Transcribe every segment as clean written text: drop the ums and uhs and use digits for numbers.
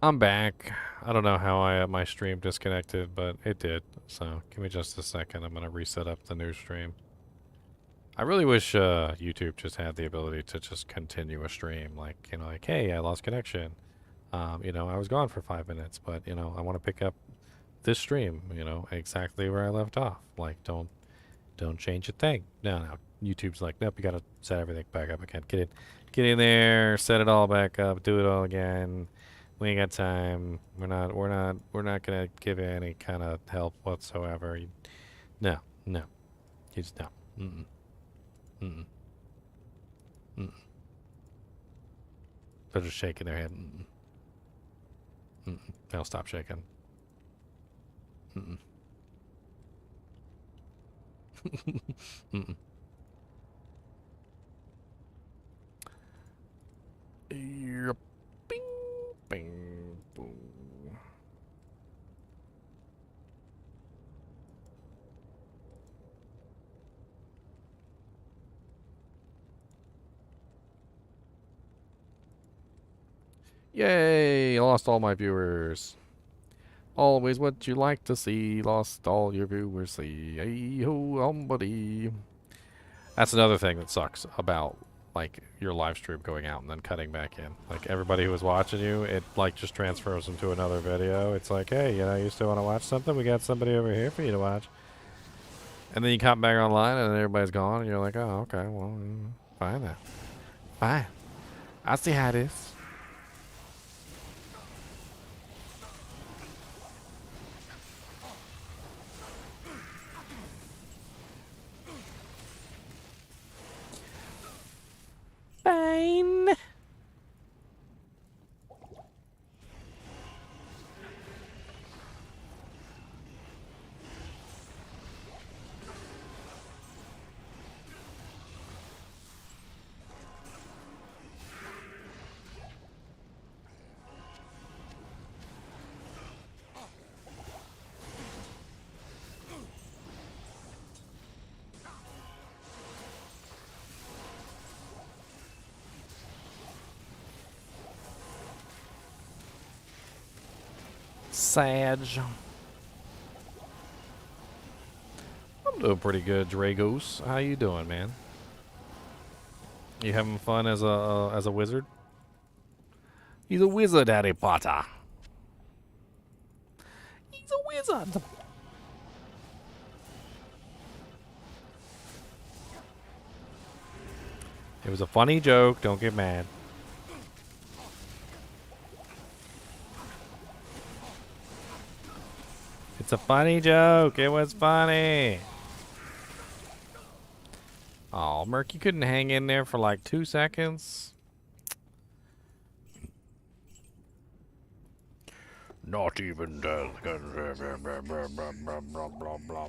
I'm back. I don't know how my stream disconnected, but it did. So give me just a second. I'm gonna reset up the new stream. I really wish YouTube just had the ability to just continue a stream, like like hey, I lost connection. I was gone for 5 minutes, but I want to pick up this stream, exactly where I left off. Like don't change a thing. No. YouTube's like, nope, you gotta set everything back up again. Get in there, set it all back up, do it all again. We ain't got time. We're not gonna give you any kind of help whatsoever. No. You just no. Mm-mm. Mm-mm. Mm-mm. They're just shaking their head. Mm-mm. Mm-mm. They'll stop shaking. Mm-mm. Mm-mm. Bing, bing, boom. Yay! Lost all my viewers. Always what you like to see. Lost all your viewers. See, hey ho, buddy. That's another thing that sucks about like your live stream going out and then cutting back in. Like everybody who was watching you, it like just transfers them to another video. It's like, hey, you still want to watch something? We got somebody over here for you to watch. And then you come back online and everybody's gone, and you're like, oh, okay, well, fine then. Fine. I see how it is. Fine. Sag. I'm doing pretty good, Dragos. How you doing, man? You having fun as a wizard? He's a wizard, Harry Potter. He's a wizard. It was a funny joke. Don't get mad. It's a funny joke. It was funny. Oh, Merc, you couldn't hang in there for like 2 seconds? Not even death can... blah, blah, blah.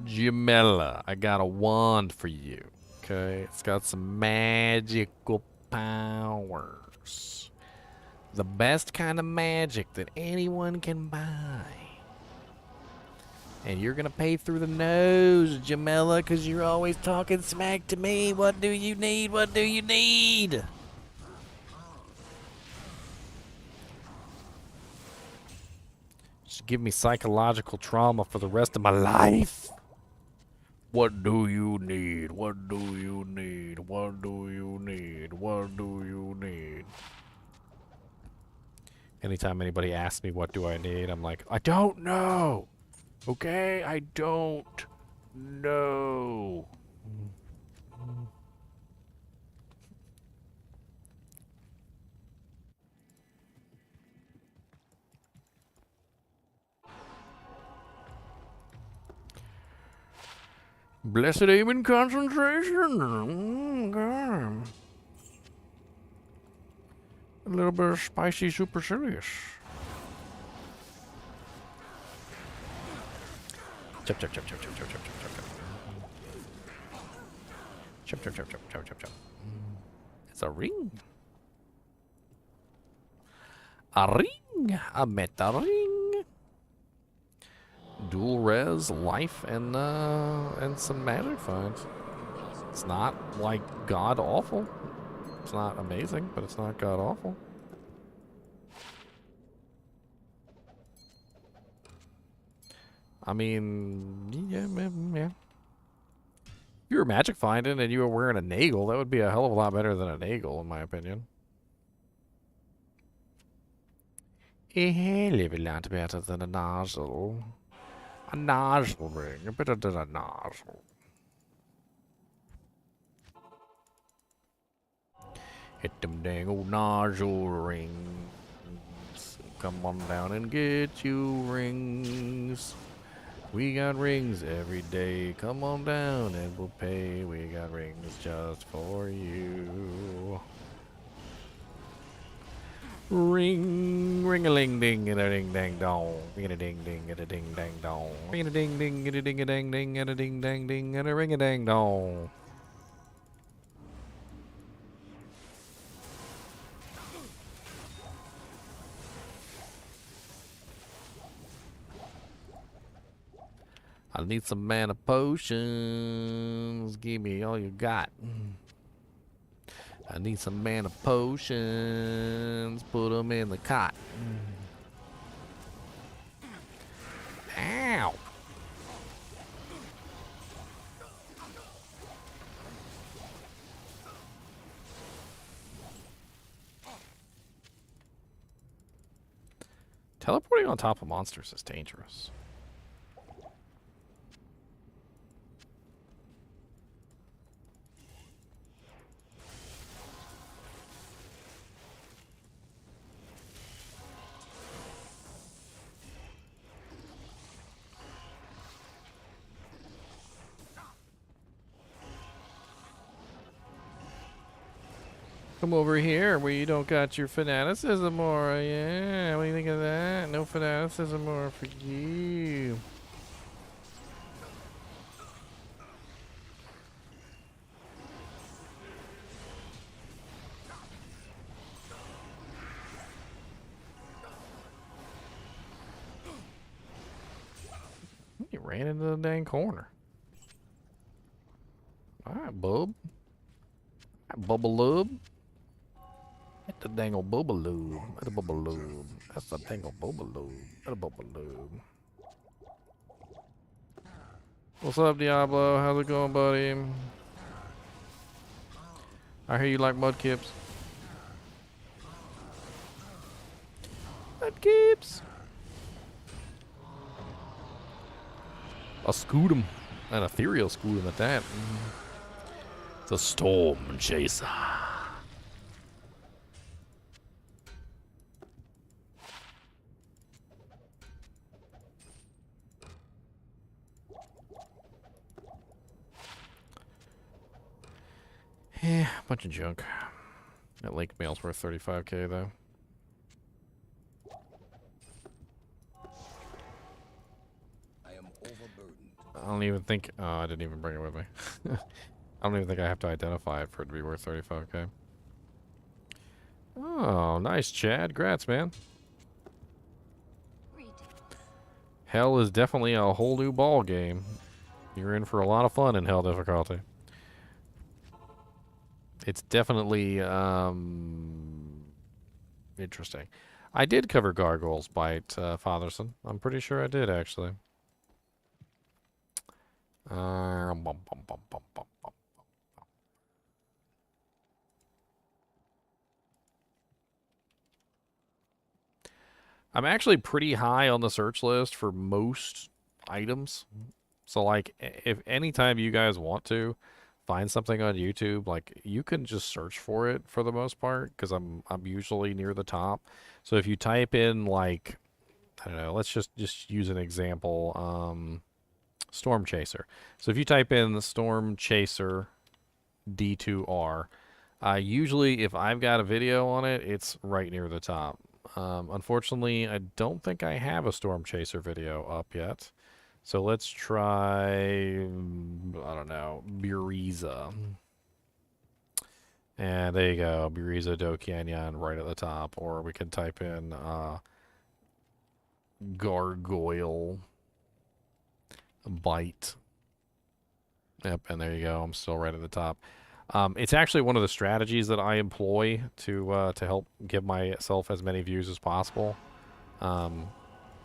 Jamela, I got a wand for you. Okay? It's got some magical powers. The best kind of magic that anyone can buy. And you're gonna pay through the nose, Jamela, because you're always talking smack to me. What do you need? What do you need? Just give me psychological trauma for the rest of my life. What do you need? What do you need? What do you need? What do you need? Anytime anybody asks me what do I need, I'm like, I don't know. Okay? I don't know. Blessed aim and concentration. God. A little bit of spicy super serious. Chop, chop, chop, chop, chop, chop, chop, chop, chop, chop. Chop, chop, chop, chop, chop, chop, chop. It's a ring. A ring. A meta ring. Dual res, life, and some magic finds. It's not, like, god-awful. It's not amazing, but it's not god-awful. I mean, yeah. If you were magic finding and you were wearing a nagle, that would be a hell of a lot better than a nagle, in my opinion. A hell of a lot better than a nozzle. A nozzle ring, better than a nozzle. Hit them dang old nozzle rings. Come on down and get you rings. We got rings every day. Come on down and we'll pay. We got rings just for you. Ring, ring-a-ling ding, and a ding dang dong. Ring a ding ding, and a ding dang dong. Ring a ding ding, and a ding a dang ding, and a ding dang ding, and a ring a dang dong. I need some mana potions. Give me all you got. I need some mana potions. Put them in the cot. Ow! Teleporting on top of monsters is dangerous. Come over here where you don't got your fanaticism aura. Yeah, what do you think of that? No fanaticism aura for you. He ran into the dang corner. Alright, bub. Bubble lube. Hit the dangle bubble lube. Hit the bubble lube. That's the dangle bubble lube. Hit the bubble lube. What's up, Diablo? How's it going, buddy? I hear you like mudkips. Mudkips! A scootum. An ethereal scootum at that. The Storm Chaser. Yeah, bunch of junk. That lake mail's worth 35k though. I am overburdened. I don't even think. Oh, I didn't even bring it with me. I don't even think I have to identify it for it to be worth 35k. Oh, nice, Chad. Grats, man. Hell is definitely a whole new ball game. You're in for a lot of fun in Hell difficulty. It's definitely interesting. I did cover Gargoyles Bite, Fatherson. I'm pretty sure I did, actually. I'm actually pretty high on the search list for most items. So, like, if anytime you guys want to find something on YouTube, like, you can just search for it for the most part, because I'm usually near the top. So if you type in, like, I don't know, let's just use an example, Storm Chaser. So if you type in the Storm Chaser D2R, usually if I've got a video on it, it's right near the top. Unfortunately, I don't think I have a Storm Chaser video up yet. So let's try, I don't know, Buriza. And there you go, Buriza Do Canyon right at the top. Or we can type in Gargoyle Bite Yep, and there you go. I'm still right at the top. It's actually one of the strategies that I employ to help give myself as many views as possible. Um,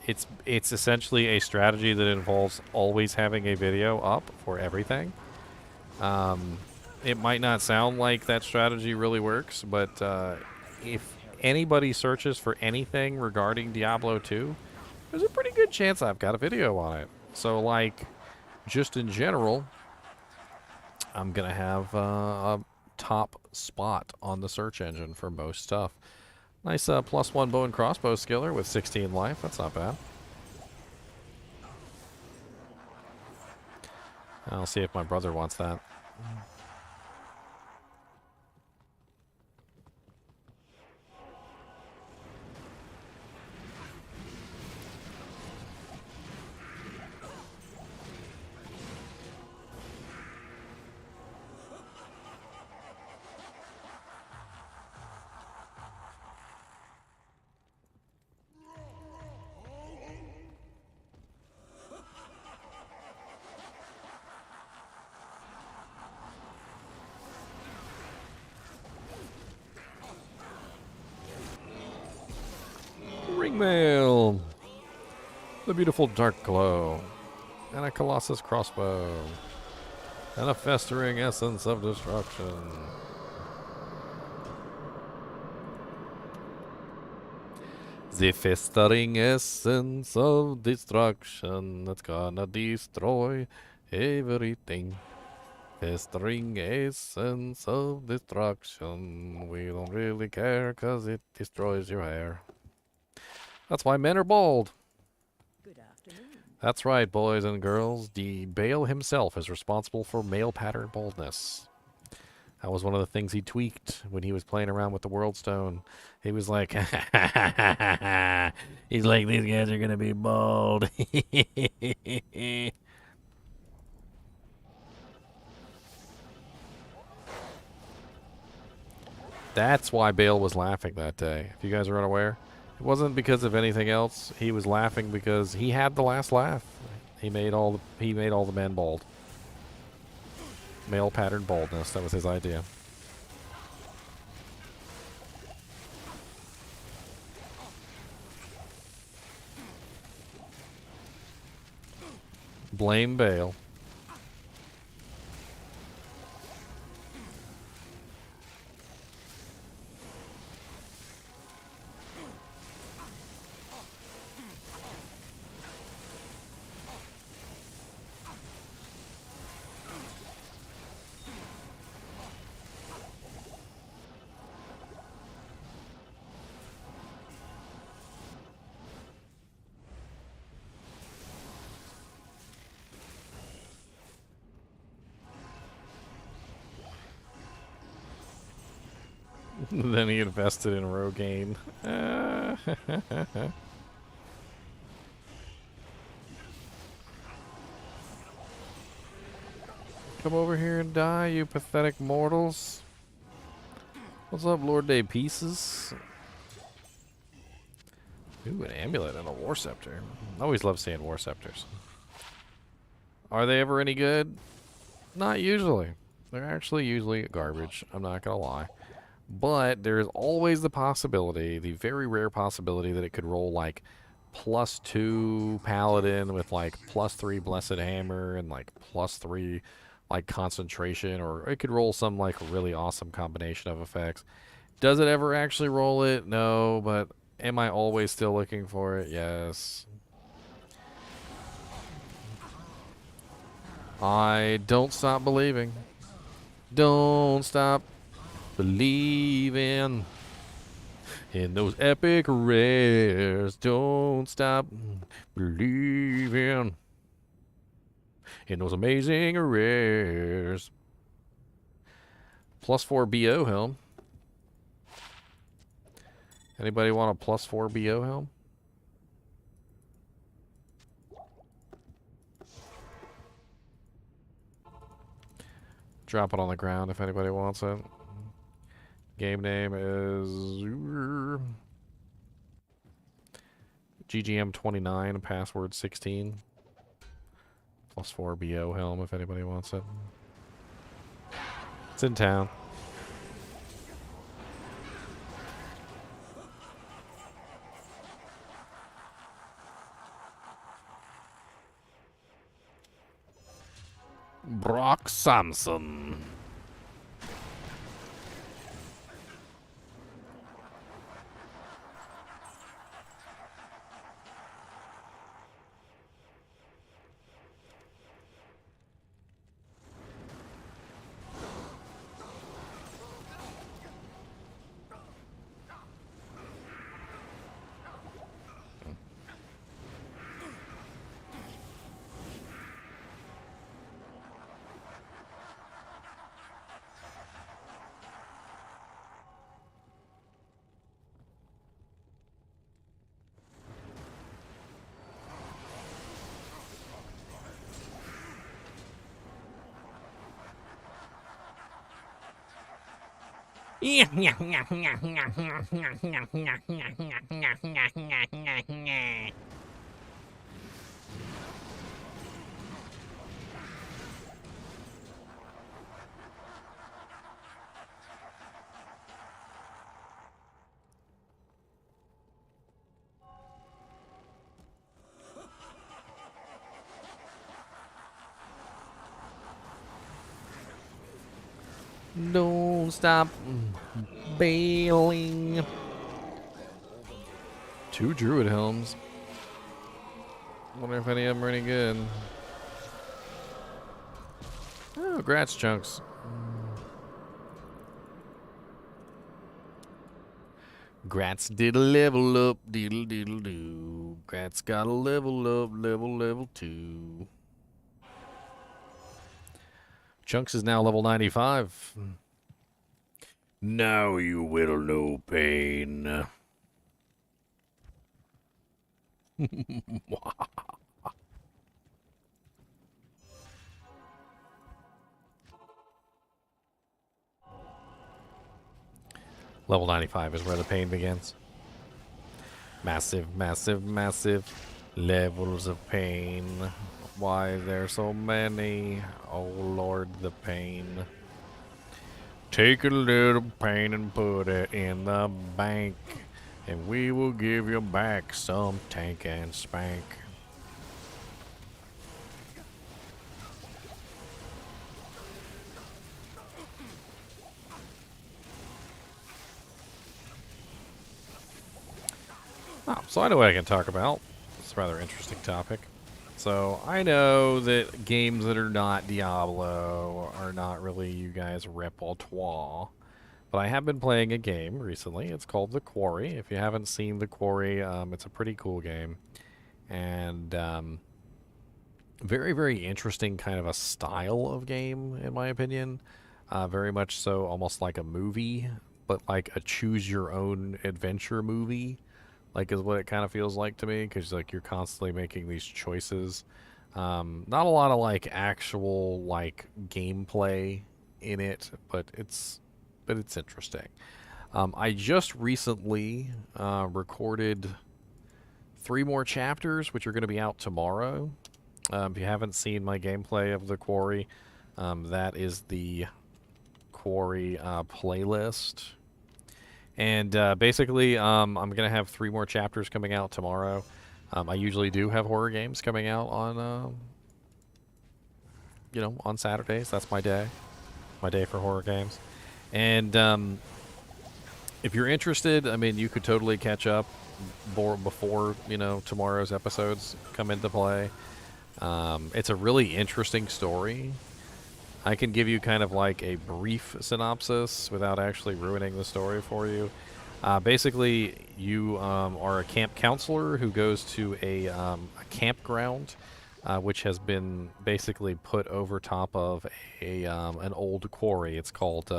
it's essentially a strategy that involves always having a video up for everything. Um, it might not sound like that strategy really works, but if anybody searches for anything regarding Diablo 2, there's a pretty good chance I've got a video on it. So, like, just in general, I'm going to have a top spot on the search engine for most stuff. Nice +1 bow and crossbow skiller with 16 life. That's not bad. I'll see if my brother wants that. Ringmail! The beautiful dark glow. And a Colossus crossbow. And a festering essence of destruction. The festering essence of destruction that's gonna destroy everything. Festering essence of destruction. We don't really care because it destroys your hair. That's why men are bald. Good afternoon. That's right, boys and girls. The Bale himself is responsible for male pattern baldness. That was one of the things he tweaked when he was playing around with the World Stone. He was like, he's like, these guys are gonna be bald. That's why Bale was laughing that day. If you guys are unaware, it wasn't because of anything else. He was laughing because he had the last laugh. He made all the men bald. Male pattern baldness. That was his idea. Blame Bale. Then he invested in Rogaine. Come over here and die, you pathetic mortals. What's up, Lord Day Pieces? Ooh, an amulet and a war scepter. I always love seeing war scepters. Are they ever any good? Not usually. They're actually usually garbage. I'm not gonna lie. But there's always the possibility, the very rare possibility, that it could roll like +2 paladin with like +3 blessed hammer and like +3 like concentration, or it could roll some like really awesome combination of effects. Does it ever actually roll it? No, but am I always still looking for it? Yes. I don't stop believing. Don't stop believing in those epic rares. Don't stop believing in those amazing rares. +4 BO helm. Anybody want a +4 BO helm? Drop it on the ground if anybody wants it. Game name is GGM29, password 16. +4 BO helm if anybody wants it. It's in town. Brock Samson. Don't stop bailing. 2 druid helms. Wonder if any of them are any good. Oh, grats chunks. Grats did a level up, diddle diddle do. Grats got a level up, level 2. Chunks is now level 95. Now you will know pain. Level 95 is where the pain begins. Massive, massive, massive levels of pain. Why there so many? Oh Lord, the pain. Take a little pain and put it in the bank, and we will give you back some tank and spank. Oh, so I know what I can talk about. It's a rather interesting topic. So I know that games that are not Diablo are not really you guys' repertoire, but I have been playing a game recently. It's called The Quarry. If you haven't seen The Quarry, it's a pretty cool game, and very, very interesting kind of a style of game, in my opinion. Very much so, almost like a movie, but like a choose-your-own-adventure movie. Like, is what it kind of feels like to me, because like you're constantly making these choices. Not a lot of like actual like gameplay in it, but it's interesting. I just recently recorded 3 more chapters, which are going to be out tomorrow. If you haven't seen my gameplay of The Quarry, that is the Quarry playlist. And basically, I'm going to have 3 more chapters coming out tomorrow. I usually do have horror games coming out on, on Saturdays. That's my day. My day for horror games. And if you're interested, I mean, you could totally catch up before, tomorrow's episodes come into play. It's a really interesting story. I can give you kind of like a brief synopsis without actually ruining the story for you. Basically, you are a camp counselor who goes to a campground, which has been basically put over top of an old quarry. It's called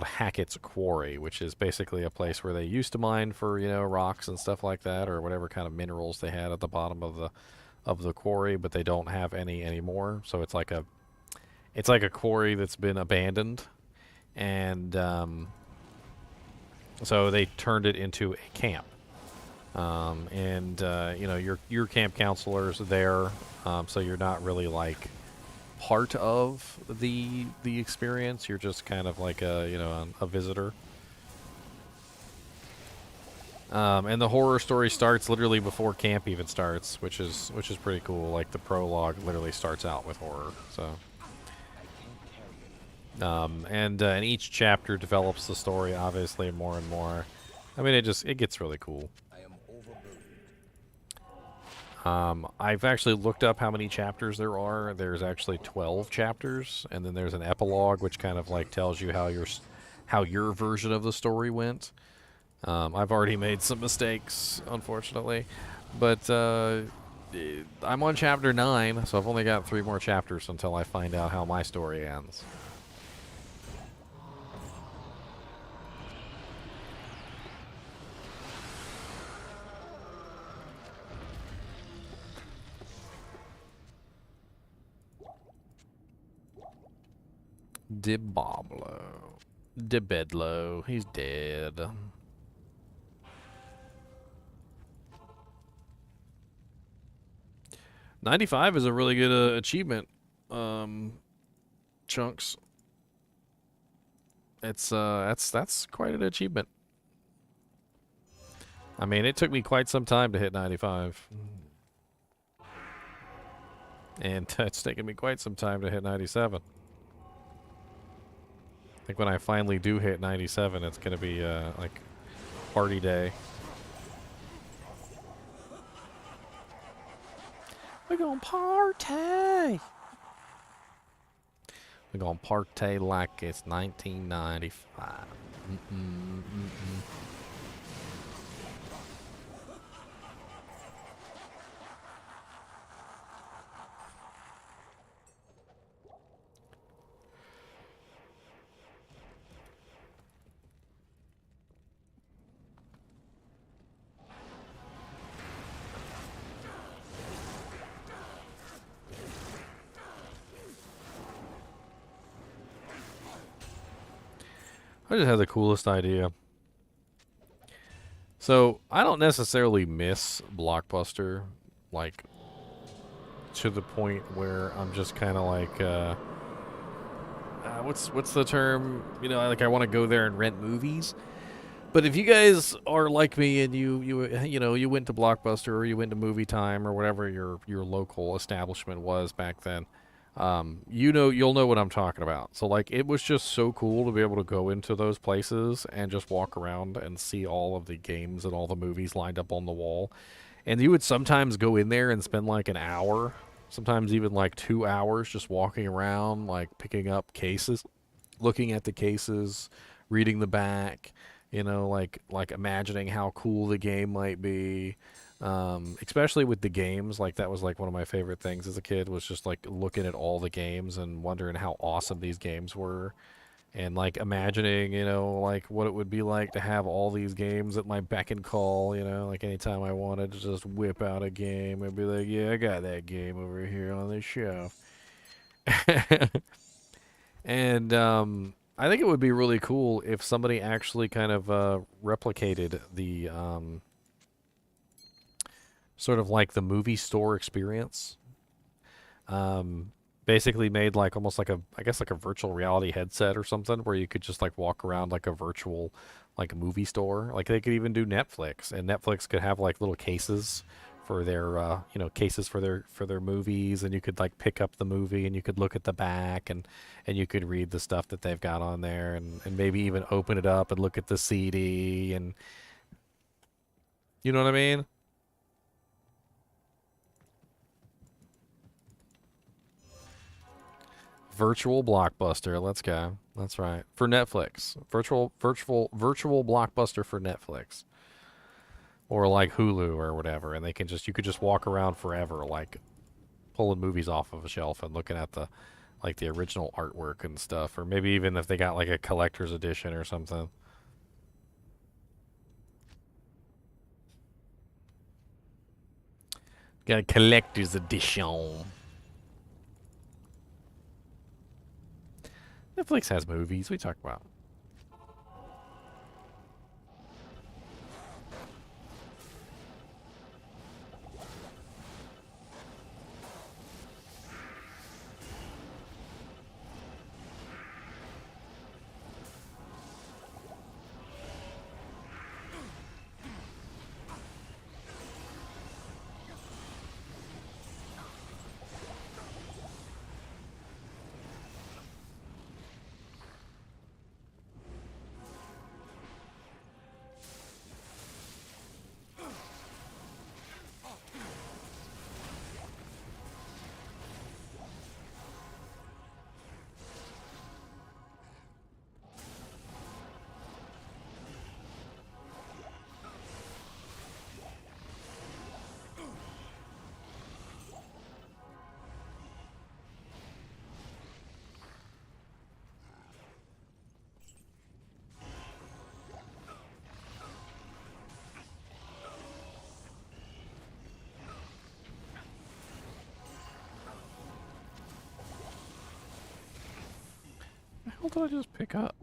Hackett's Quarry, which is basically a place where they used to mine for rocks and stuff like that, or whatever kind of minerals they had at the bottom of the quarry, but they don't have any anymore. So it's like a quarry that's been abandoned, and so they turned it into a camp. Your camp counselors there so you're not really like part of the experience. You're just kind of like a visitor. And the horror story starts literally before camp even starts, which is pretty cool. Like the prologue literally starts out with horror. So, and each chapter develops the story obviously more and more. I mean, it gets really cool. I am overburdened. I've actually looked up how many chapters there are. There's actually 12 chapters, and then there's an epilogue which kind of like tells you how your version of the story went. I've already made some mistakes, unfortunately, but I'm on chapter 9, so I've only got 3 more chapters until I find out how my story ends. Diablo. Diablo. He's dead. $95 is a really good achievement, Chunks. It's that's quite an achievement. I mean, it took me quite some time to hit 95. And it's taken me quite some time to hit 97. I think when I finally do hit 97, it's going to be, like, party day. We're going to party! We're going to party like it's 1995. I just had the coolest idea. So, I don't necessarily miss Blockbuster, like, to the point where I'm just kind of like, what's the term? You know, like I want to go there and rent movies. But if you guys are like me and you went to Blockbuster or you went to Movie Time or whatever your local establishment was back then, you'll know what I'm talking about. So like it was just so cool to be able to go into those places and just walk around and see all of the games and all the movies lined up on the wall. And you would sometimes go in there and spend like an hour, sometimes even like 2 hours just walking around, like picking up cases, looking at the cases, reading the back, like imagining how cool the game might be. Especially with the games, like that was like one of my favorite things as a kid was just like looking at all the games and wondering how awesome these games were. And like imagining, like what it would be like to have all these games at my beck and call, like anytime I wanted to just whip out a game, I'd be like, yeah, I got that game over here on this shelf. And I think it would be really cool if somebody actually kind of replicated the sort of like the movie store experience. Basically made like almost like I guess like a virtual reality headset or something where you could just like walk around like a virtual like movie store. Like they could even do Netflix, and Netflix could have like little cases for their cases for their movies, and you could like pick up the movie and you could look at the back and you could read the stuff that they've got on there, and maybe even open it up and look at the CD, and you know what I mean? Virtual Blockbuster, let's go. That's right. For Netflix. Virtual Blockbuster for Netflix. Or like Hulu or whatever, and you could just walk around forever, like pulling movies off of a shelf and looking at the original artwork and stuff, or maybe even if they got like a collector's edition or something. Got a collector's edition. Netflix has movies. We talk about. What did I just pick up?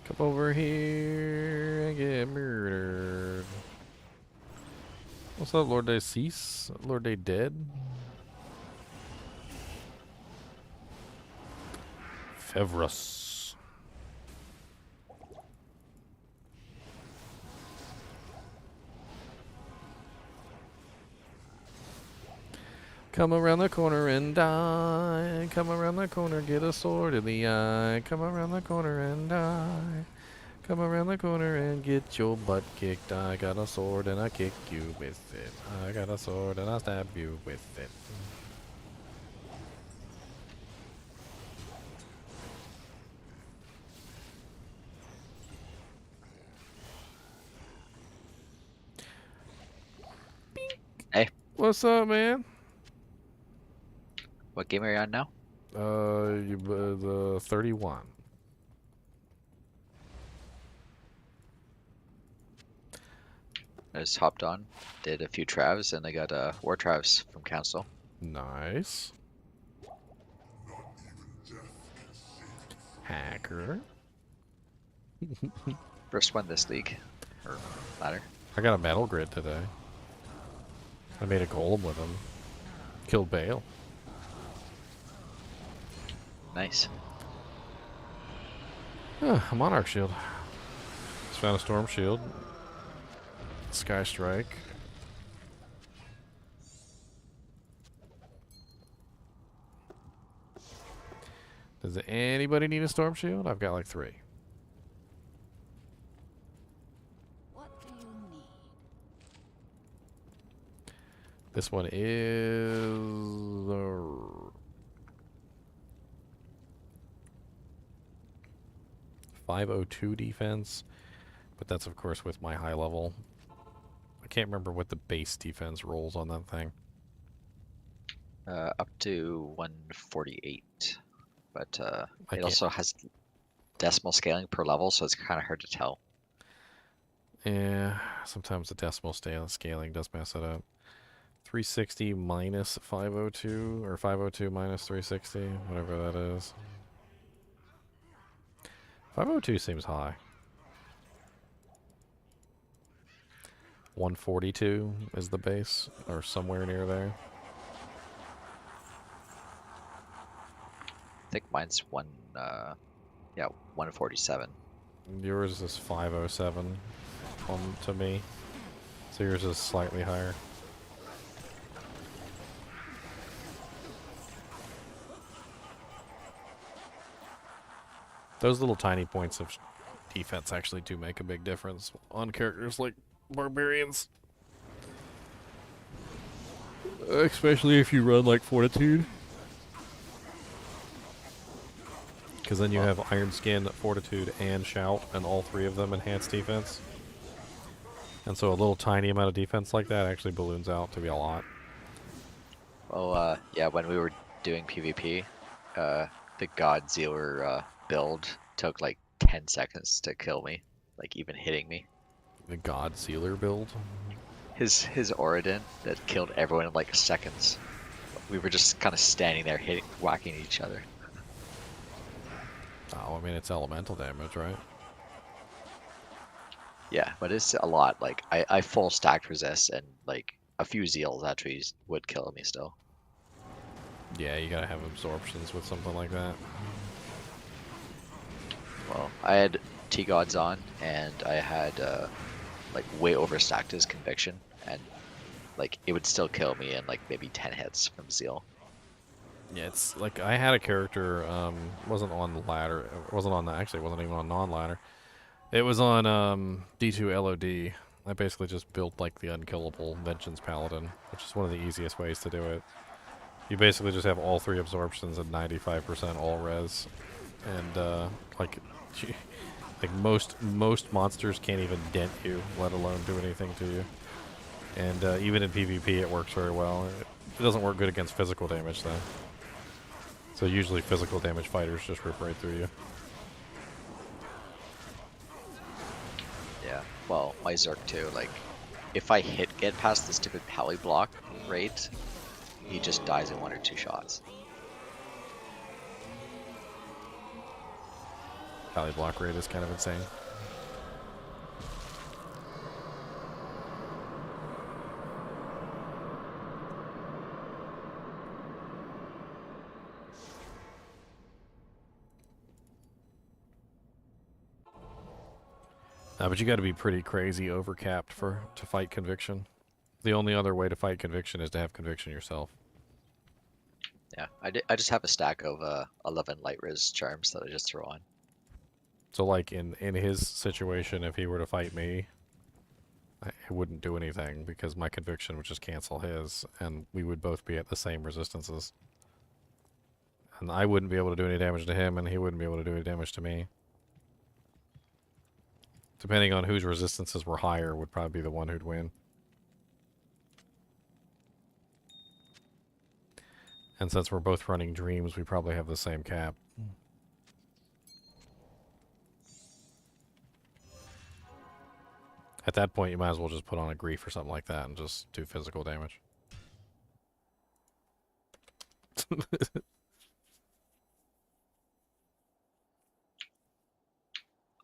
Come over here and get murdered. What's up, Lord Day Cease? Lord Day Dead? Fevrus. Come around the corner and die. Come around the corner, get a sword in the eye. Come around the corner and die. Come around the corner and get your butt kicked. I got a sword and I kick you with it. I got a sword and I stab you with it. Hey, What's up, man? what game are you on now? The 31. I just hopped on, did a few travs, and I got war travs from council. Nice. Hacker. First one this league, or ladder. I got a metal grid today. I made a golem with him. Killed Bale. Nice. A Monarch Shield. Just found a Storm Shield. Sky Strike. Does anybody need a Storm Shield? I've got like 3. What do you need? This one is 502 defense, but that's of course with my high level. I can't remember what the base defense rolls on that thing. Up to 148, but I it can't- also has decimal scaling per level, so it's kind of hard to tell. Yeah, sometimes the decimal scaling does mess it up. 360 minus 502, or 502 minus 360, whatever that is. 502 seems high. 142 is the base, or somewhere near there. I think mine's 147. Yours is 507 to me, so yours is slightly higher. Those little tiny points of defense actually do make a big difference on characters like barbarians. Especially if you run like Fortitude. Because then you have Iron Skin, Fortitude, and Shout, and all 3 of them enhance defense. And so a little tiny amount of defense like that actually balloons out to be a lot. Well, yeah, when we were doing PvP, the Godzilla build took like 10 seconds to kill me, like even hitting me. The God Sealer build. His Oridon that killed everyone in like seconds. We were just kind of standing there whacking each other. Oh, I mean, it's elemental damage, right? Yeah, but it's a lot. Like I full stacked resist, and like a few zeals actually would kill me still. Yeah, you gotta have absorptions with something like that. Well, I had T-Gods on, and I had like way overstacked his conviction, and like it would still kill me in like maybe 10 hits from zeal. Yeah, it's like I had a character, wasn't on the ladder, actually it wasn't even on non-ladder. It was on D2 LOD. I basically just built like the unkillable Vengeance Paladin, which is one of the easiest ways to do it. You basically just have all 3 absorptions and 95% all res, and like most monsters can't even dent you, let alone do anything to you. And even in PvP, it works very well. It doesn't work good against physical damage though. So usually physical damage fighters just rip right through you. Yeah, well, my Zerk too, like, if I get past the stupid pally block rate, he just dies in 1 or 2 shots. Valley block rate is kind of insane. But you got to be pretty crazy overcapped to fight conviction. The only other way to fight conviction is to have conviction yourself. Yeah, I just have a stack of 11 light res charms that I just throw on. So like in his situation, if he were to fight me, it wouldn't do anything because my conviction would just cancel his, and we would both be at the same resistances. And I wouldn't be able to do any damage to him, and he wouldn't be able to do any damage to me. Depending on whose resistances were higher would probably be the one who'd win. And since we're both running dreams, we probably have the same cap. At that point, you might as well just put on a grief or something like that and just do physical damage.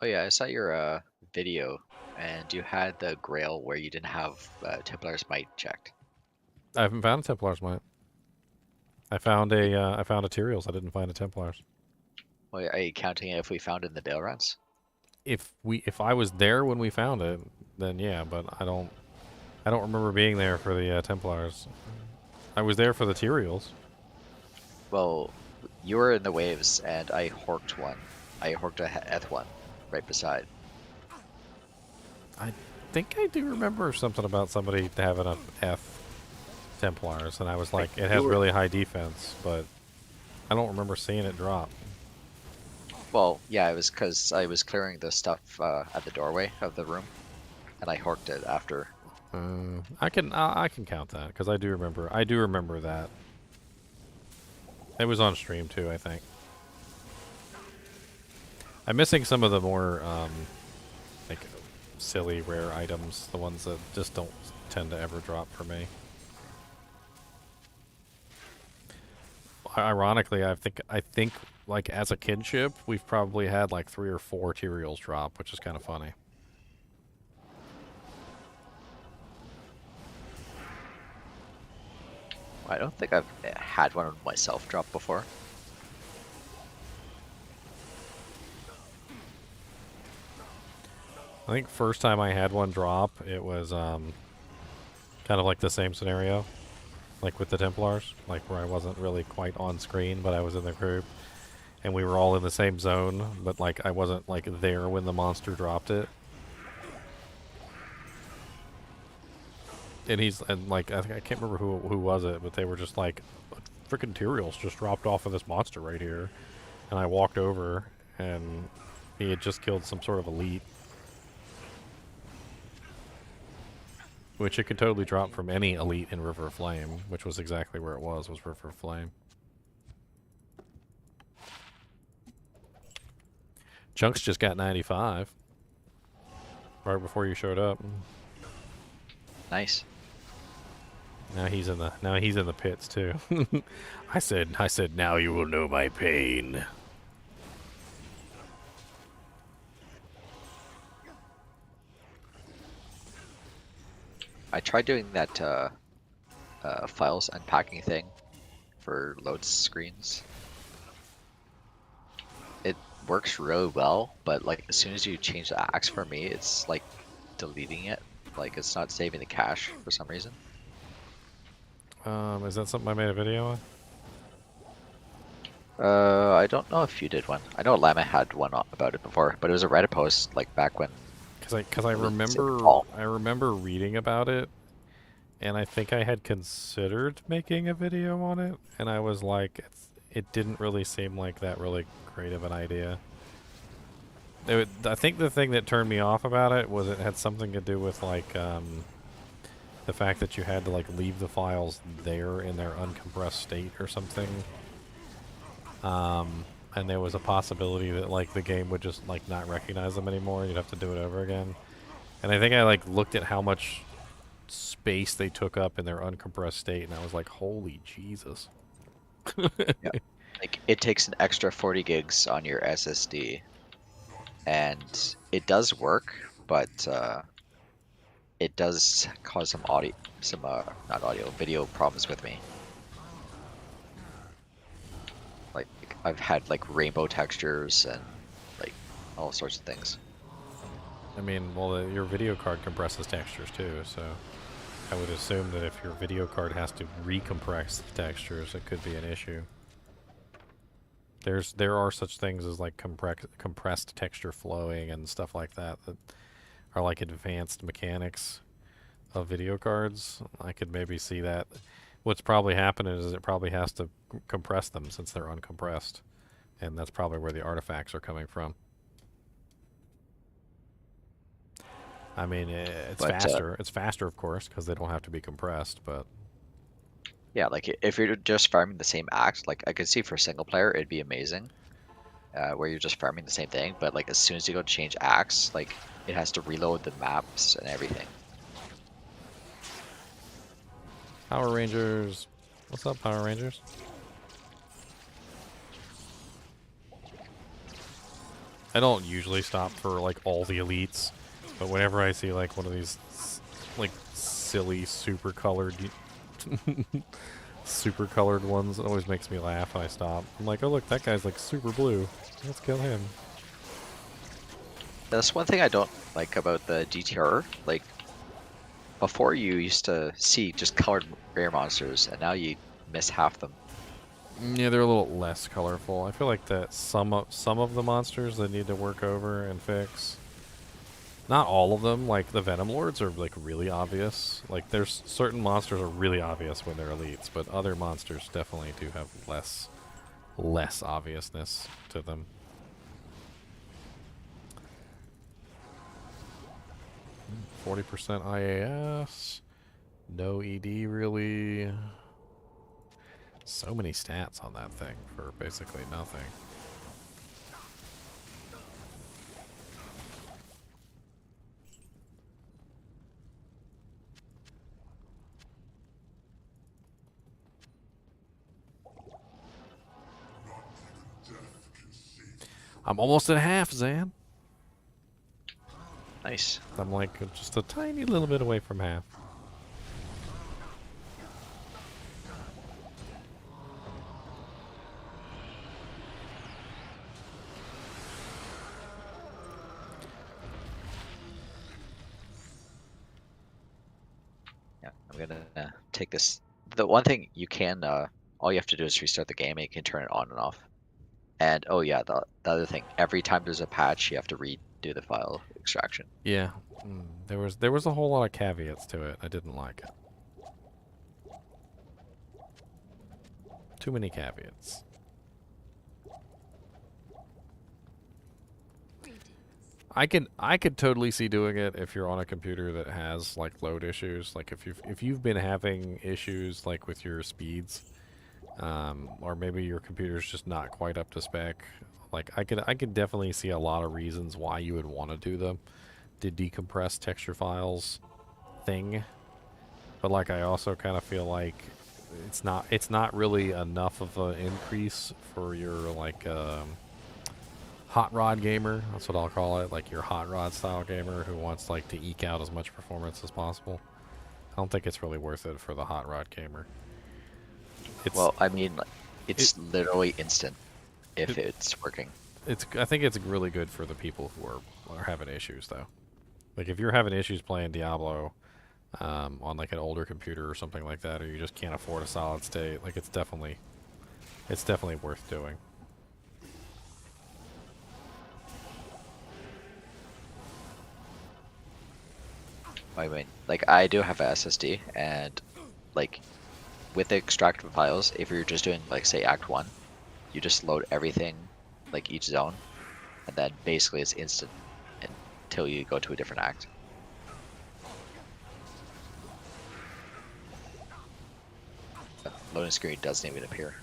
Oh yeah, I saw your video, and you had the Grail where you didn't have Templar's Might checked. I haven't found a Templar's Might. I found a Tyrael's. I didn't find a Templar's. Well, are you counting it if we found it in the Dale runs? If I was there when we found it, then yeah, but I don't remember being there for the Templars. I was there for the Tyrael's. Well, you were in the waves, and I horked one. I horked a Eth one right beside. I think I do remember something about somebody having a F Templars, and I was like, it has really high defense, but I don't remember seeing it drop. Well, yeah, it was because I was clearing the stuff at the doorway of the room, and I horked it after. I can count that because I do remember that. It was on stream too, I think. I'm missing some of the more like silly rare items, the ones that just don't tend to ever drop for me. Ironically, I think like as a kinship, we've probably had like 3 or 4 Tyrael's drop, which is kind of funny. I don't think I've had one of myself drop before. I think first time I had one drop, it was kind of like the same scenario, like with the Templars, like where I wasn't really quite on screen, but I was in the group, and we were all in the same zone, but like I wasn't like there when the monster dropped it. And like I can't remember who was it, but they were just like, freaking Tyrael's just dropped off of this monster right here, and I walked over, and he had just killed some sort of elite. Which it could totally drop from any elite in River of Flame, which was exactly where it was River of Flame. Chunks just got 95. Right before you showed up. Nice. Now he's in the pits too. I said now you will know my pain. I tried doing that files unpacking thing for load screens. It works really well, but like as soon as you change the axe for me, it's like deleting it. Like it's not saving the cache for some reason. Is that something I made a video on? I don't know if you did one. I know Llama had one about it before, but it was a Reddit post like back when. Because I remember reading about it, and I think I had considered making a video on it, and I was like, it didn't really seem like that really great of an idea. I think the thing that turned me off about it was it had something to do with like the fact that you had to like leave the files there in their uncompressed state or something. And there was a possibility that like the game would just like not recognize them anymore. You'd have to do it over again. And I think I like looked at how much space they took up in their uncompressed state, and I was like, holy Jesus. Yeah. Like it takes an extra 40 gigs on your SSD, and it does work, but it does cause some audio, some not audio, video problems with me. Like I've had like rainbow textures and like all sorts of things. I mean, well, your video card compresses textures too, so I would assume that if your video card has to recompress the textures, it could be an issue. There are such things as like compressed texture flowing and stuff like that that are like advanced mechanics of video cards. I could maybe see that. What's probably happening is it probably has to compress them since they're uncompressed, and that's probably where the artifacts are coming from. I mean, it's faster. It's faster, of course, because they don't have to be compressed, but... Yeah, like if you're just farming the same act, like I could see for single player, it'd be amazing. Where you're just farming the same thing, but like as soon as you go to change acts, like it has to reload the maps and everything. Power Rangers. What's up, Power Rangers? I don't usually stop for like all the elites, but whenever I see like one of these like silly super colored ones, it always makes me laugh and I stop. I'm like, oh look, that guy's like super blue. Let's kill him. That's one thing I don't like about the D2R. Like before, you used to see just colored rare monsters, and now you miss half them. Yeah, they're a little less colorful. I feel like that some of the monsters that need to work over and fix. Not all of them, like the Venom Lords are like really obvious. Like there's certain monsters are really obvious when they're elites, but other monsters definitely do have less obviousness to them. Hmm, 40% IAS, no ED really. So many stats on that thing for basically nothing. I'm almost at half, Zan. Nice. I'm like just a tiny little bit away from half. Yeah, I'm gonna take this. The one thing you can, all you have to do is restart the game, and you can turn it on and off. And oh yeah, the other thing, every time there's a patch, you have to redo the file extraction. Yeah, there was a whole lot of caveats to it. I didn't like it. Too many caveats. I could totally see doing it if you're on a computer that has like load issues. Like if you've been having issues like with your speeds, or maybe your computer's just not quite up to spec. Like I could definitely see a lot of reasons why you would want to do the decompress texture files thing. But like I also kind of feel like it's not really enough of an increase for your like hot rod gamer. That's what I'll call it. Like your hot rod style gamer who wants like to eke out as much performance as possible. I don't think it's really worth it for the hot rod gamer. Well, I mean, it's literally instant if it's working. I think it's really good for the people who are having issues though. Like if you're having issues playing Diablo on like an older computer or something like that, or you just can't afford a solid state, like it's definitely worth doing. I mean, like I do have a SSD, and like with the extracted files, if you're just doing like say Act 1, you just load everything, like each zone, and then basically it's instant until you go to a different act. The loading screen doesn't even appear.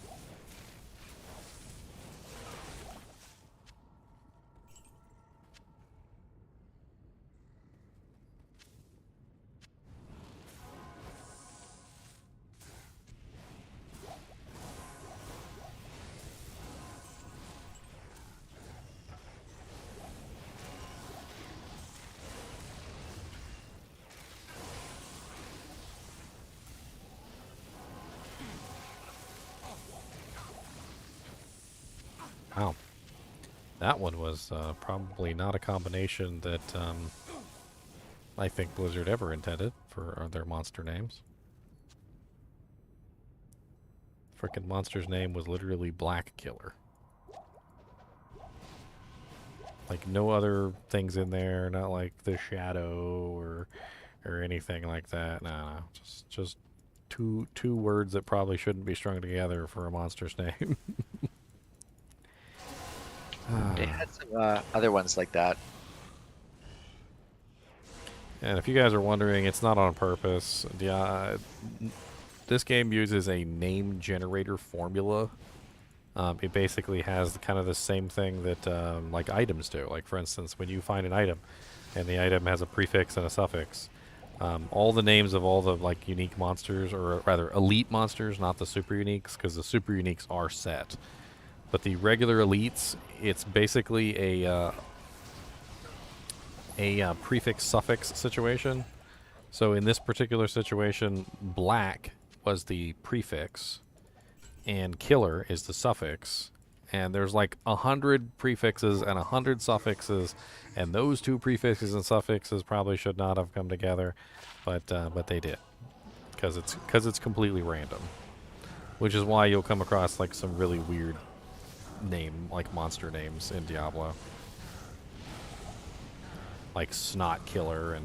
Wow. That one was probably not a combination that I think Blizzard ever intended for their monster names. Frickin' monster's name was literally Black Killer. Like no other things in there, not like the Shadow or anything like that. No, just two words that probably shouldn't be strung together for a monster's name. They had some other ones like that. And if you guys are wondering, it's not on purpose. This game uses a name generator formula. It basically has kind of the same thing that like items do. Like for instance, when you find an item, and the item has a prefix and a suffix, all the names of all the like unique monsters, or rather elite monsters, not the super uniques, because the super uniques are set. But the regular elites, it's basically a prefix suffix situation. So in this particular situation, black was the prefix and killer is the suffix, and there's like 100 prefixes and 100 suffixes, and those two prefixes and suffixes probably should not have come together, but they did, because it's completely random, which is why you'll come across like some really weird like monster names in Diablo, like Snot Killer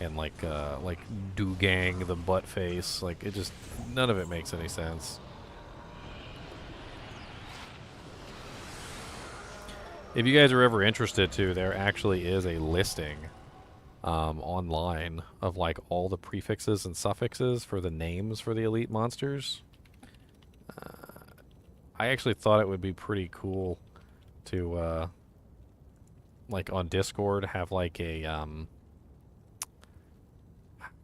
and like Dugang the Butt Face. Like it just, none of it makes any sense. If you guys are ever interested too, there actually is a listing online of like all the prefixes and suffixes for the names for the elite monsters. I actually thought it would be pretty cool to like on Discord have like a kind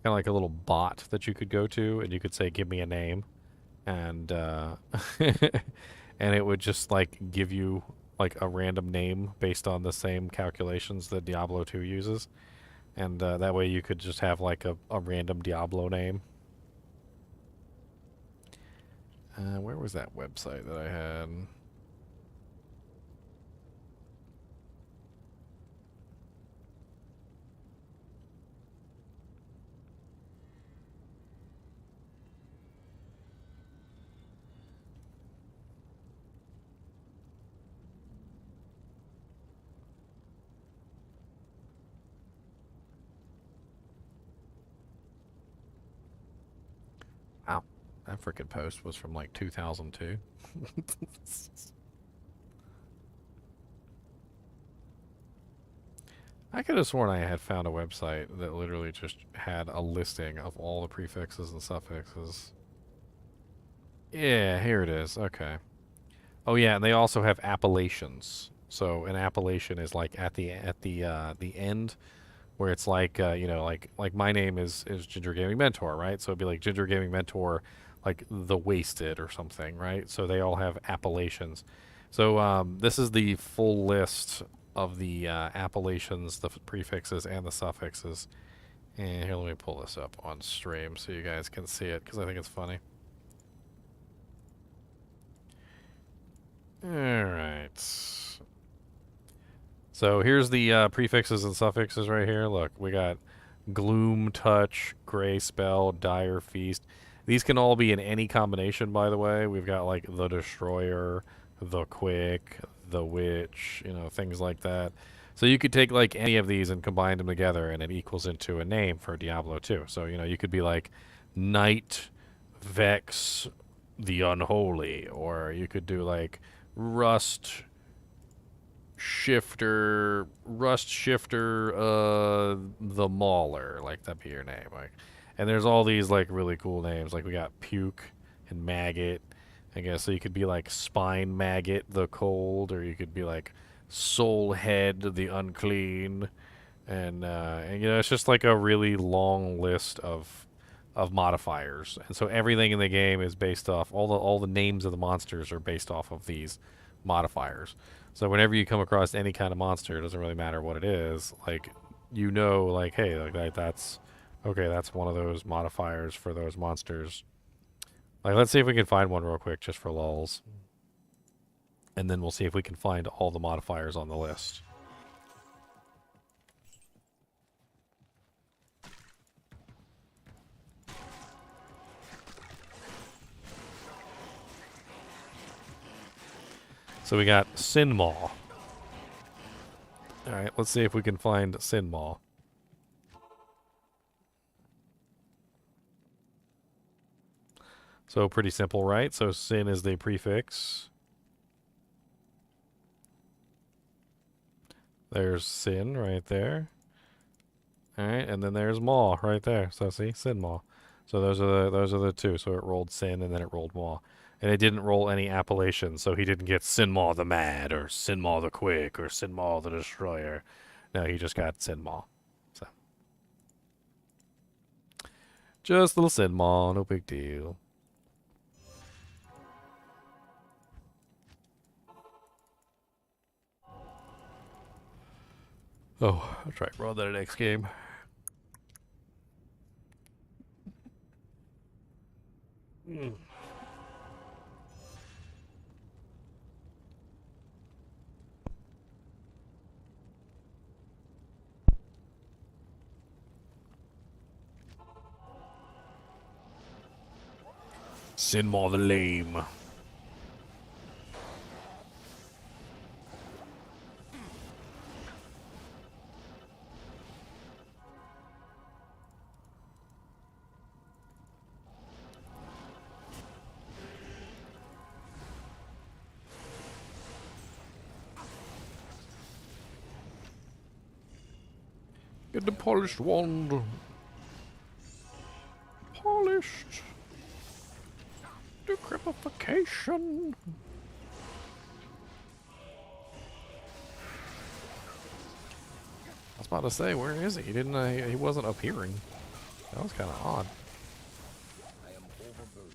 of like a little bot that you could go to, and you could say, give me a name, and and it would just like give you like a random name based on the same calculations that Diablo 2 uses, and that way you could just have like a random Diablo name. Where was that website that I had? Wow, that frickin' post was from like 2002. I could have sworn I had found a website that literally just had a listing of all the prefixes and suffixes. Yeah, here it is. Okay. Oh yeah, and they also have appellations. So an appellation is like at the end, where it's like you know, like my name is Ginger Gaming Mentor, right? So it'd be like Ginger Gaming Mentor, like the Wasted or something, right? So they all have appellations. So this is the full list of the appellations, the prefixes, and the suffixes. And here, let me pull this up on stream so you guys can see it, because I think it's funny. Alright. So here's the prefixes and suffixes right here. Look, we got Gloom, Touch, Gray Spell, Dire Feast. These can all be in any combination, by the way. We've got like the Destroyer, the Quick, the Witch, you know, things like that. So you could take like any of these and combine them together, and it equals into a name for Diablo 2. So, you know, you could be like Night, Vex, the Unholy, or you could do like Rust Shifter, the Mauler, like that'd be your name. Like, and there's all these like really cool names. Like we got Puke and Maggot, I guess. So you could be like Spine Maggot, the Cold, or you could be like Soul Head, the Unclean, and you know, it's just like a really long list of modifiers. And so everything in the game is based off, all the names of the monsters are based off of these modifiers. So whenever you come across any kind of monster, it doesn't really matter what it is, like, you know, like, hey, like that's okay, that's one of those modifiers for those monsters. Like, let's see if we can find one real quick just for lulz. And then we'll see if we can find all the modifiers on the list. So we got Sin Maw. Alright, let's see if we can find Sin Maw. So pretty simple, right? So sin is the prefix. There's sin right there. Alright, and then there's Maw right there. So see, Sin Maw. So those are the two. So it rolled sin and then it rolled Maw. And it didn't roll any appellations, so he didn't get Sin Maw the Mad, or Sin Maw the Quick, or Sin Maw the Destroyer. No, he just got Sin Maw. So just a little Sin Maw, no big deal. Oh, I'll try and run that next game. Sin Maw the Lame. Get the polished wand. Polished. Decrypification. I was about to say, where is he? He didn't. He wasn't appearing. That was kind of odd. I am overburdened.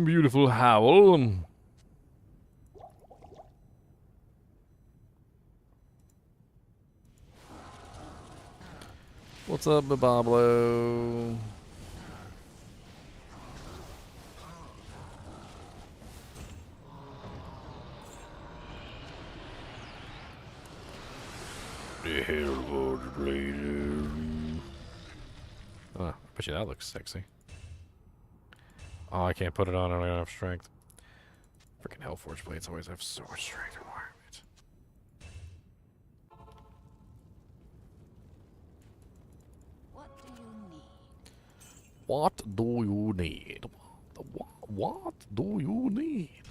Beautiful howl. What's up, Babablo? The Hellfire Torch. Oh, I bet you that looks sexy. Oh, I can't put it on. I don't have enough strength. Freaking Hellforge blades always have so much strength requirements. What do you need? What do you need? What do you need?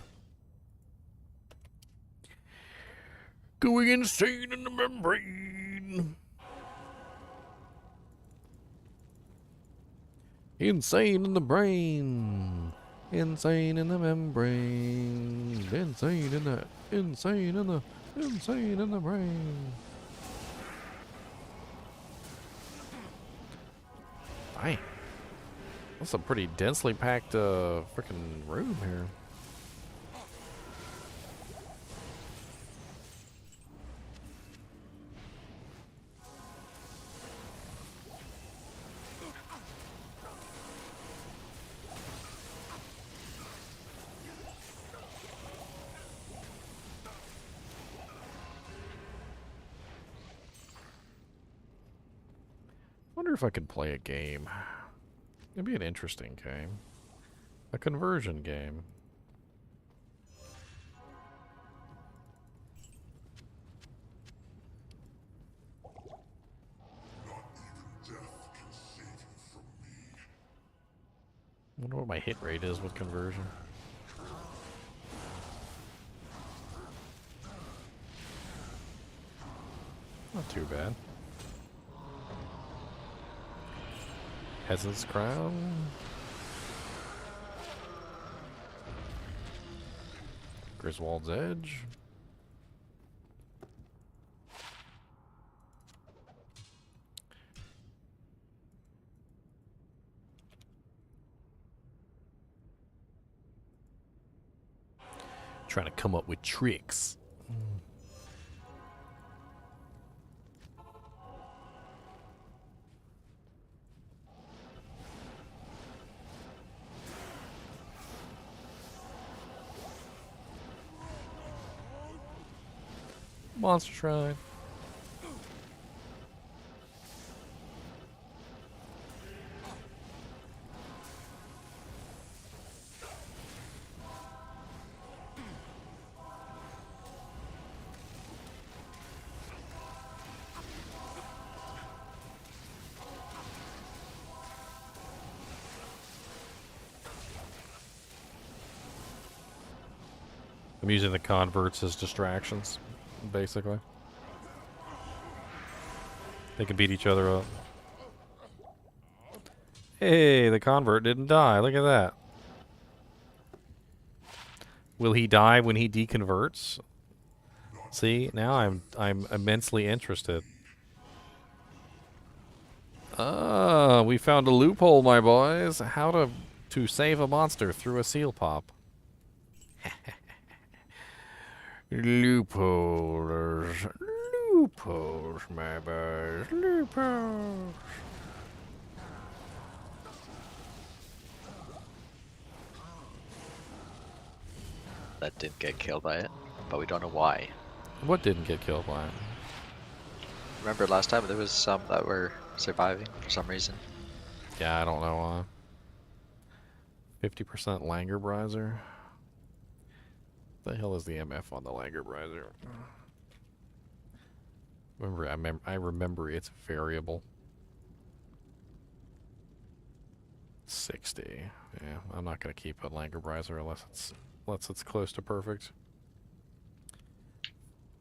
Going insane in the membrane. Insane in the brain. Insane in the membrane. Insane in the brain. Dang. That's a pretty densely packed freaking room here. Wonder if I could play a game. It'd be an interesting game. A conversion game. Wonder what my hit rate is with conversion. Not too bad. Peasant's Crown. Griswold's Edge. Trying to come up with tricks. Monster Shrine. I'm using the converts as distractions, basically. They can beat each other up. Hey, the convert didn't die. Look at that. Will he die when he deconverts? See, now I'm immensely interested. Ah, we found a loophole, my boys. How to save a monster through a seal pop. Loopholes. Loopholes, my boys. Loopholes. That didn't get killed by it, but we don't know why. What didn't get killed by it? Remember last time there was some that were surviving for some reason? Yeah, I don't know why. 50% Langerbriser. The hell is the MF on the Langerbriser? I remember it's variable. 60. Yeah, I'm not gonna keep a Langerbriser unless it's close to perfect.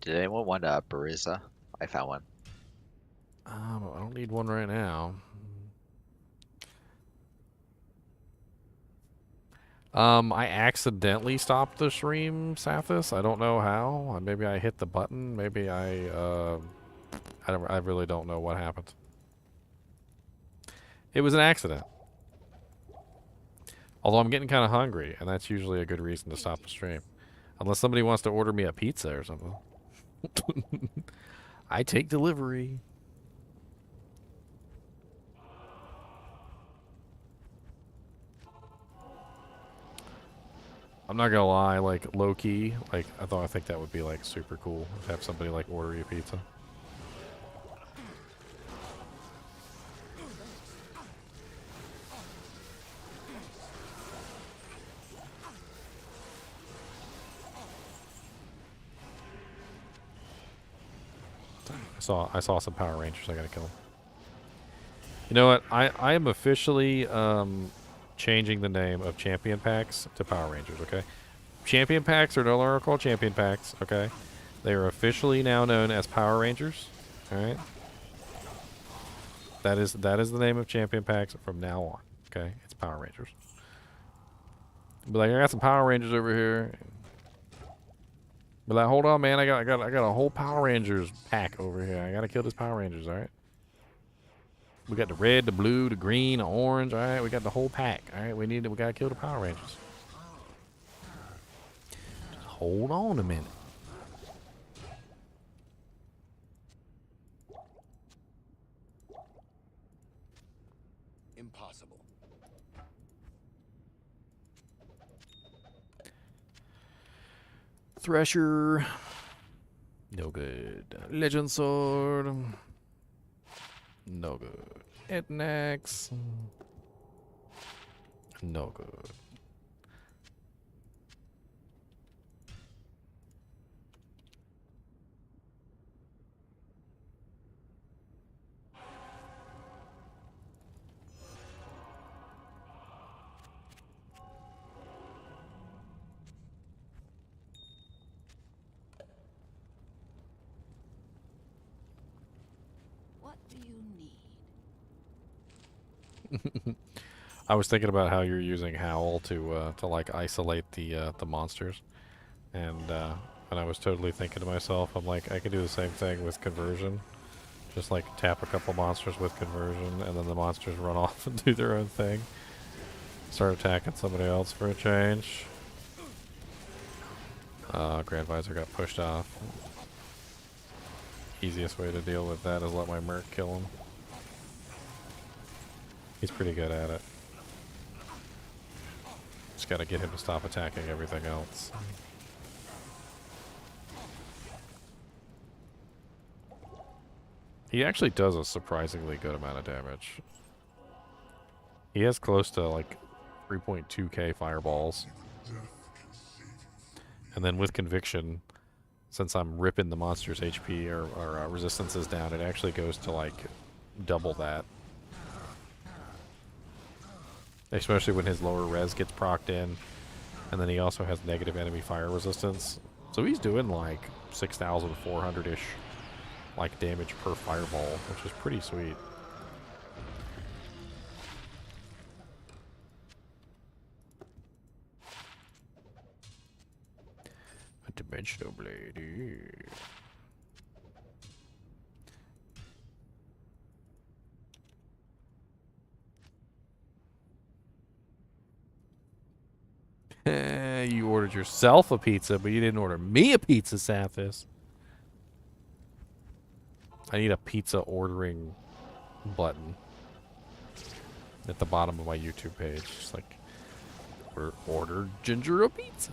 Did anyone want a Bariza? I found one. I don't need one right now. I accidentally stopped the stream, Sathis. I don't know how. Maybe I hit the button. Maybe I really don't know what happened. It was an accident. Although I'm getting kind of hungry, and that's usually a good reason to stop the stream. Unless somebody wants to order me a pizza or something. I take delivery. I'm not gonna lie, like low key, like I think that would be like super cool to have somebody like order you pizza. I saw some Power Rangers. I gotta kill them. You know what? I am officially changing the name of Champion Packs to Power Rangers. Okay, Champion Packs are no longer called Champion Packs. Okay, they are officially now known as Power Rangers. All right. That is the name of Champion Packs from now on. Okay, it's Power Rangers. Be like, I got some Power Rangers over here. Be like, hold on, man. I got a whole Power Rangers pack over here. I gotta kill this Power Rangers. All right. We got the red, the blue, the green, the orange. All right, we got the whole pack. All right, we gotta kill the Power Rangers. Just hold on a minute. Impossible. Thresher. No good. Legend Sword. No good. Etnax. No good. What do you need? I was thinking about how you're using Howl to like isolate the monsters, And I was totally thinking to myself, I'm like, I can do the same thing with conversion. Just like tap a couple monsters with conversion, and then the monsters run off and do their own thing. Start attacking somebody else for a change. Grand Visor got pushed off. Easiest way to deal with that is let my merc kill him. He's pretty good at it. Just gotta get him to stop attacking everything else. He actually does a surprisingly good amount of damage. He has close to like 3.2k fireballs. And then with Conviction, since I'm ripping the monster's HP or resistances down, it actually goes to like double that. Especially when his lower res gets procced in. And then he also has negative enemy fire resistance. So he's doing like 6,400-ish like damage per fireball, which is pretty sweet. A dimensional blade. You ordered yourself a pizza, but you didn't order me a pizza, Sathis. I need a pizza ordering button at the bottom of my YouTube page. Just like, order Ginger a pizza.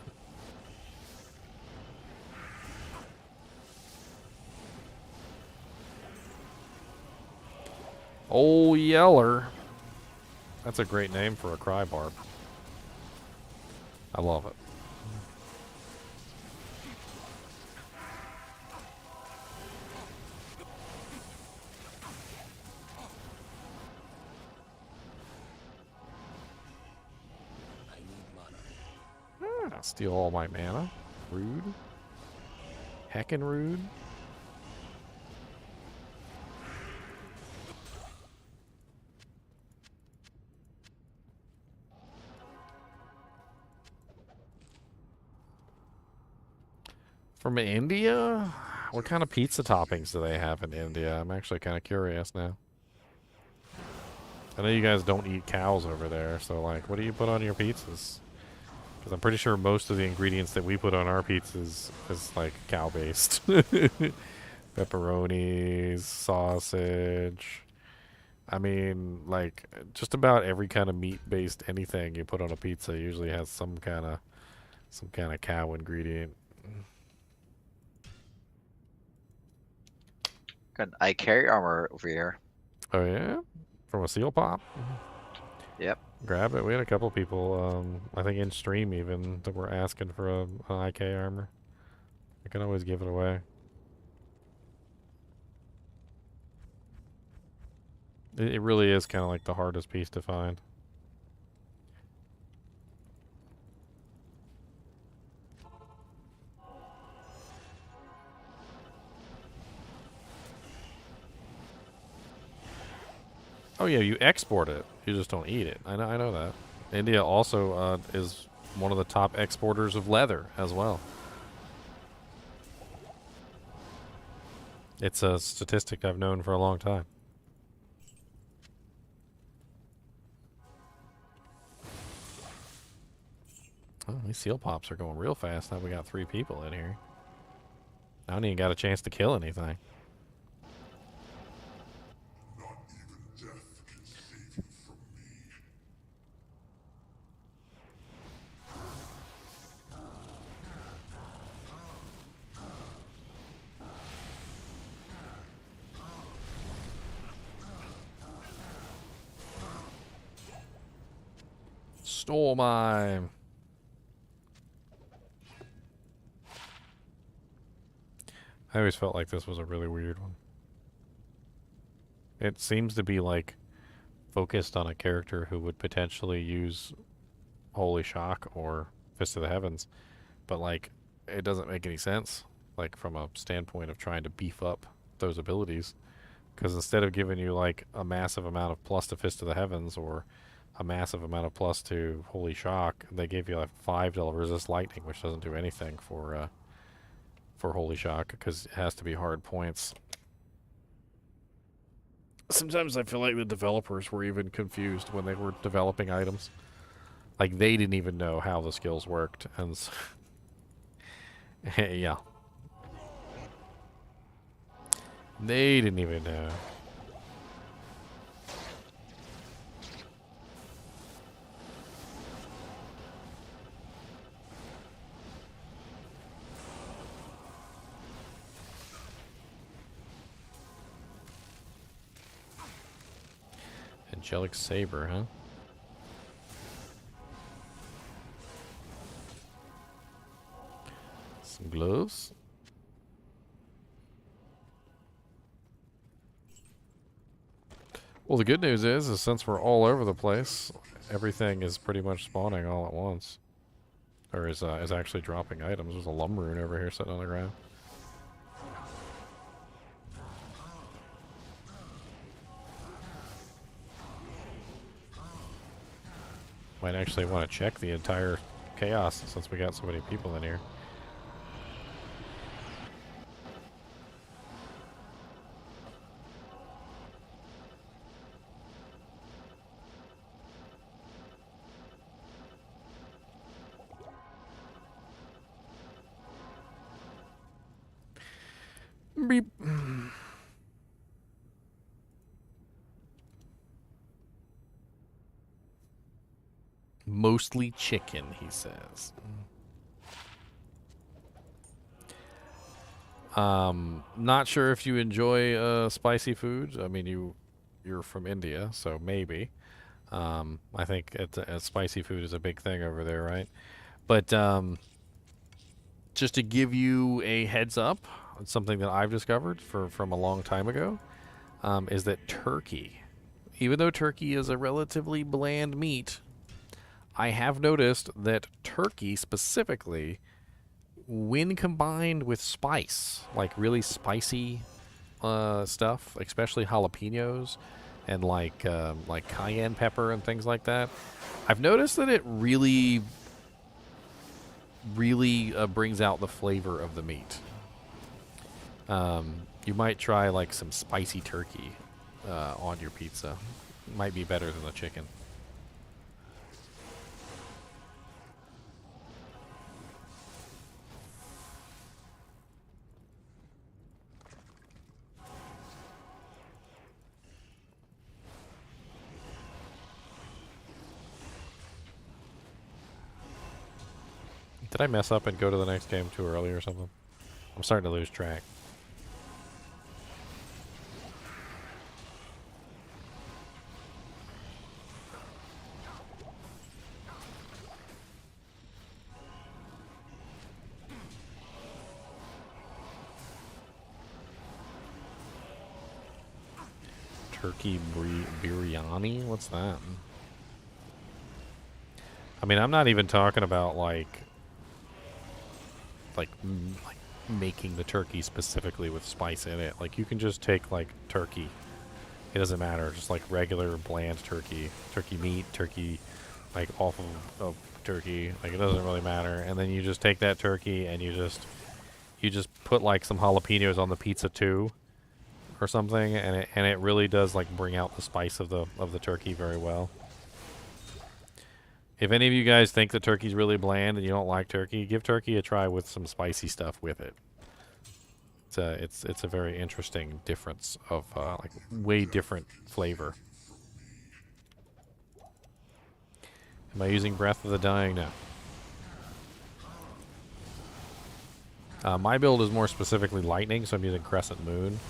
Old Yeller. That's a great name for a crybarb. I love it. I need mana. Steal all my mana. Rude. Heckin' rude. From India? What kind of pizza toppings do they have in India? I'm actually kind of curious now. I know you guys don't eat cows over there, so like, what do you put on your pizzas? Because I'm pretty sure most of the ingredients that we put on our pizzas is like cow-based. Pepperonis, sausage. I mean, like, just about every kind of meat-based anything you put on a pizza usually has some kind of cow ingredient. Good. I carry armor over here. Oh yeah? From a seal pop? Yep. Grab it. We had a couple people, I think in stream even, that were asking for a IK armor. I can always give it away. It really is kind of like the hardest piece to find. Oh yeah, you export it. You just don't eat it. I know that. India also is one of the top exporters of leather as well. It's a statistic I've known for a long time. Oh, these seal pops are going real fast. Now we got 3 people in here. I don't even got a chance to kill anything. Storm mine. I always felt like this was a really weird one. It seems to be like focused on a character who would potentially use Holy Shock or Fist of the Heavens, but like it doesn't make any sense, like from a standpoint of trying to beef up those abilities, because instead of giving you like a massive amount of plus to Fist of the Heavens or a massive amount of plus to Holy Shock. They gave you like 5 to resist lightning, which doesn't do anything for Holy Shock because it has to be hard points. Sometimes I feel like the developers were even confused when they were developing items. Like, they didn't even know how the skills worked. And yeah. They didn't even know. Angelic Saber, huh? Some gloves. Well, the good news is since we're all over the place, everything is pretty much spawning all at once. Or is actually dropping items. There's a lumber rune over here sitting on the ground. Might actually want to check the entire chaos since we got so many people in here. Beep. Mostly chicken, he says. Not sure if you enjoy spicy foods. I mean, you're from India, so maybe. I think spicy food is a big thing over there, right? But just to give you a heads up, something that I've discovered from a long time ago, is that turkey, even though turkey is a relatively bland meat, I have noticed that turkey specifically, when combined with spice, like really spicy stuff, especially jalapenos and like cayenne pepper and things like that, I've noticed that it really brings out the flavor of the meat. You might try like some spicy turkey on your pizza. Might be better than the chicken. Did I mess up and go to the next game too early or something? I'm starting to lose track. Turkey biryani? What's that? I mean, I'm not even talking about like making the turkey specifically with spice in it. Like, you can just take like turkey. It doesn't matter. Just like regular bland turkey meat, turkey like off of turkey. Like, it doesn't really matter. And then you just take that turkey and you just put like some jalapenos on the pizza too, or something, and it really does like bring out the spice of the turkey very well. If any of you guys think the turkey's really bland and you don't like turkey, give turkey a try with some spicy stuff with it. It's a very interesting difference of like way different flavor. Am I using Breath of the Dying? No. My build is more specifically lightning, so I'm using Crescent Moon,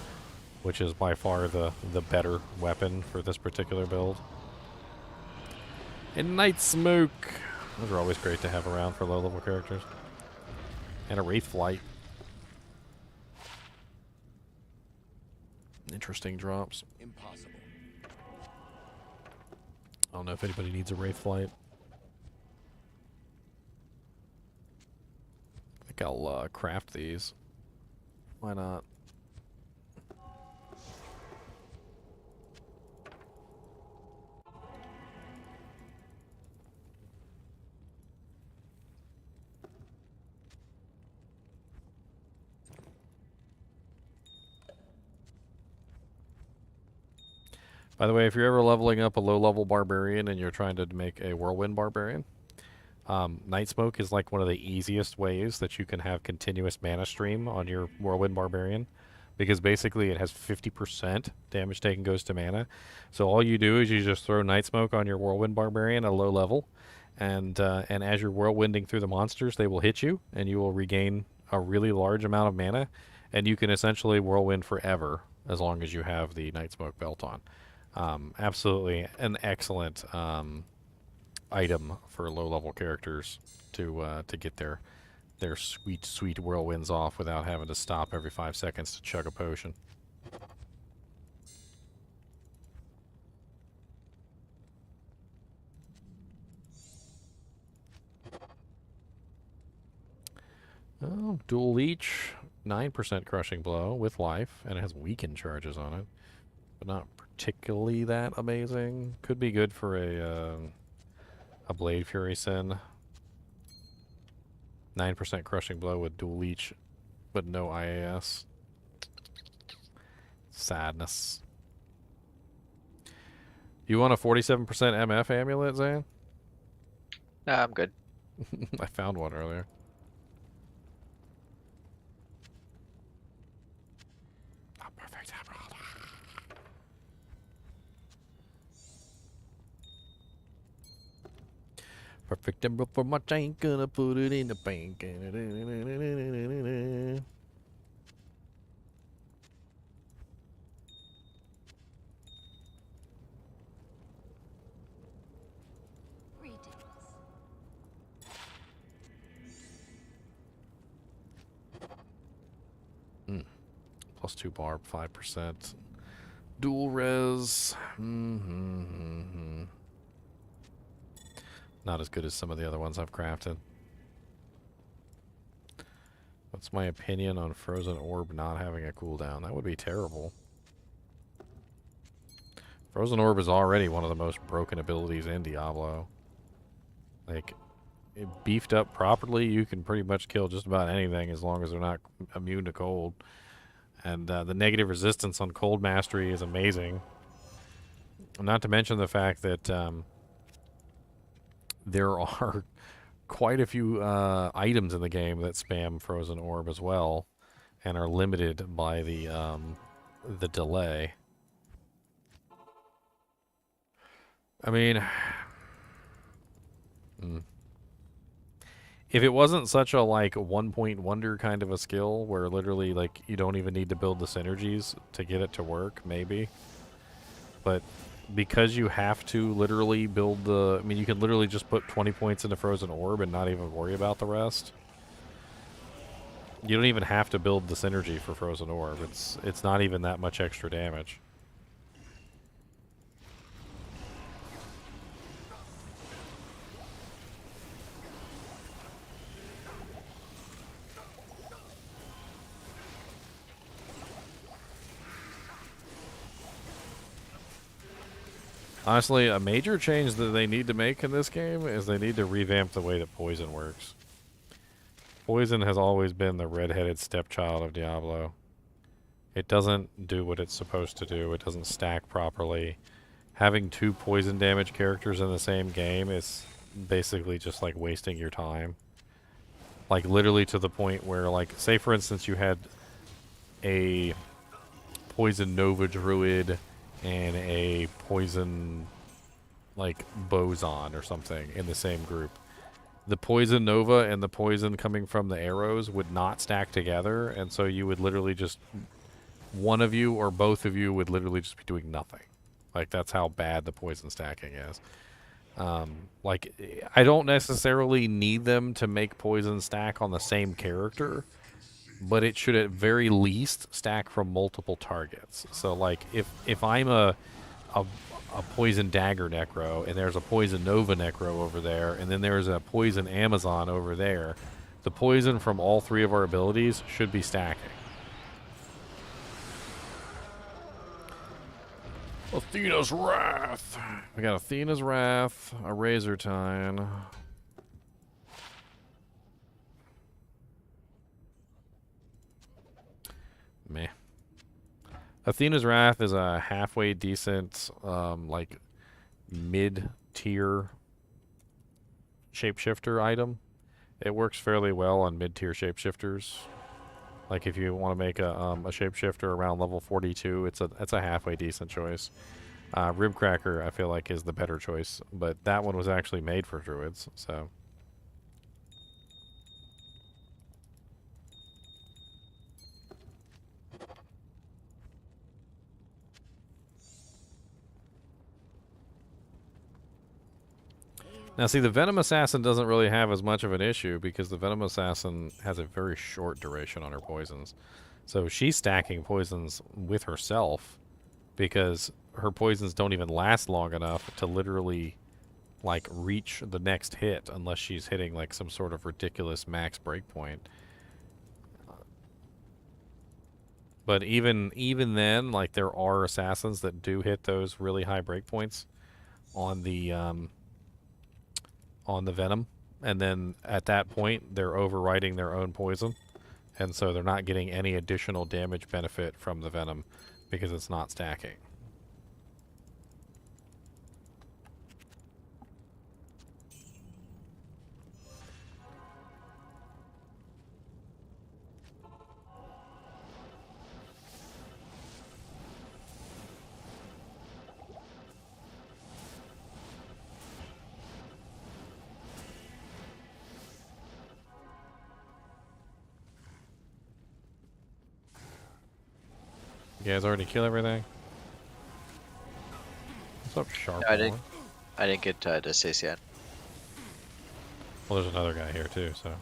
which is by far the better weapon for this particular build. And Night Smoke. Those are always great to have around for low-level characters. And a Wraith Flight. Interesting drops. Impossible. I don't know if anybody needs a Wraith Flight. I think I'll craft these. Why not? By the way, if you're ever leveling up a low-level barbarian and you're trying to make a whirlwind barbarian, Night Smoke is like one of the easiest ways that you can have continuous mana stream on your whirlwind barbarian, because basically it has 50% damage taken goes to mana. So all you do is you just throw Night Smoke on your whirlwind barbarian at a low level, and as you're whirlwinding through the monsters, they will hit you, and you will regain a really large amount of mana, and you can essentially whirlwind forever as long as you have the Night Smoke belt on. Absolutely an excellent item for low-level characters to get their sweet whirlwinds off without having to stop every 5 seconds to chug a potion. Oh, dual leech, 9% crushing blow with life, and it has weakened charges on it, but not particularly that amazing. Could be good for a Blade Fury Sin. 9% crushing blow with dual leech, but no IAS. Sadness. You want a 47% MF amulet, Zan? Nah, I'm good. I found one earlier. A perfect emerald. Perfect emerald for my tank, gonna put it in the bank. Greetings. +2 barb, 5%. Dual res. Not as good as some of the other ones I've crafted. What's my opinion on Frozen Orb not having a cooldown? That would be terrible. Frozen Orb is already one of the most broken abilities in Diablo. Like, beefed up properly, you can pretty much kill just about anything as long as they're not immune to cold. And the negative resistance on Cold Mastery is amazing. Not to mention the fact that there are quite a few items in the game that spam Frozen Orb as well, and are limited by the delay. I mean, if it wasn't such a like 1-point wonder kind of a skill where literally like you don't even need to build the synergies to get it to work, maybe. But because you have to literally build the... I mean, you can literally just put 20 points into Frozen Orb and not even worry about the rest. You don't even have to build the synergy for Frozen Orb. It's not even that much extra damage. Honestly, a major change that they need to make in this game is they need to revamp the way that poison works. Poison has always been the red-headed stepchild of Diablo. It doesn't do what it's supposed to do. It doesn't stack properly. Having 2 poison damage characters in the same game is basically just like wasting your time. Like literally to the point where, like, say for instance you had a poison Nova Druid and a poison like boson or something in the same group. The poison Nova and the poison coming from the arrows would not stack together, and so you would literally just... one of you or both of you would literally just be doing nothing. Like, that's how bad the poison stacking is. Like, I don't necessarily need them to make poison stack on the same character, but it should at very least stack from multiple targets. So, like, if I'm a poison dagger necro, and there's a poison Nova necro over there, and then there's a poison Amazon over there, the poison from all 3 of our abilities should be stacking. Athena's Wrath. We got Athena's Wrath, a Razor Tine. Meh. Athena's Wrath is a halfway decent, like mid-tier shapeshifter item. It works fairly well on mid-tier shapeshifters. Like if you want to make a shapeshifter around level 42, it's a halfway decent choice. Ribcracker, I feel like, is the better choice, but that one was actually made for druids, so. Now, see, the Venom Assassin doesn't really have as much of an issue because the Venom Assassin has a very short duration on her poisons. So she's stacking poisons with herself because her poisons don't even last long enough to literally, like, reach the next hit unless she's hitting, like, some sort of ridiculous max breakpoint. But even then, like, there are assassins that do hit those really high breakpoints on the Venom, and then at that point they're overriding their own poison, and so they're not getting any additional damage benefit from the Venom because it's not stacking. You guys already kill everything? What's up, Sharp? No, I didn't get to Stacy yet. Well, there's another guy here too, so.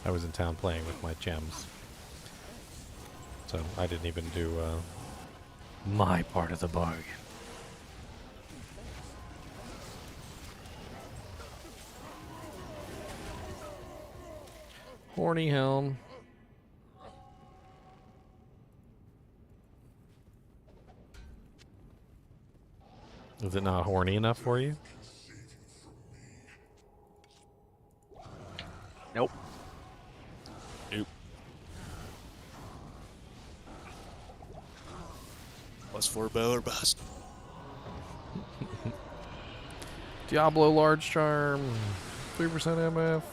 I was in town playing with my gems, so I didn't even do my part of the bargain. Horny Helm. Is it not horny enough for you? Nope. Nope. +4 Baylor bust. Diablo large charm, 3% MF.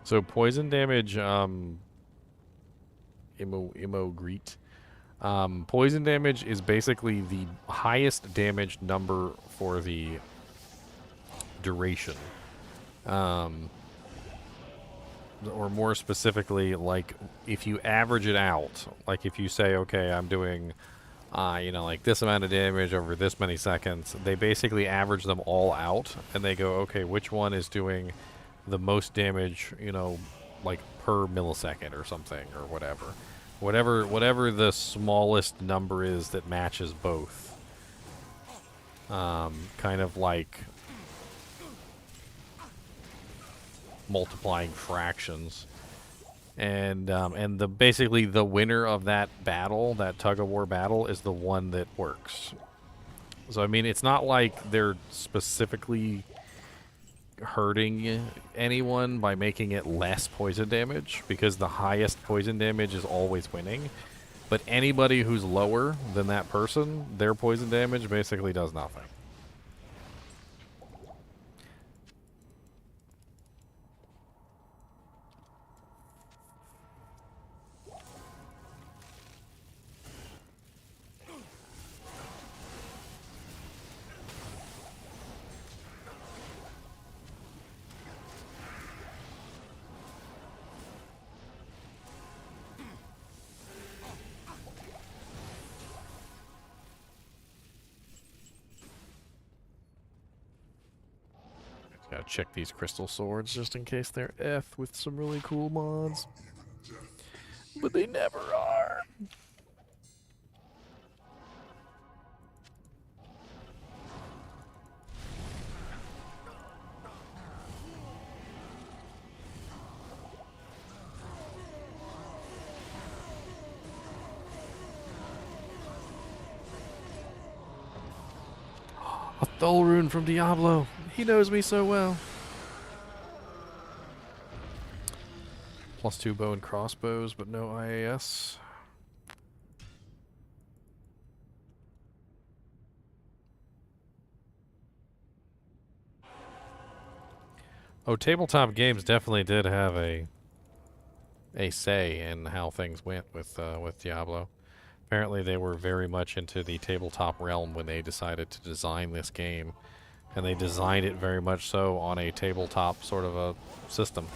So poison damage, Greet. Poison damage is basically the highest damage number for the duration. Or more specifically, like, if you average it out, like if you say, okay, I'm doing, like this amount of damage over this many seconds, they basically average them all out, and they go, okay, which one is doing the most damage, like per millisecond or something, or whatever. Whatever the smallest number is that matches both. Kind of like multiplying fractions. And basically the winner of that battle, that tug-of-war battle, is the one that works. So, I mean, it's not like they're specifically hurting anyone by making it less poison damage, because the highest poison damage is always winning. But anybody who's lower than that person, their poison damage basically does nothing. check these crystal swords just in case they're F with some really cool mods. But they never are. A Thulrune from Diablo. He knows me so well. +2 bow and crossbows, but no IAS. Oh, tabletop games definitely did have a say in how things went with Diablo. Apparently, they were very much into the tabletop realm when they decided to design this game, and they designed it very much so on a tabletop sort of a system.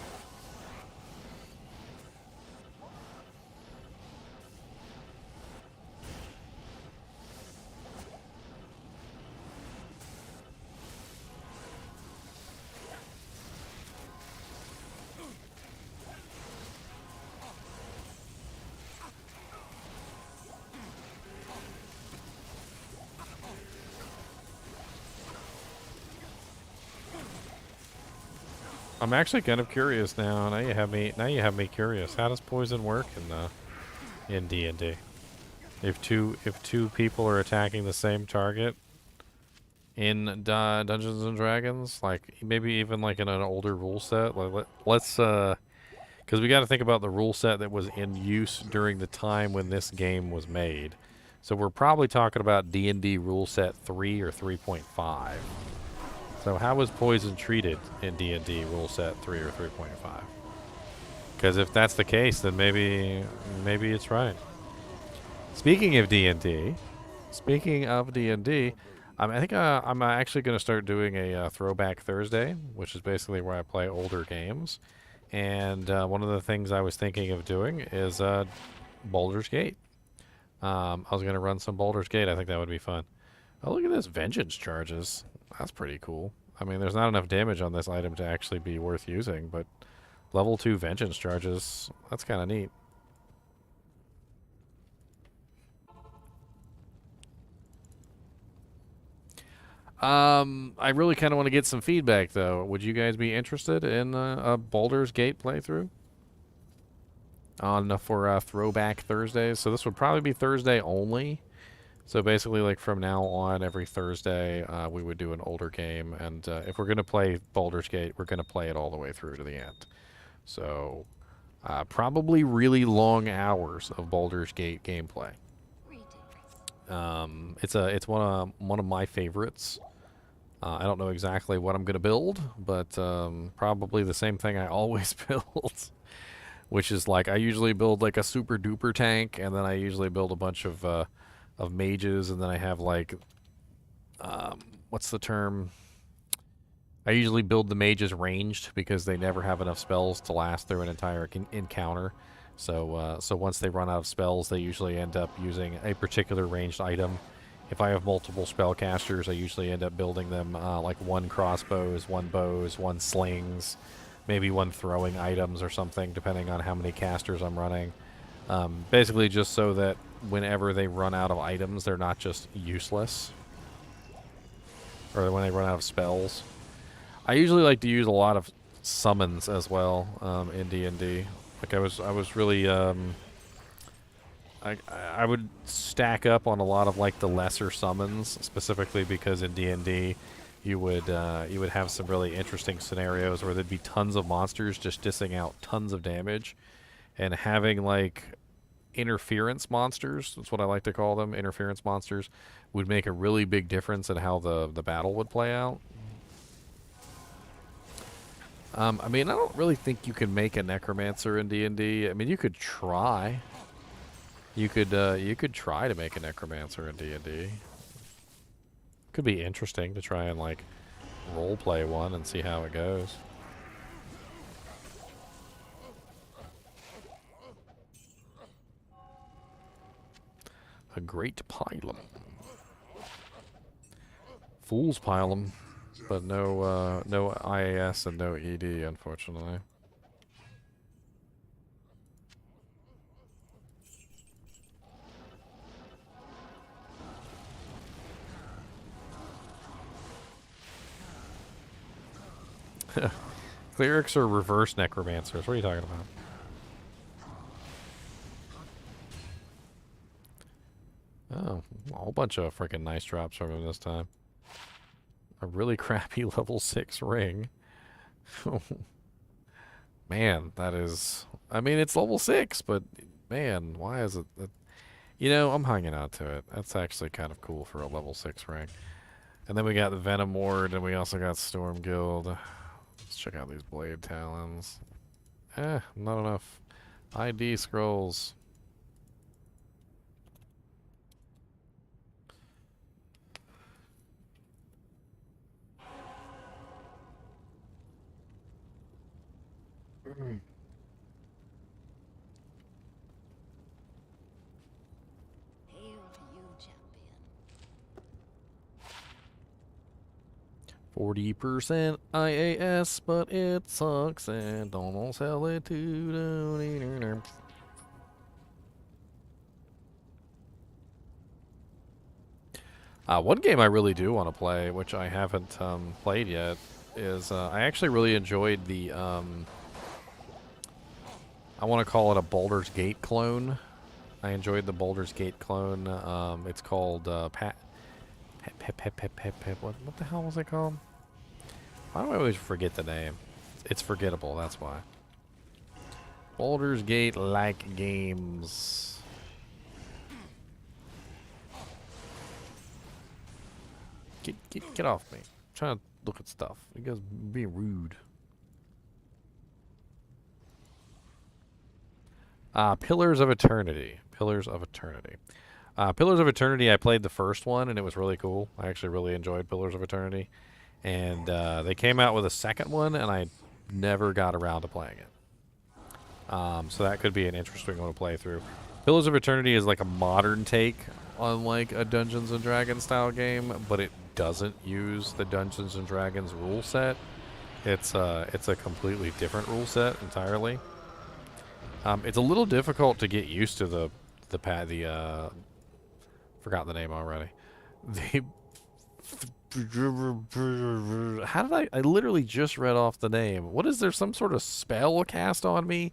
I'm actually kind of curious now. Now you have me curious. How does poison work in D&D? If two people are attacking the same target in Dungeons and Dragons, like maybe even like in an older rule set, like let's because we got to think about the rule set that was in use during the time when this game was made. So we're probably talking about D&D rule set 3 or 3.5. So how was poison treated in D&D rule set 3 or 3.5? Because if that's the case, then maybe it's right. Speaking of D&D, I think I'm actually going to start doing a Throwback Thursday, which is basically where I play older games. And one of the things I was thinking of doing is Baldur's Gate. I was going to run some Baldur's Gate. I think that would be fun. Oh, look at this. Vengeance charges. That's pretty cool. I mean, there's not enough damage on this item to actually be worth using, but level 2 vengeance charges, that's kind of neat. I really kind of want to get some feedback, though. Would you guys be interested in a Baldur's Gate playthrough for Throwback Thursdays? So this would probably be Thursday only. So basically, like from now on, every Thursday, we would do an older game, and if we're going to play Baldur's Gate, we're going to play it all the way through to the end. So probably really long hours of Baldur's Gate gameplay. It's one of my favorites. I don't know exactly what I'm going to build, but probably the same thing I always build, which is like I usually build like a super duper tank, and then I usually build a bunch of mages, and then I have like what's the term? I usually build the mages ranged because they never have enough spells to last through an entire encounter. So once they run out of spells, they usually end up using a particular ranged item. If I have multiple spellcasters, I usually end up building them like one crossbows, one bows, one slings, maybe one throwing items or something, depending on how many casters I'm running. Basically just so that whenever they run out of items, they're not just useless. Or when they run out of spells. I usually like to use a lot of summons as well in D&D. Like I was really I would stack up on a lot of like the lesser summons, specifically because in D&D you would have some really interesting scenarios where there'd be tons of monsters just dishing out tons of damage, and having like interference monsters, that's what I like to call them, interference monsters, would make a really big difference in how the battle would play out. I mean, I don't really think you can make a necromancer in D&D. I mean, you could try. You could try to make a necromancer in D&D. Could be interesting to try and like role play one and see how it goes. A great pilum. Fool's pilum. but no IAS and no ED, unfortunately. Clerics are reverse necromancers. What are you talking about? Oh, a whole bunch of freaking nice drops from him this time. A really crappy level 6 ring. Man, that is... I mean, it's level 6, but man, why is it... You know, I'm hanging out to it. That's actually kind of cool for a level 6 ring. And then we got the Venom Ward, and we also got Storm Guild. Let's check out these Blade Talons. Not enough ID scrolls. Hail to you, champion. 40% IAS, but it sucks and don't sell it to the... One game I really do want to play, which I haven't played yet, is I actually really enjoyed the... I want to call it a Baldur's Gate clone. I enjoyed the Baldur's Gate clone. It's called what the hell was it called? Why do I always forget the name? It's forgettable, that's why. Baldur's Gate like games. Get off me. I'm trying to look at stuff. You guys being rude. Pillars of Eternity. Pillars of Eternity. Pillars of Eternity, I played the first one, and it was really cool. I actually really enjoyed Pillars of Eternity. And they came out with a second one, and I never got around to playing it. So that could be an interesting one to play through. Pillars of Eternity is like a modern take on like a Dungeons and Dragons style game, but it doesn't use the Dungeons and Dragons rule set. It's a completely different rule set entirely. It's a little difficult to get used to the forgot the name already. How did I literally just read off the name. What is there, some sort of spell cast on me?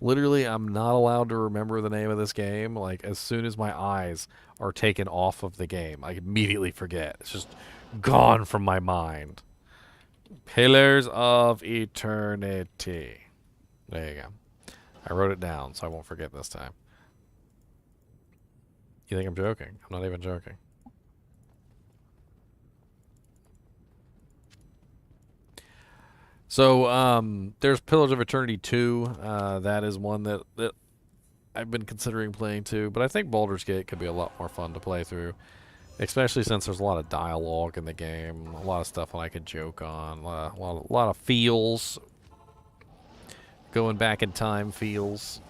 Literally, I'm not allowed to remember the name of this game. Like, as soon as my eyes are taken off of the game, I immediately forget. It's just gone from my mind. Pillars of Eternity. There you go. I wrote it down, so I won't forget this time. You think I'm joking? I'm not even joking. So, there's Pillars of Eternity 2. That is one that I've been considering playing too. But I think Baldur's Gate could be a lot more fun to play through. Especially since there's a lot of dialogue in the game. A lot of stuff that I could joke on. A lot of feels. Going back in time feels.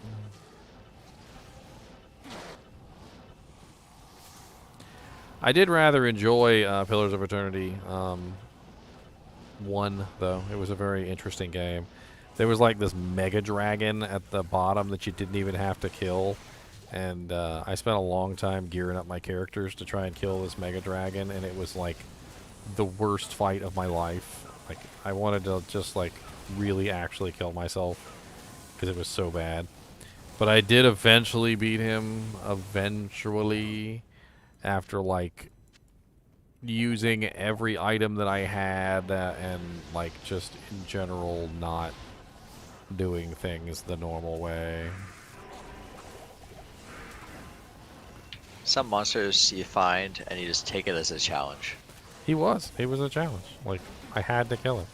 I did rather enjoy Pillars of Eternity 1, though. It was a very interesting game. There was like this mega dragon at the bottom that you didn't even have to kill. And I spent a long time gearing up my characters to try and kill this mega dragon, and it was like the worst fight of my life. Like, I wanted to just like really actually kill myself because it was so bad. But I did eventually beat him, after like using every item that I had and like just in general not doing things the normal way. Some monsters you find and you just take it as a challenge. He was a challenge. Like, I had to kill him.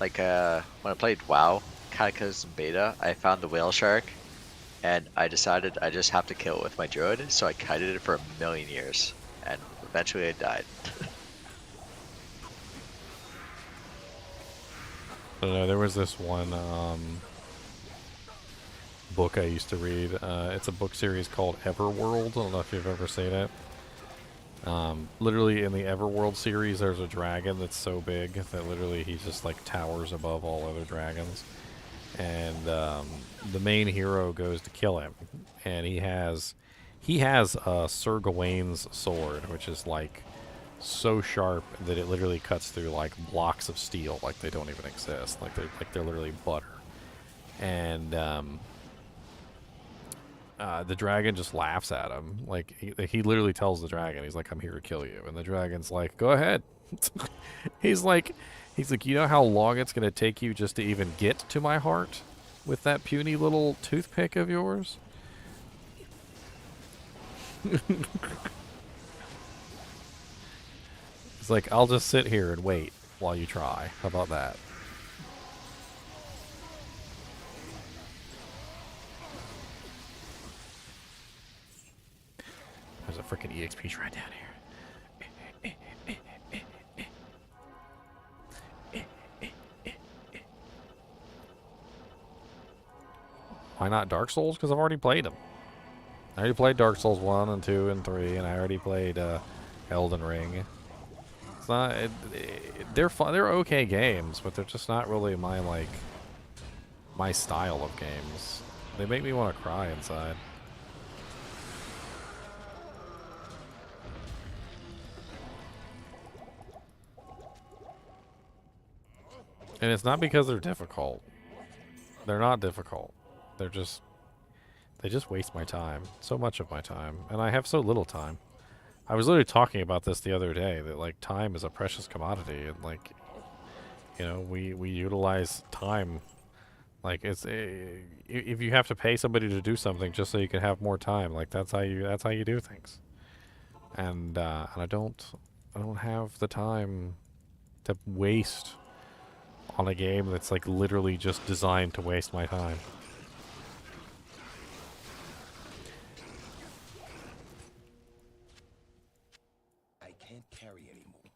Like when I played WoW, Cataclysm Beta, I found the whale shark, and I decided I just have to kill it with my druid, so I kited it for 1,000,000 years, and eventually I died. I don't know, there was this one book I used to read. It's a book series called Everworld. I don't know if you've ever seen it. Literally in the Everworld series, there's a dragon that's so big that literally he just like towers above all other dragons. And the main hero goes to kill him, and he has Sir Gawain's sword, which is like so sharp that it literally cuts through like blocks of steel, like they don't even exist, like they're literally butter. And the dragon just laughs at him. Like he literally tells the dragon, he's like, "I'm here to kill you," and the dragon's like, "Go ahead." he's like, you know how long it's gonna take you just to even get to my heart with that puny little toothpick of yours? It's like, I'll just sit here and wait while you try. How about that? There's a freaking EXP shrine down here. Why not Dark Souls? Because I've already played them. I already played Dark Souls 1 and 2 and 3, and I already played Elden Ring. It's not... they're fun. They're okay games, but they're just not really my, like... my style of games. They make me want to cry inside. And it's not because they're difficult. They're not difficult. They're just... they just waste my time. So much of my time. And I have so little time. I was literally talking about this the other day, that, like, time is a precious commodity. And, like, you know, we utilize time. Like, it's... if you have to pay somebody to do something just so you can have more time, like, that's how you do things. And I don't have the time to waste on a game that's, like, literally just designed to waste my time. I can't carry anymore.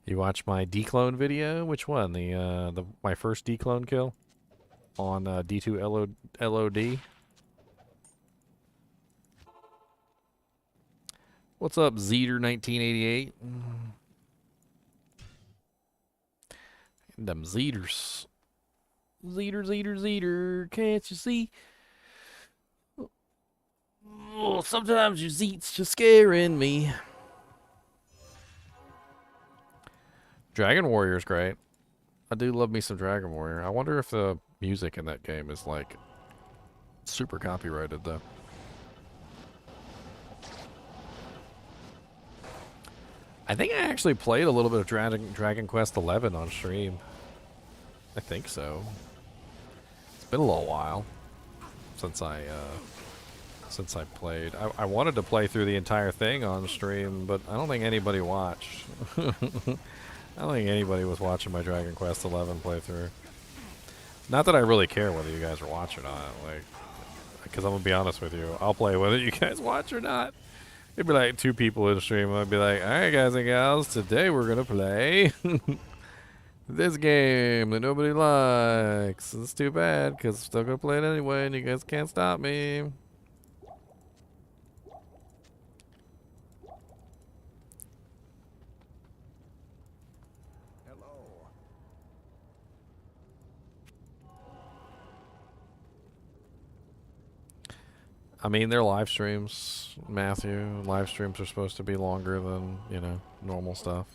You watch my declone video? Which one? The my first declone kill on D2 LOD. What's up, Zeter 1988? Them Zeters. Zeter, can't you see? Oh, sometimes your Zeets just scaring me. Dragon Warrior's great. I do love me some Dragon Warrior. I wonder if the music in that game is, like, super copyrighted, though. I think I actually played a little bit of Dragon Quest XI on stream. I think so. It's been a little while since I played. I wanted to play through the entire thing on stream, but I don't think anybody watched. I don't think anybody was watching my Dragon Quest XI playthrough. Not that I really care whether you guys are watching or not, like, because I'm gonna be honest with you, I'll play whether you guys watch or not. It'd be like 2 people in the stream. I'd be like, alright guys and gals, today we're gonna play this game that nobody likes. It's too bad, because I'm still gonna play it anyway, and you guys can't stop me. Hello. I mean, they're live streams, Matthew. Live streams are supposed to be longer than, you know, normal stuff.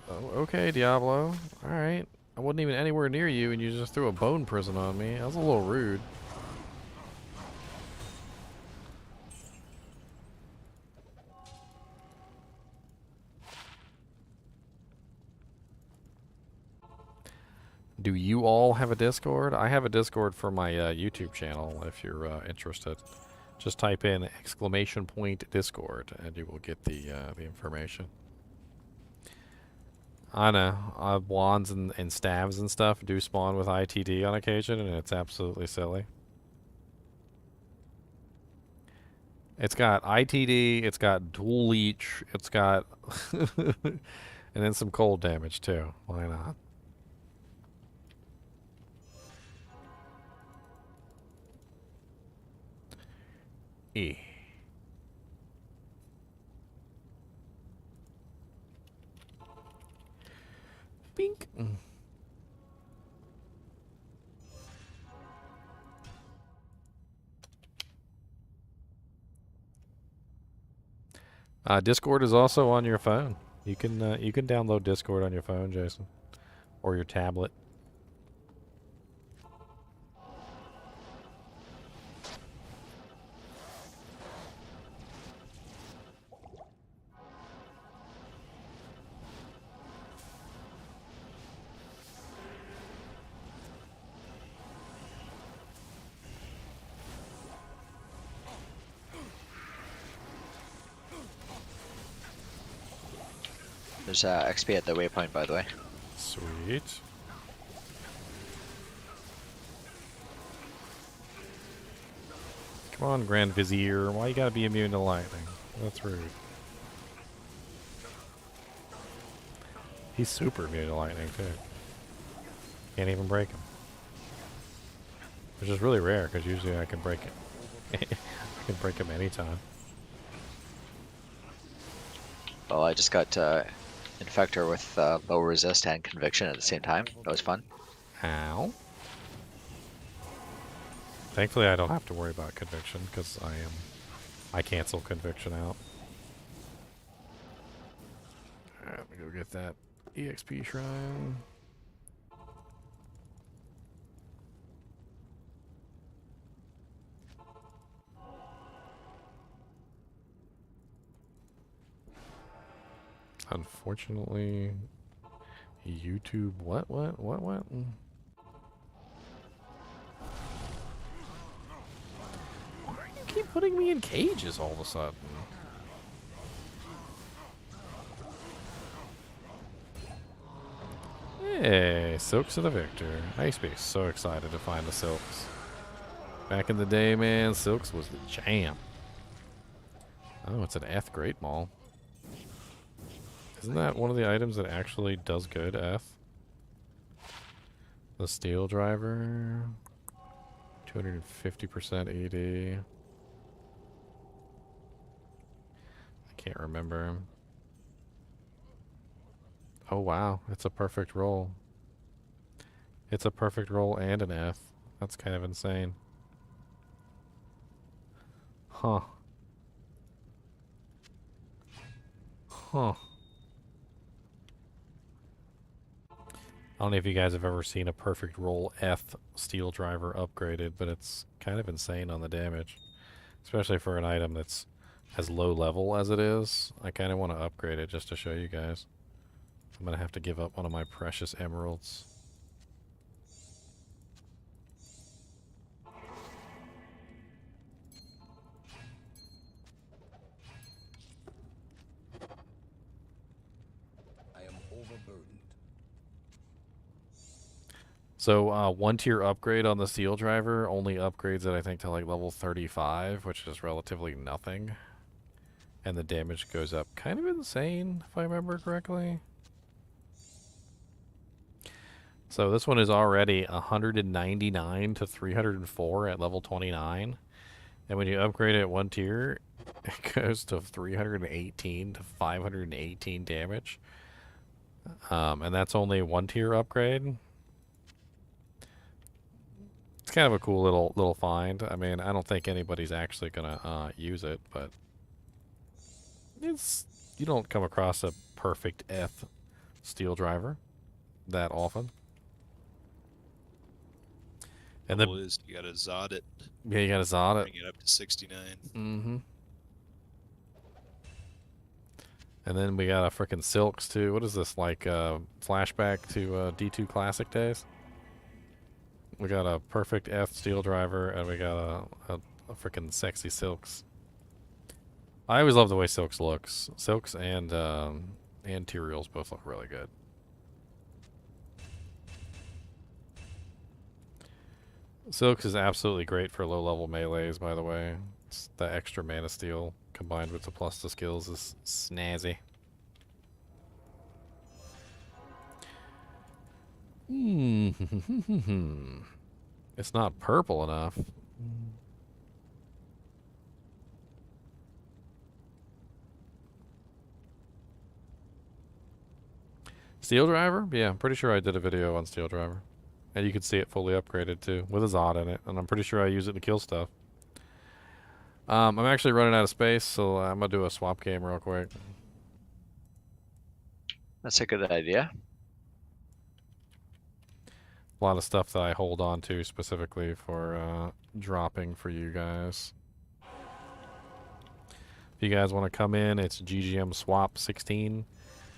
Oh, okay, Diablo. Alright. I wasn't even anywhere near you, and you just threw a bone prison on me. That was a little rude. Do you all have a Discord? I have a Discord for my YouTube channel, if you're interested. Just type in !Discord, and you will get the information. I know, wands and staves and stuff do spawn with ITD on occasion, and it's absolutely silly. It's got ITD, it's got dual leech, it's got And then some cold damage too. Why not? E. Bink. Discord is also on your phone. You can download Discord on your phone, Jason, or your tablet. There's XP at the waypoint, by the way. Sweet. Come on, Grand Vizier. Why you gotta be immune to lightning? That's rude. He's super immune to lightning, too. Can't even break him. Which is really rare, because usually I can break it. I can break him anytime. Well, I just got Infector with low resist and conviction at the same time. That was fun. Ow. Thankfully, I don't have to worry about conviction, because I cancel conviction out. Alright, let me go get that EXP shrine. Unfortunately, YouTube, what? Why do you keep putting me in cages all of a sudden? Hey, Silks to the victor. I used to be so excited to find the Silks. Back in the day, man, Silks was the jam. Oh, it's an Eth Great Maul. Isn't that one of the items that actually does good, Eth? The Steel Driver. 250% AD. I can't remember. Oh wow, it's a perfect roll. It's a perfect roll and an Eth. That's kind of insane. Huh. Huh. I don't know if you guys have ever seen a perfect roll Eth Steel Driver upgraded, but it's kind of insane on the damage. Especially for an item that's as low level as it is. I kind of want to upgrade it just to show you guys. I'm going to have to give up one of my precious emeralds. I am overburdened. So, one tier upgrade on the Steel Driver only upgrades it, I think, to like level 35, which is relatively nothing. And the damage goes up kind of insane, if I remember correctly. So this one is already 199 to 304 at level 29. And when you upgrade it one tier, it goes to 318 to 518 damage. And that's only one tier upgrade. It's kind of a cool little find. I mean, I don't think anybody's actually gonna use it, but you don't come across a perfect Eth Steel Driver that often. And Trouble is, you gotta Zod it. Yeah, you gotta Zod it. Bring it up to 69. Mm-hmm. And then we got a frickin' Silks too. What is this, like flashback to D2 Classic days? We got a perfect Eth Steel Driver, and we got a frickin' sexy Silks. I always love the way Silks looks. Silks and Tyraels both look really good. Silks is absolutely great for low-level melees, by the way. It's the extra mana steal combined with the plus to skills is snazzy. It's not purple enough. Steel Driver? Yeah, I'm pretty sure I did a video on Steel Driver. And you can see it fully upgraded too, with a Zod in it. And I'm pretty sure I use it to kill stuff. I'm actually running out of space, so I'm gonna do a swap game real quick. That's a good idea. A lot of stuff that I hold on to specifically for dropping for you guys. If you guys want to come in, it's GGM Swap 16.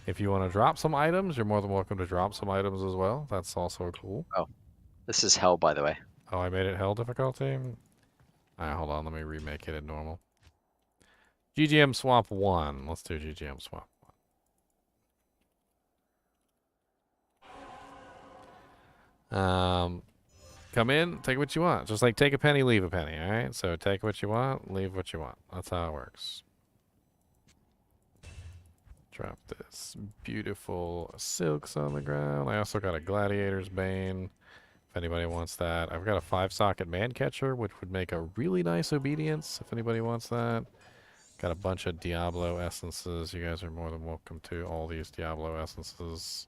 If you want to drop some items, you're more than welcome to drop some items as well. That's also cool. This is hell, by the way. Oh, I made it hell difficulty? Alright, hold on. Let me remake it in normal. GGM Swap 1. Let's do GGM Swap 1. Come in, take what you want. Just like take a penny, leave a penny, alright? So take what you want, leave what you want. That's how it works. Drop this beautiful silks on the ground. I also got a Gladiator's Bane, if anybody wants that. I've got a 5-socket Man Catcher, which would make a really nice obedience, if anybody wants that. Got a bunch of Diablo essences. You guys are more than welcome to all these Diablo essences,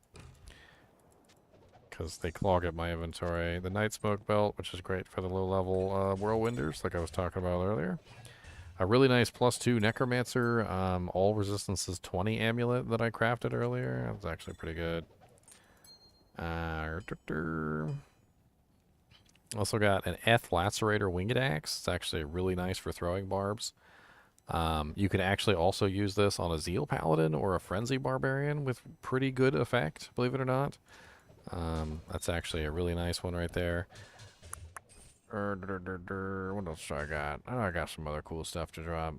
because they clog up my inventory. The Night Smoke Belt, which is great for the low-level Whirlwinders, like I was talking about earlier. A really nice +2 Necromancer, all resistances 20 amulet that I crafted earlier. That's actually pretty good. Also got an Eth Lacerator Winged Axe. It's actually really nice for throwing barbs. You can actually also use this on a Zeal Paladin or a Frenzy Barbarian with pretty good effect, believe it or not. That's actually a really nice one right there. What else do I got? Oh, I got some other cool stuff to drop.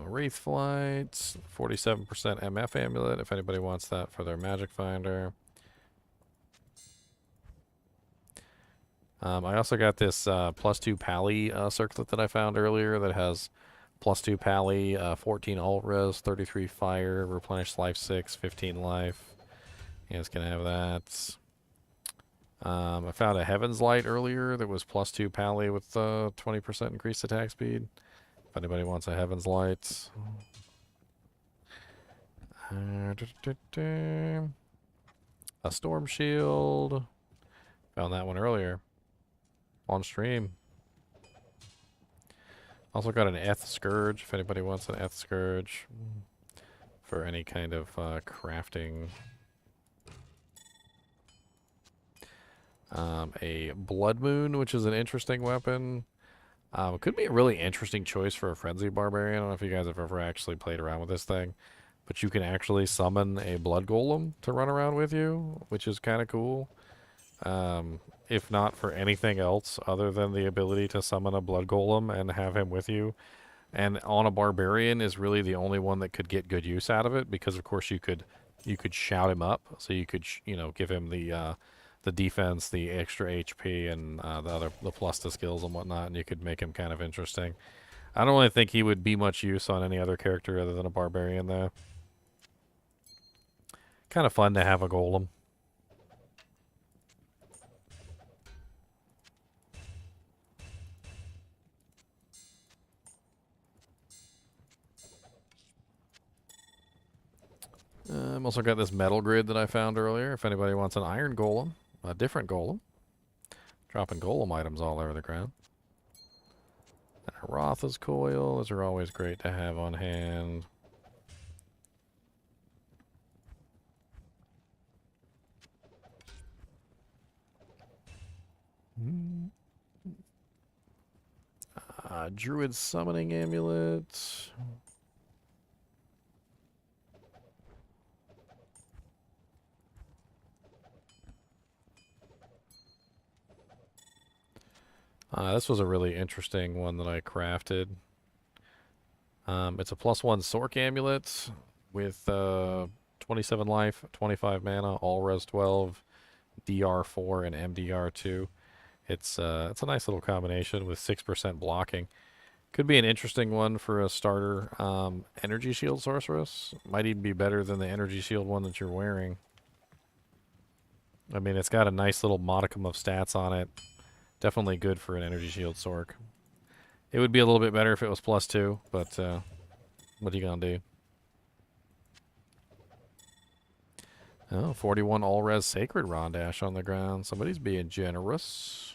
Wraith Flight, 47% MF Amulet, if anybody wants that for their Magic Finder. I also got this +2 Pally circlet that I found earlier that has +2 Pally, 14 alt res, 33 fire, replenish life 6, 15 life. You guys can have that. I found a Heaven's Light earlier that was +2 Pally with 20% increased attack speed. If anybody wants a Heaven's Light. A Storm Shield. Found that one earlier. On stream. Also got an Eth Scourge, if anybody wants an Eth Scourge. For any kind of crafting. A Blood Moon, which is an interesting weapon. It could be a really interesting choice for a Frenzy Barbarian. I don't know if you guys have ever actually played around with this thing. But you can actually summon a Blood Golem to run around with you, which is kind of cool. If not for anything else other than the ability to summon a Blood Golem and have him with you. And on a Barbarian is really the only one that could get good use out of it, because of course you could shout him up, so you could give him the defense, the extra HP, and the plus to skills and whatnot, and you could make him kind of interesting. I don't really think he would be much use on any other character other than a Barbarian, though. Kind of fun to have a Golem. I've also got this metal grid that I found earlier. If anybody wants an iron golem, a different golem. Dropping golem items all over the ground. And a Rotha's coil. Those are always great to have on hand. Druid summoning amulet. This was a really interesting one that I crafted. It's a +1 Sork amulet with 27 life, 25 mana, all res 12, DR4, and MDR2. It's a nice little combination with 6% blocking. Could be an interesting one for a starter energy shield sorceress. Might even be better than the energy shield one that you're wearing. I mean, it's got a nice little modicum of stats on it. Definitely good for an energy shield sorc. It would be a little bit better if it was +2, but what are you gonna do? Oh, 41 all-res Sacred Rondash on the ground. Somebody's being generous.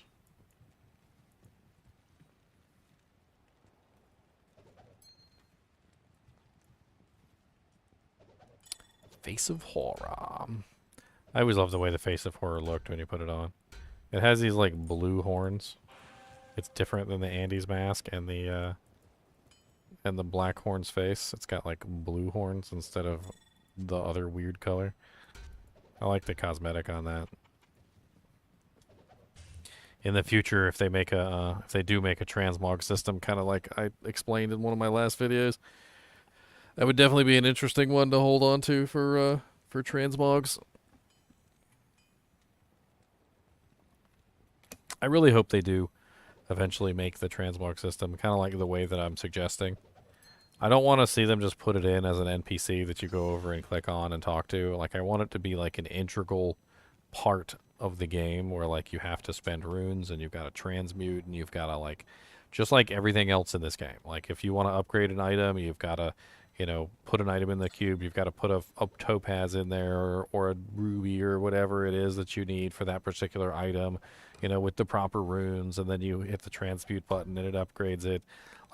Face of Horror. I always love the way the Face of Horror looked when you put it on. It has these like blue horns. It's different than the Andy's mask and the Black Horn's face. It's got like blue horns instead of the other weird color. I like the cosmetic on that. In the future, if they make if they do make a transmog system, kind of like I explained in one of my last videos, that would definitely be an interesting one to hold on to for transmogs. I really hope they do eventually make the transmog system kind of like the way that I'm suggesting. I don't want to see them just put it in as an NPC that you go over and click on and talk to. Like, I want it to be like an integral part of the game where like you have to spend runes and you've got to transmute and you've got to like, just like everything else in this game. Like, if you want to upgrade an item, you've got to, you know, put an item in the cube. You've got to put a topaz in there or a ruby or whatever it is that you need for that particular item, you know, with the proper runes. And then you hit the transmute button and it upgrades it.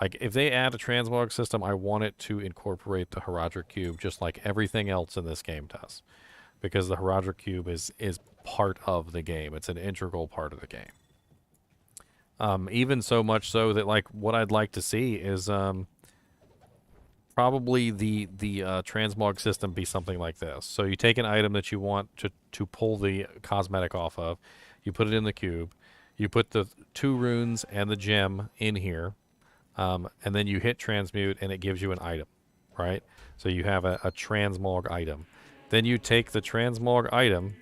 Like, if they add a transmog system, I want it to incorporate the Herodric Cube just like everything else in this game does. Because the Herodric Cube is part of the game. It's an integral part of the game. Even so much so that, like, what I'd like to see is probably the transmog system be something like this. So you take an item that you want to pull the cosmetic off of, you put it in the cube, you put the 2 runes and the gem in here, and then you hit transmute and it gives you an item, right? So you have a transmog item. Then you take the transmog item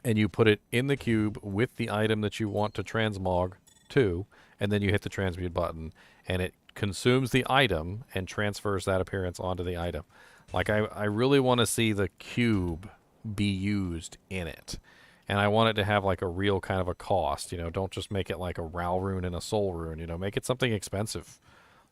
and you put it in the cube with the item that you want to transmog to, and then you hit the transmute button, and it consumes the item and transfers that appearance onto the item. Like, I really want to see the cube be used in it. And I want it to have like a real kind of a cost, you know, don't just make it like a Ral rune and a Soul rune, you know, make it something expensive.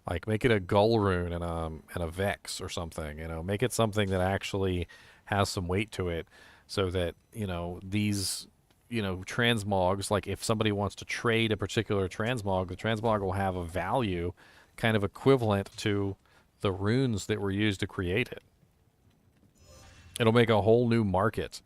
Like, make it a Gull rune and a Vex or something, you know, make it something that actually has some weight to it so that, you know, these, you know, transmogs, like if somebody wants to trade a particular transmog, the transmog will have a value kind of equivalent to the runes that were used to create it. It'll make a whole new market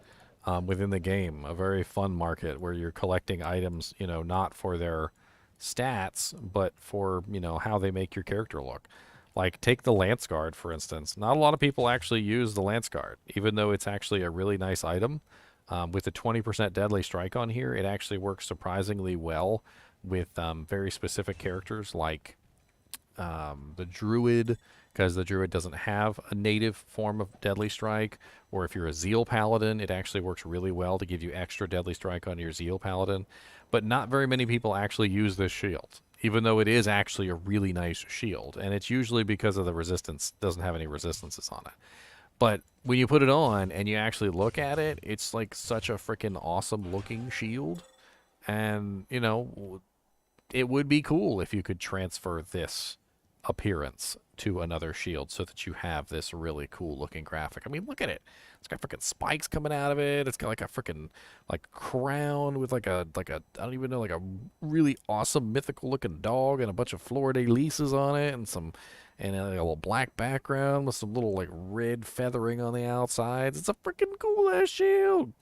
within the game, a very fun market where you're collecting items, you know, not for their stats, but for, you know, how they make your character look. Like, take the Lance Guard, for instance. Not a lot of people actually use the Lance Guard, even though it's actually a really nice item. With the 20% Deadly Strike on here, it actually works surprisingly well with very specific characters like the Druid, because the Druid doesn't have a native form of Deadly Strike. Or if you're a Zeal Paladin, it actually works really well to give you extra Deadly Strike on your Zeal Paladin. But not very many people actually use this shield, even though it is actually a really nice shield. And it's usually because of the resistance. It doesn't have any resistances on it. But when you put it on and you actually look at it, it's like such a freaking awesome looking shield. And, you know, it would be cool if you could transfer this appearance to another shield so that you have this really cool looking graphic. I mean, look at it. It's got freaking spikes coming out of it. It's got like a freaking like crown with like a I don't even know, like a really awesome mythical looking dog and a bunch of fleur-de-lises on it and some and a little black background with some little like red feathering on the outsides. It's a freaking cool ass shield.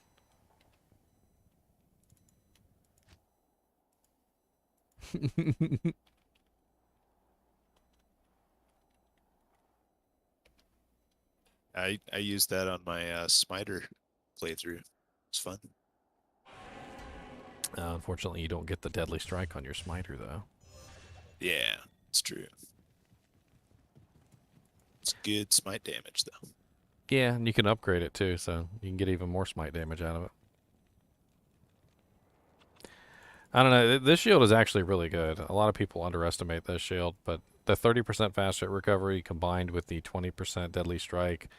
I used that on my Smiter playthrough. It's fun. Unfortunately, you don't get the Deadly Strike on your Smiter, though. Yeah, it's true. It's good smite damage, though. Yeah, and you can upgrade it, too, so you can get even more smite damage out of it. I don't know. This shield is actually really good. A lot of people underestimate this shield, but the 30% fast hit recovery combined with the 20% deadly strike,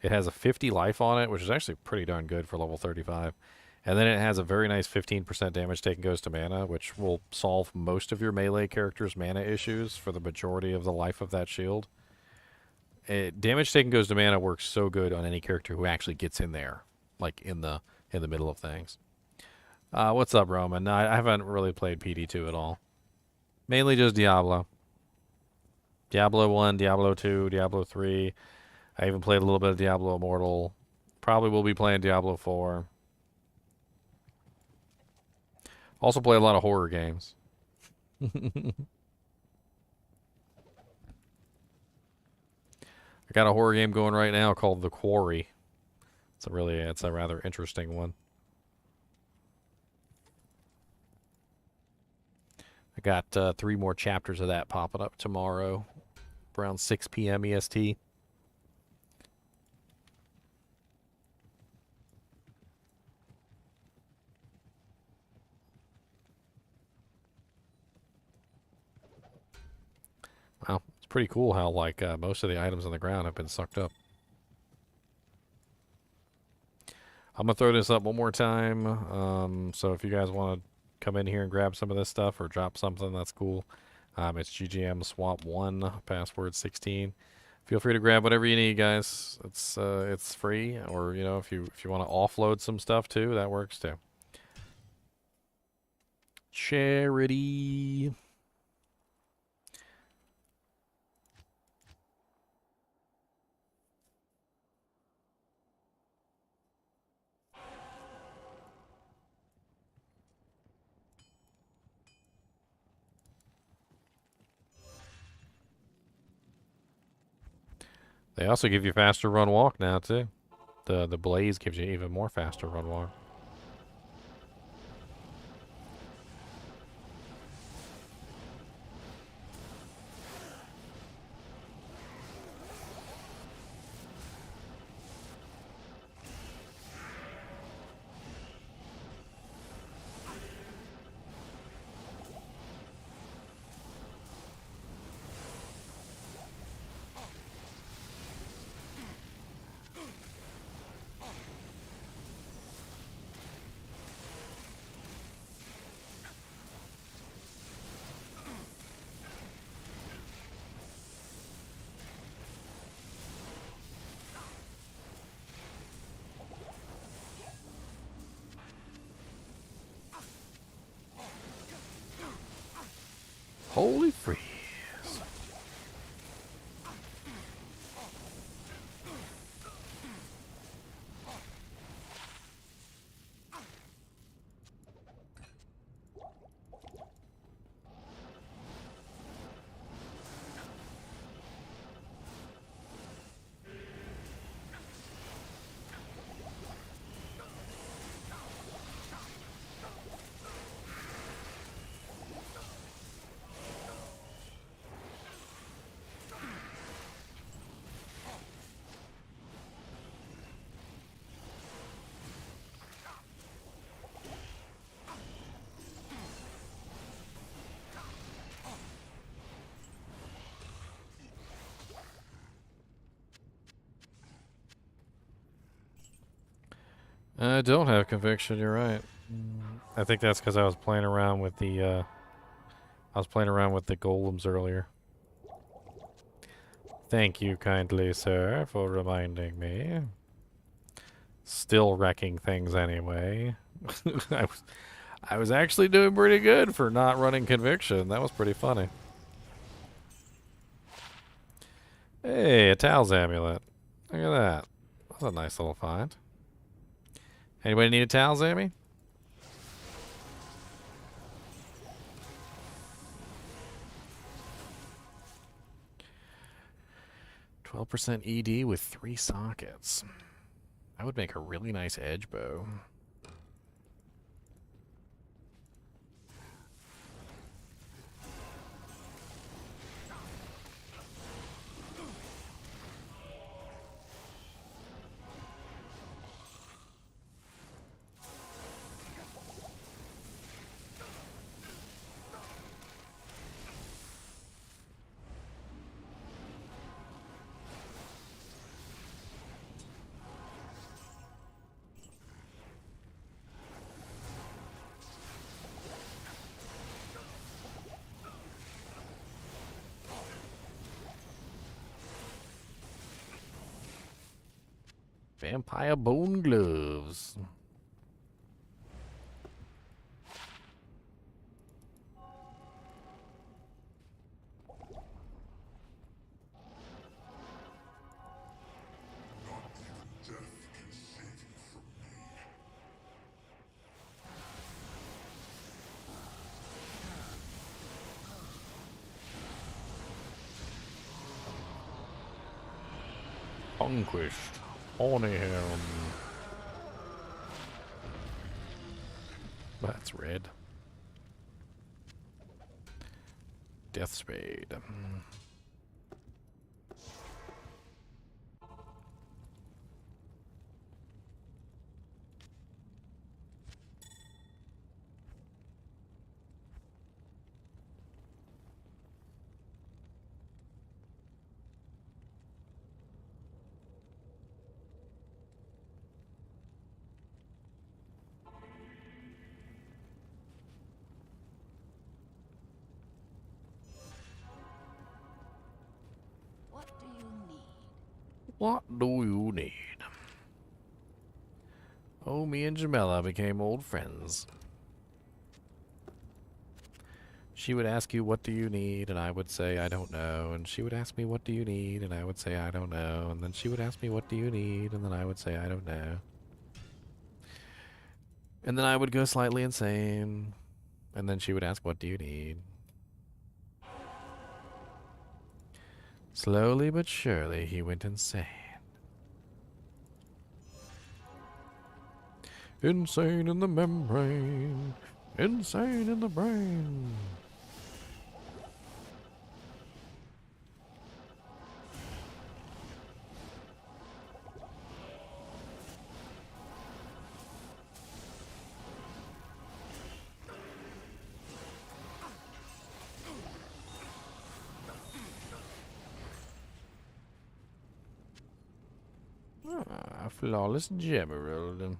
it has a 50 life on it, which is actually pretty darn good for level 35. And then it has a very nice 15% damage taken goes to mana, which will solve most of your melee character's mana issues for the majority of the life of that shield. Damage taken goes to mana works so good on any character who actually gets in there, like in the middle of things. What's up, Roman? I haven't really played PD2 at all. Mainly just Diablo. Diablo 1, Diablo 2, Diablo 3. I even played a little bit of Diablo Immortal. Probably will be playing Diablo 4. Also play a lot of horror games. I got a horror game going right now called The Quarry. It's a rather interesting one. I got 3 more chapters of that popping up tomorrow around 6 p.m. EST. Wow, it's pretty cool how like most of the items on the ground have been sucked up. I'm gonna throw this up one more time. So if you guys want to come in here and grab some of this stuff or drop something, that's cool. It's GGM Swap 1, password 16. Feel free to grab whatever you need, guys. It's free, or you know, if you want to offload some stuff too, that works too. Charity. They also give you faster run walk now too. The blaze gives you even more faster run walk. Holy freeze. I don't have conviction, you're right. I think that's because I was playing around with the golems earlier. Thank you kindly, sir, for reminding me. Still wrecking things anyway. I was actually doing pretty good for not running conviction. That was pretty funny. Hey, a Tal's amulet. Look at that. That's a nice little find. Anybody need a towel, Zammy? %, ED with 3 sockets. That would make a really nice edge bow. Vampire bone gloves. Conquest. Hornyhelm. That's red. Death Spade. What do you need? What do you need? Oh, me and Jamela became old friends. She would ask you, what do you need? And I would say, I don't know. And she would ask me, what do you need? And I would say, I don't know. And then she would ask me, what do you need? And then I would say, I don't know. And then I would go slightly insane. And then she would ask, what do you need? Slowly but surely, he went insane. Insane in the membrane. Insane in the brain. Ah, flawless Gemerald.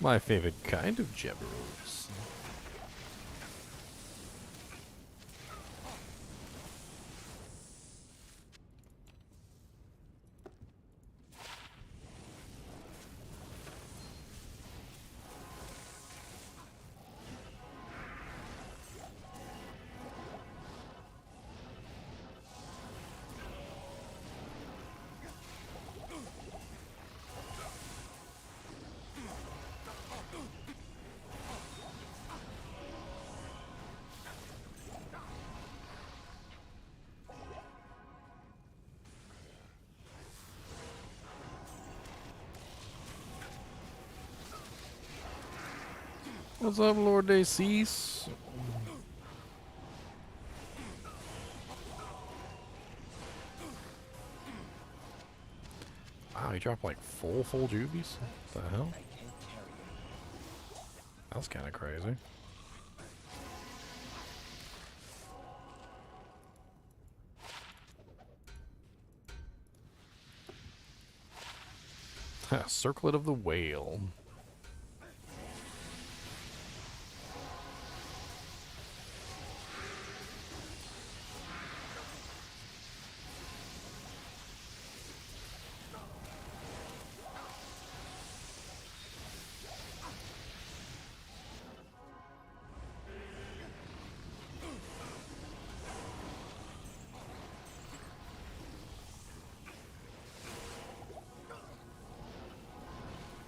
My favorite kind of Gemeralds. What's up, Lord Decis? Wow, he dropped like full juvies? What the hell? I can't carry anymore. That was kind of crazy. Circlet of the Whale.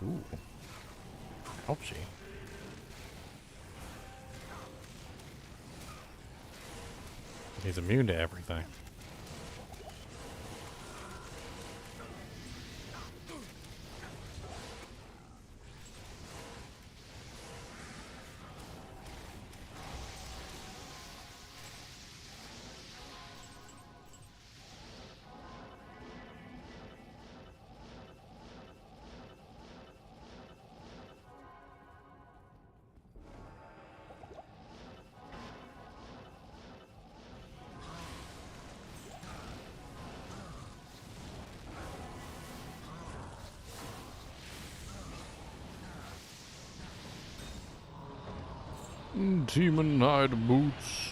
Ooh. Ouchie. He's immune to everything. Demonite boots.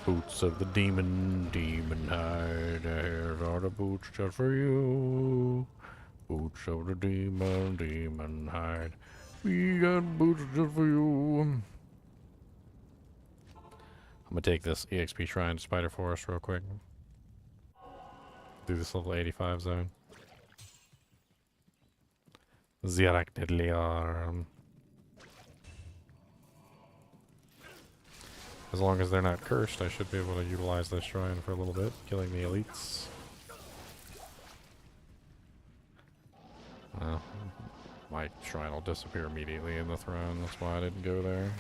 Boots of the demon, demon hide. Here are the boots just for you. Boots of the demon, demon hide. We got boots just for you. I'm gonna take this EXP Shrine to Spider Forest real quick. Do this level 85 zone. Resurrected. As long as they're not cursed, I should be able to utilize this shrine for a little bit, killing the elites. Well, my shrine will disappear immediately in the throne, that's why I didn't go there.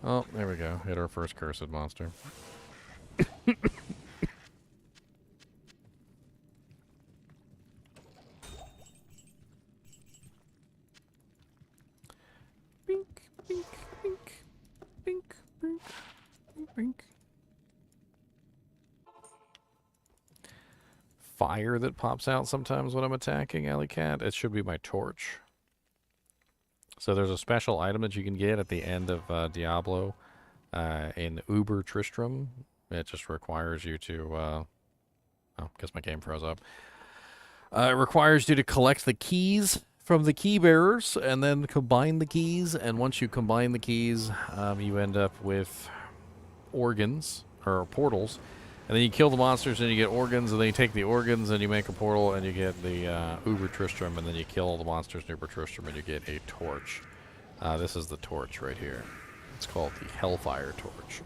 Oh, there we go. Hit our first cursed monster. Bink, bink, bink, bink, bink, bink. Fire that pops out sometimes when I'm attacking Alley Cat. It should be my torch. So there's a special item that you can get at the end of Diablo in Uber Tristram. It just requires you to... oh, I guess my game froze up. It requires you to collect the keys from the key bearers and then combine the keys. And once you combine the keys, you end up with organs, or portals. And then you kill the monsters and you get organs, and then you take the organs and you make a portal and you get the Uber Tristram, and then you kill all the monsters in Uber Tristram and you get a torch. This is the torch right here. It's called the Hellfire Torch.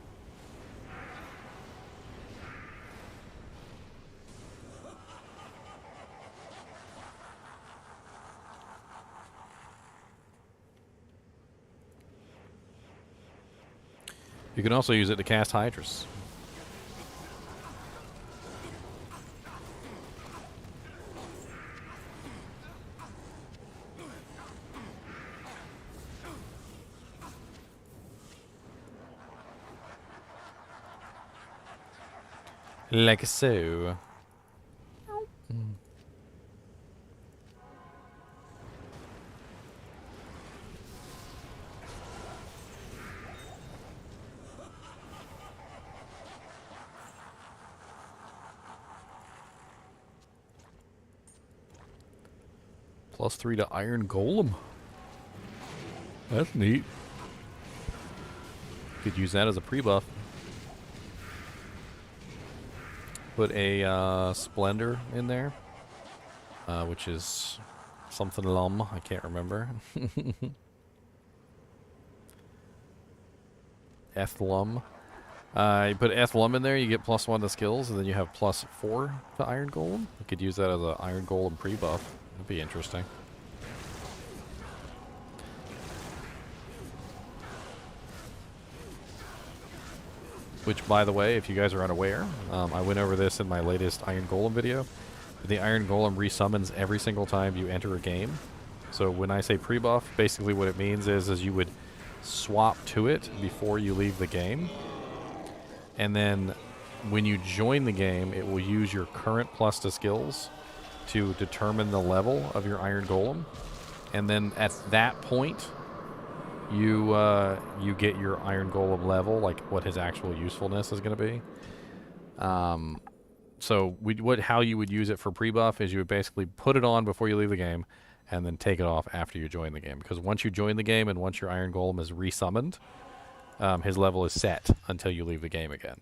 You can also use it to cast Hydras. Like so. +3 to Iron Golem. That's neat. Could use that as a pre-buff. Put a Splendor in there, which is something lum. I can't remember. Ethlum. You put Ethlum in there, you get +1 to skills, and then you have +4 to Iron Golem. You could use that as an Iron Golem pre-buff. That'd be interesting. Which, by the way, if you guys are unaware, I went over this in my latest Iron Golem video. The Iron Golem resummons every single time you enter a game. So when I say pre-buff, basically what it means is you would swap to it before you leave the game. And then when you join the game, it will use your current plus to skills to determine the level of your Iron Golem. And then at that point, you get your Iron Golem level, like what his actual usefulness is going to be. So how you would use it for pre-buff is you would basically put it on before you leave the game, and then take it off after you join the game. Because once you join the game and once your Iron Golem is resummoned, his level is set until you leave the game again.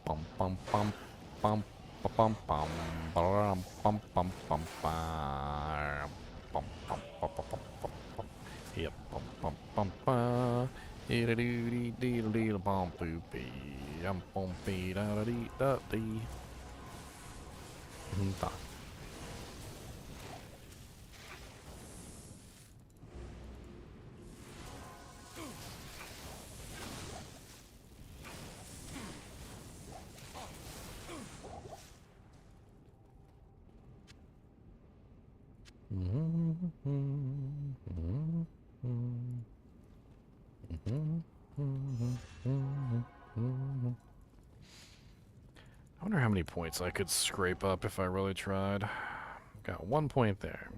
Bum bum bum bum bum bum bum bum bum bum bum bum bum bum bum. Yep, bum bum bum bum. Dee dee dee dee bum boo bee. Bum bee da dee da dee. many points I could scrape up if I really tried. Got 1 point there.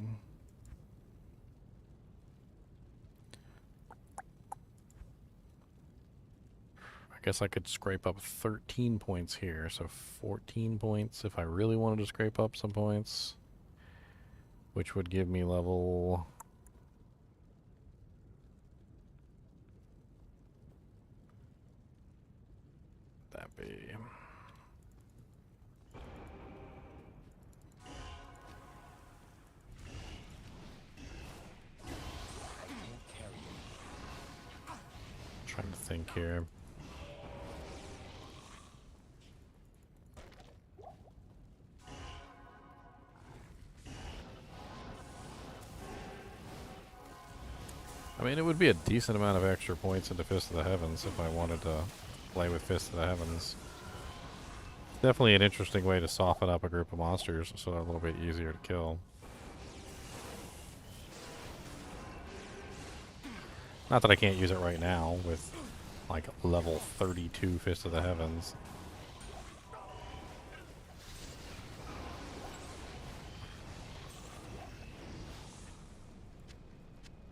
I guess I could scrape up 13 points here, so 14 points if I really wanted to scrape up some points, which would give me level... that be... I can't carry it. trying to think here. I mean, it would be a decent amount of extra points into Fist of the Heavens if I wanted to play with Fist of the Heavens. Definitely an interesting way to soften up a group of monsters so they're a little bit easier to kill. Not that I can't use it right now with like level 32 Fist of the Heavens.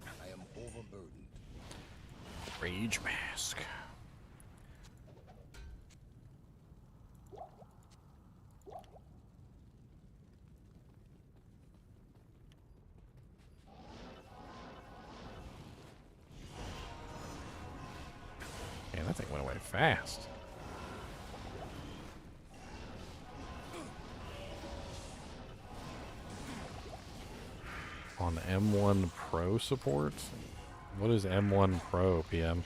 I am overburdened. Rage Mask. Man, that thing went away fast. On M1 Pro support? What is M1 Pro, PM?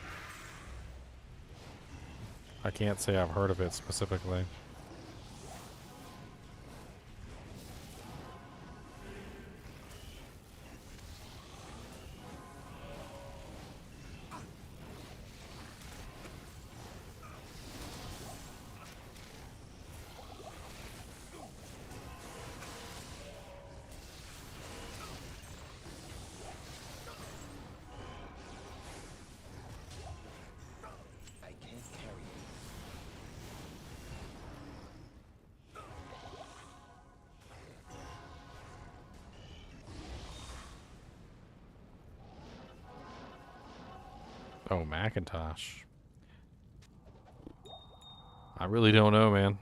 I can't say I've heard of it specifically. I can't carry it. Oh, Macintosh. I really don't know, man.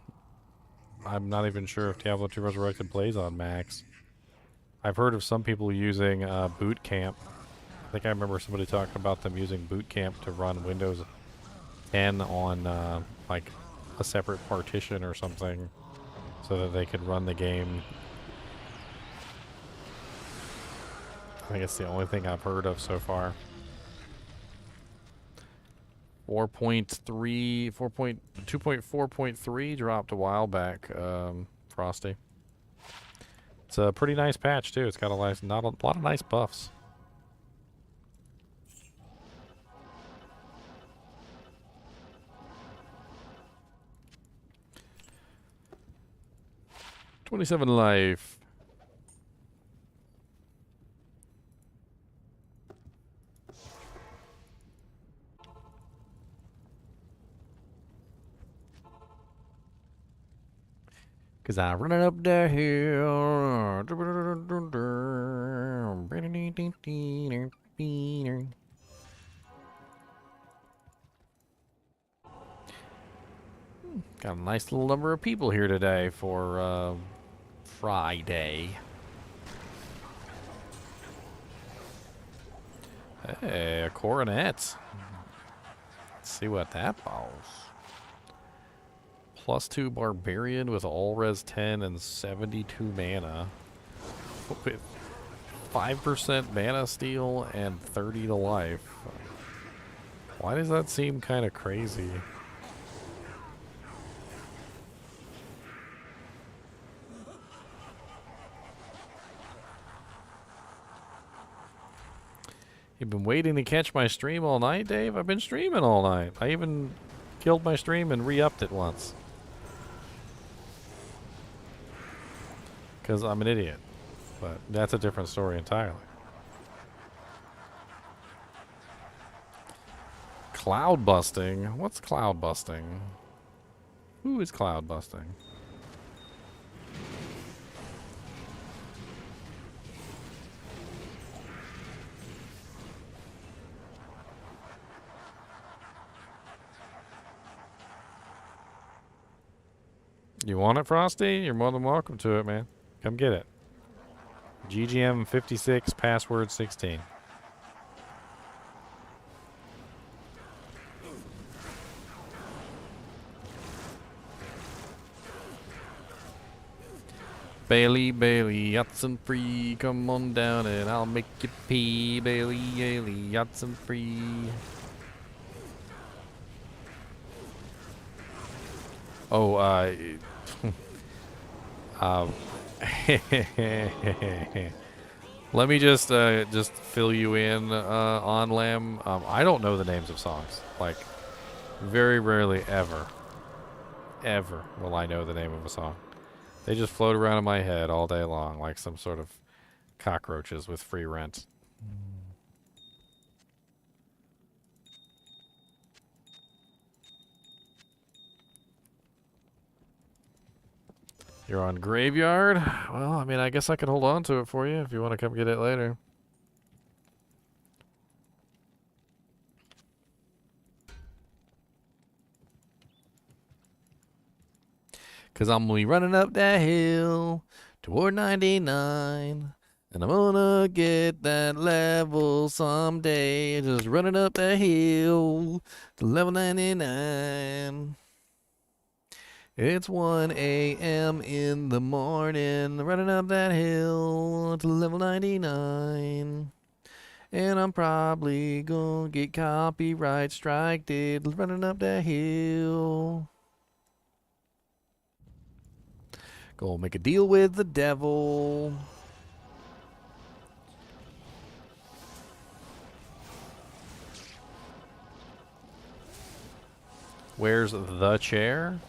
I'm not even sure if Diablo 2 Resurrected plays on Macs. I've heard of some people using Boot Camp. I think I remember somebody talking about them using Boot Camp to run Windows 10 on like a separate partition or something so that they could run the game. I think it's the only thing I've heard of so far. 2.4.3 dropped a while back, Frosty. It's a pretty nice patch too. It's got a lot of nice buffs. $27 life. Cause I run it up the hill. Got a nice little number of people here today for Friday. Hey, a coronet. Let's see what that balls. +2 barbarian with all res 10 and 72 mana. With 5% mana steal and 30 to life. Why does that seem kind of crazy? You've been waiting to catch my stream all night, Dave? I've been streaming all night. I even killed my stream and re-upped it once. Because I'm an idiot. But that's a different story entirely. Cloud busting? What's cloud busting? Who is cloud busting? You want it, Frosty? You're more than welcome to it, man. Come get it. GGM 56, password 16. Bailey, Bailey, yachts and free. Come on down and I'll make you pee. Bailey, Bailey, yachts and free. Oh, let me just fill you in on Lamb. I don't know the names of songs. Like, very rarely ever will I know the name of a song. They just float around in my head all day long like some sort of cockroaches with free rent. You're on Graveyard? Well, I mean, I guess I could hold on to it for you if you want to come get it later. Cause I'm gonna be running up that hill toward 99. And I'm gonna get that level someday. Just running up that hill to level 99. It's 1 a.m. in the morning, running up that hill to level 99. And I'm probably gonna get copyright striked running up that hill. Go make a deal with the devil. Where's the chair?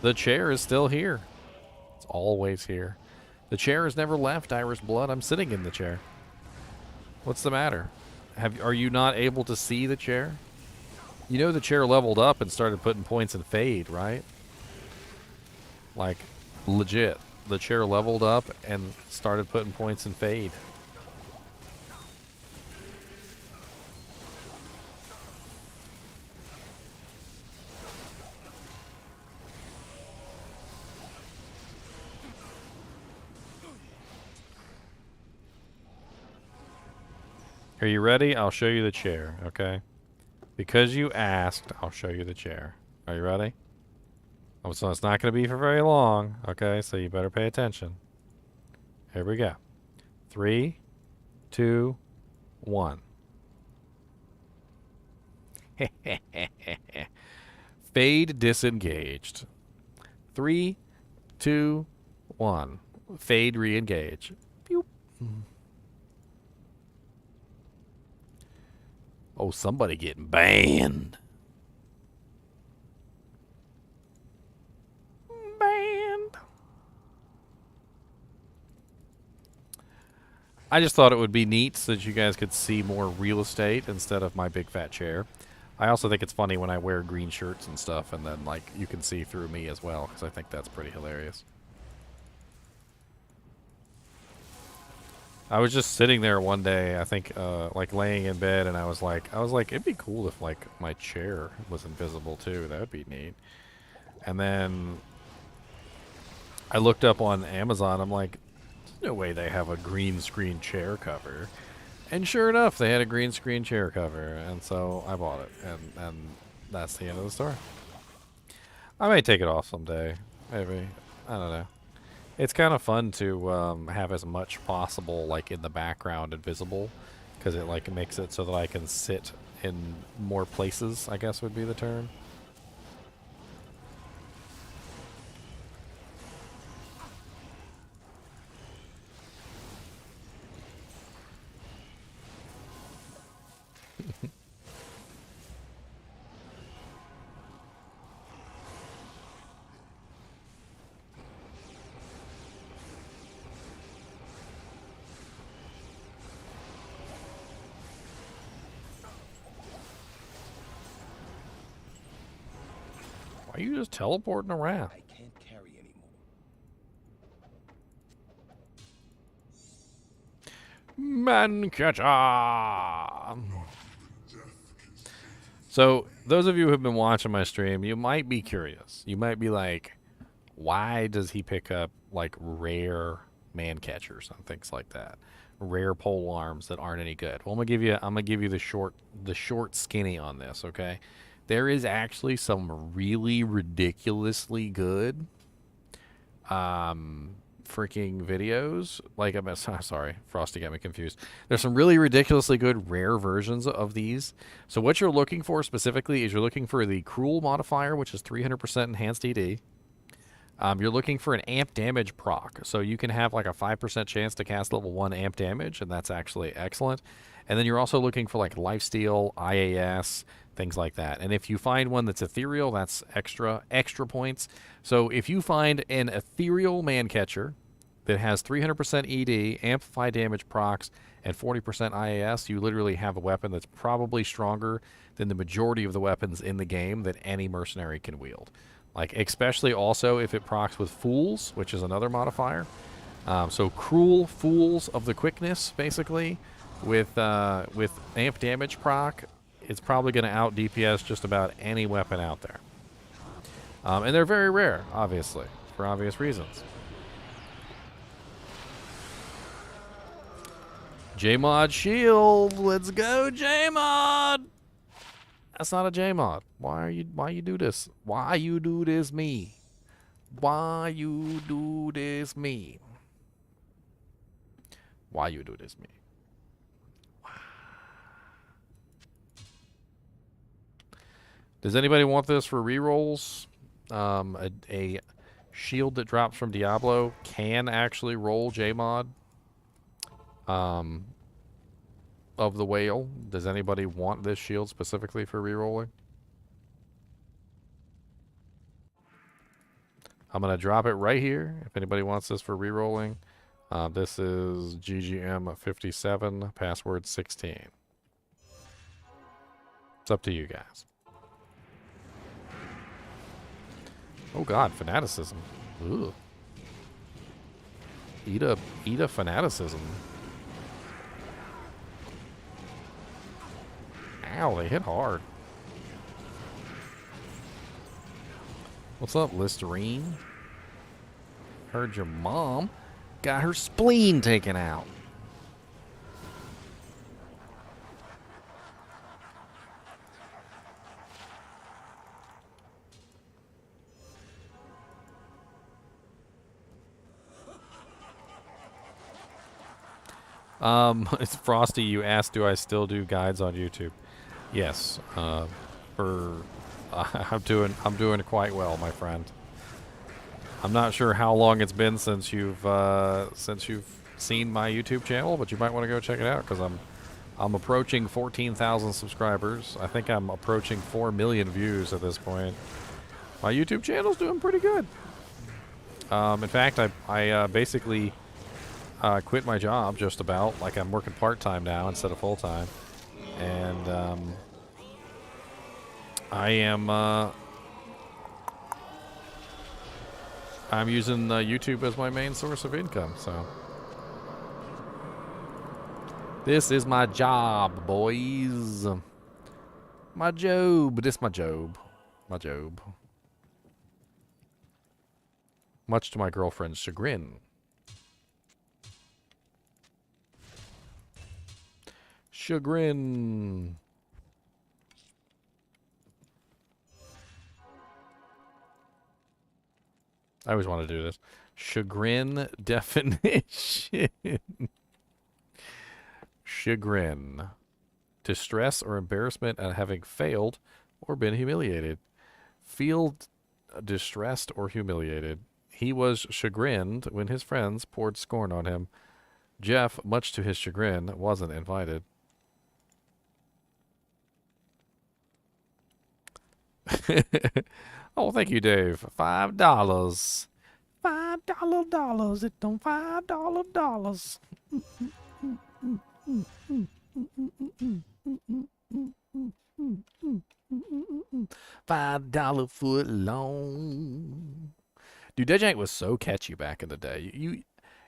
The chair is still here. It's always here. The chair has never left Irish Blood. I'm sitting in the chair. What's the matter? Are you not able to see the chair? You know the chair leveled up and started putting points in Fade, right? Like, legit. The chair leveled up and started putting points in Fade. Are you ready? I'll show you the chair, okay? Because you asked, I'll show you the chair. Are you ready? Oh, so it's not going to be for very long, okay? So you better pay attention. Here we go. 3, 2, 1. Fade disengaged. 3, 2, 1. Fade re-engage. Pew. Oh, somebody getting banned. Banned. I just thought it would be neat so that you guys could see more real estate instead of my big fat chair. I also think it's funny when I wear green shirts and stuff and then, like, you can see through me as well, because I think that's pretty hilarious. I was just sitting there one day, I think, like laying in bed, and I was like, it'd be cool if like my chair was invisible too. That would be neat. And then I looked up on Amazon. I'm like, there's no way they have a green screen chair cover. And sure enough, they had a green screen chair cover, and so I bought it, and that's the end of the story. I may take it off someday, maybe. I don't know. It's kind of fun to have as much possible like in the background and visible, because it like makes it so that I can sit in more places, I guess would be the term. Why are you just teleporting around? I can't carry anymore. Mancatcher! So, those of you who have been watching my stream, you might be curious. You might be like, why does he pick up like rare man catchers and things like that? Rare pole arms that aren't any good. Well, I'm gonna give you the short skinny on this, okay? There is actually some really ridiculously good freaking videos. Like, I'm sorry, Frosty got me confused. There's some really ridiculously good rare versions of these. So what you're looking for specifically is you're looking for the cruel modifier, which is 300% enhanced ED. You're looking for an amp damage proc, so you can have like a 5% chance to cast level 1 amp damage, and that's actually excellent. And then you're also looking for like lifesteal, IAS, things like that. And if you find one that's ethereal, that's extra points. So if you find an ethereal man catcher that has 300% ED, amplify damage procs, and 40% IAS, you literally have a weapon that's probably stronger than the majority of the weapons in the game that any mercenary can wield. Like, especially also if it procs with Fools, which is another modifier. So Cruel Fools of the Quickness, basically, with amp damage proc, it's probably going to out DPS just about any weapon out there. And they're very rare, obviously, for obvious reasons. Jmod Shield, let's go Jmod! That's not a Jmod. Why you do this? Why you do this me? Why you do this me? Why you do this me? Does anybody want this for rerolls? A shield that drops from Diablo can actually roll Jmod of the whale. Does anybody want this shield specifically for rerolling? I'm going to drop it right here if anybody wants this for rerolling. This is GGM57, password 16. It's up to you guys. Oh god, fanaticism. Ugh. Eat a fanaticism. Ow, they hit hard. What's up, Listerine? Heard your mom got her spleen taken out. It's Frosty. You asked, do I still do guides on YouTube? Yes. I'm doing quite well, my friend. I'm not sure how long it's been since you've seen my YouTube channel, but you might want to go check it out because I'm approaching 14,000 subscribers. I think I'm approaching 4 million views at this point. My YouTube channel's doing pretty good. In fact, I basically quit my job just about. Like, I'm working part-time now instead of full-time. And I'm using YouTube as my main source of income, so this is my job, boys. My job. This my job. My job. Much to my girlfriend's chagrin. Chagrin. I always want to do this. Chagrin definition. Chagrin. Distress or embarrassment at having failed or been humiliated. Feel distressed or humiliated. He was chagrined when his friends poured scorn on him. Jeff, much to his chagrin, wasn't invited. Oh, thank you, Dave. $5. $5 it don't $5. $5 foot long. Dude, Dejank was so catchy back in the day.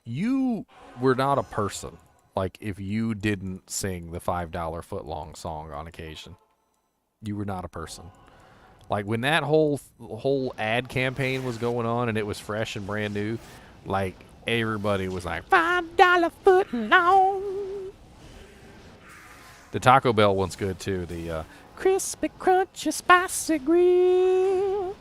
You were not a person, like, if you didn't sing the $5 foot long song on occasion. You were not a person. Like when that whole ad campaign was going on and it was fresh and brand new, like everybody was like $5 foot long. The Taco Bell one's good too. The crispy, crunchy, spicy grill.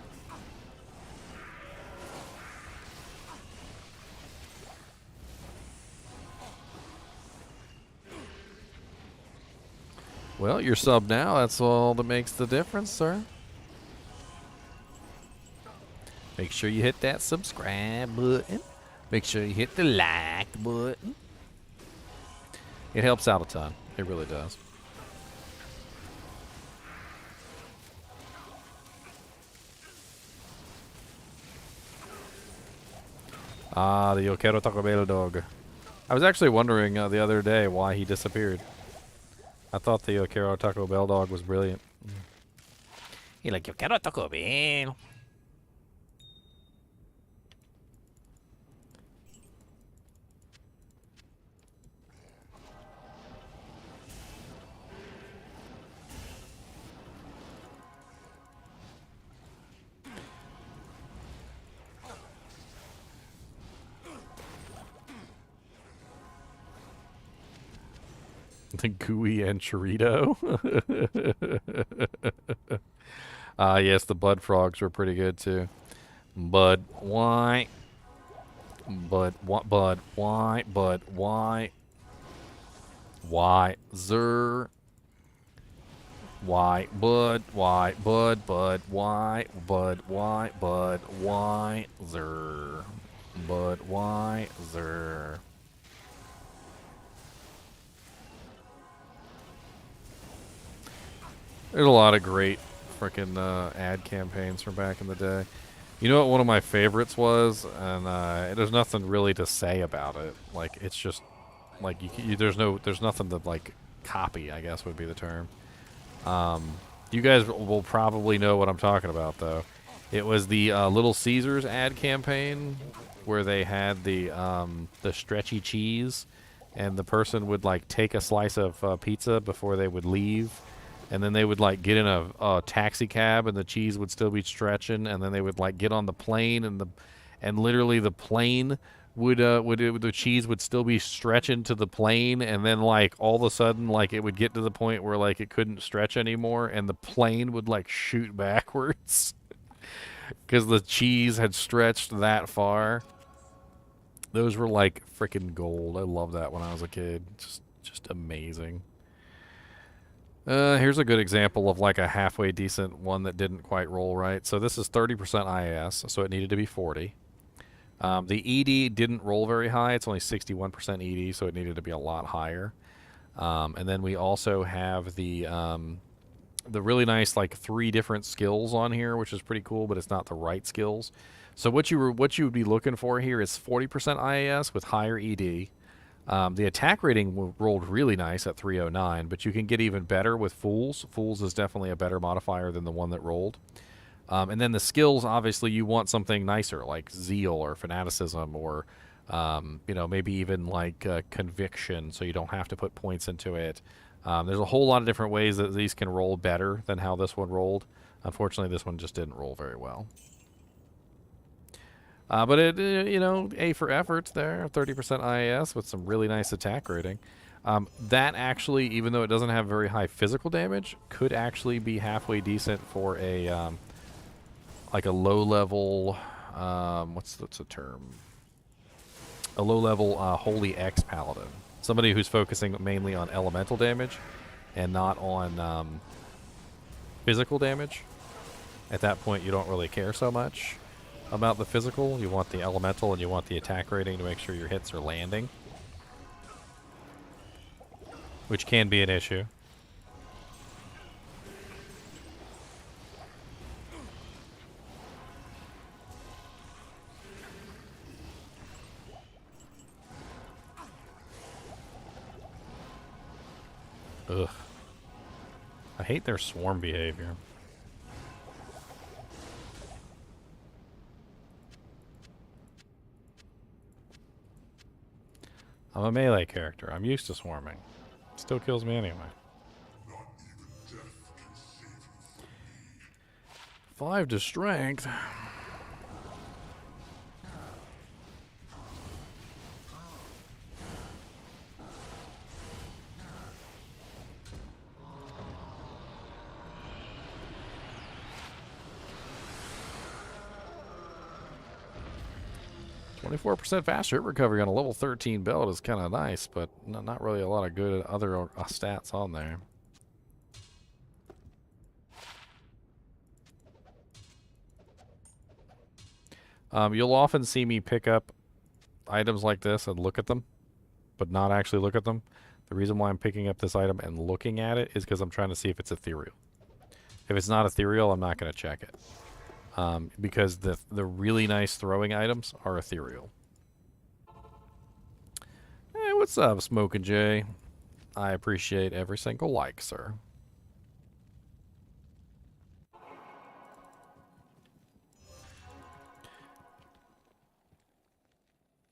Well, you're sub now. That's all that makes the difference, sir. Make sure you hit that subscribe button. Make sure you hit the like button. It helps out a ton. It really does. Ah, the Yo Quiero Taco Bell dog. I was actually wondering the other day why he disappeared. I thought the Yo Quiero Taco Bell dog was brilliant. He like, Yo Quiero Taco Bell. The gooey and chorito. Yes, the bud frogs were pretty good too. Bud, why? Bud, what? Bud, why? Bud, why? Why? Zer. Why? Bud, why? Bud, bud, why? Bud, why? Bud, why? Zer. Bud, why? Zer. There's a lot of great freaking ad campaigns from back in the day. You know what one of my favorites was, and there's nothing really to say about it. Like it's just like there's nothing to like copy, I guess would be the term. You guys will probably know what I'm talking about though. It was the Little Caesars ad campaign where they had the stretchy cheese, and the person would like take a slice of pizza before they would leave. And then they would like get in a taxi cab, and the cheese would still be stretching. And then they would like get on the plane, and literally the plane the cheese would still be stretching to the plane. And then like all of a sudden, like it would get to the point where like it couldn't stretch anymore, and the plane would like shoot backwards because the cheese had stretched that far. Those were like freaking gold. I loved that when I was a kid. Just amazing. Here's a good example of like a halfway decent one that didn't quite roll right. So this is 30% IS, so it needed to be 40. The ED didn't roll very high. It's only 61% ED, so it needed to be a lot higher. And then we also have the really nice like 3 different skills on here, which is pretty cool, but it's not the right skills. So what you would be looking for here is 40% IAS with higher ED. The attack rating rolled really nice at 309, but you can get even better with Fools. Fools is definitely a better modifier than the one that rolled. And then the skills, obviously, you want something nicer, like Zeal or Fanaticism or, maybe even like Conviction, so you don't have to put points into it. There's a whole lot of different ways that these can roll better than how this one rolled. Unfortunately, this one just didn't roll very well. But it, A for effort there, 30% IAS with some really nice attack rating. That actually, even though it doesn't have very high physical damage, could actually be halfway decent for a, like a low-level, what's the term? A low-level Holy X Paladin. Somebody who's focusing mainly on elemental damage and not on physical damage. At that point, you don't really care so much about the physical. You want the elemental and you want the attack rating to make sure your hits are landing, which can be an issue. Ugh. I hate their swarm behavior. I'm a melee character. I'm used to swarming. Still kills me anyway. 5 to strength. %faster hit recovery on a level 13 belt is kind of nice, but not really a lot of good other stats on there. You'll often see me pick up items like this and look at them, but not actually look at them. The reason why I'm picking up this item and looking at it is because I'm trying to see if it's ethereal. If it's not ethereal, I'm not going to check it. Because the really nice throwing items are ethereal. Hey, what's up, Smokin' Jay? I appreciate every single like, sir.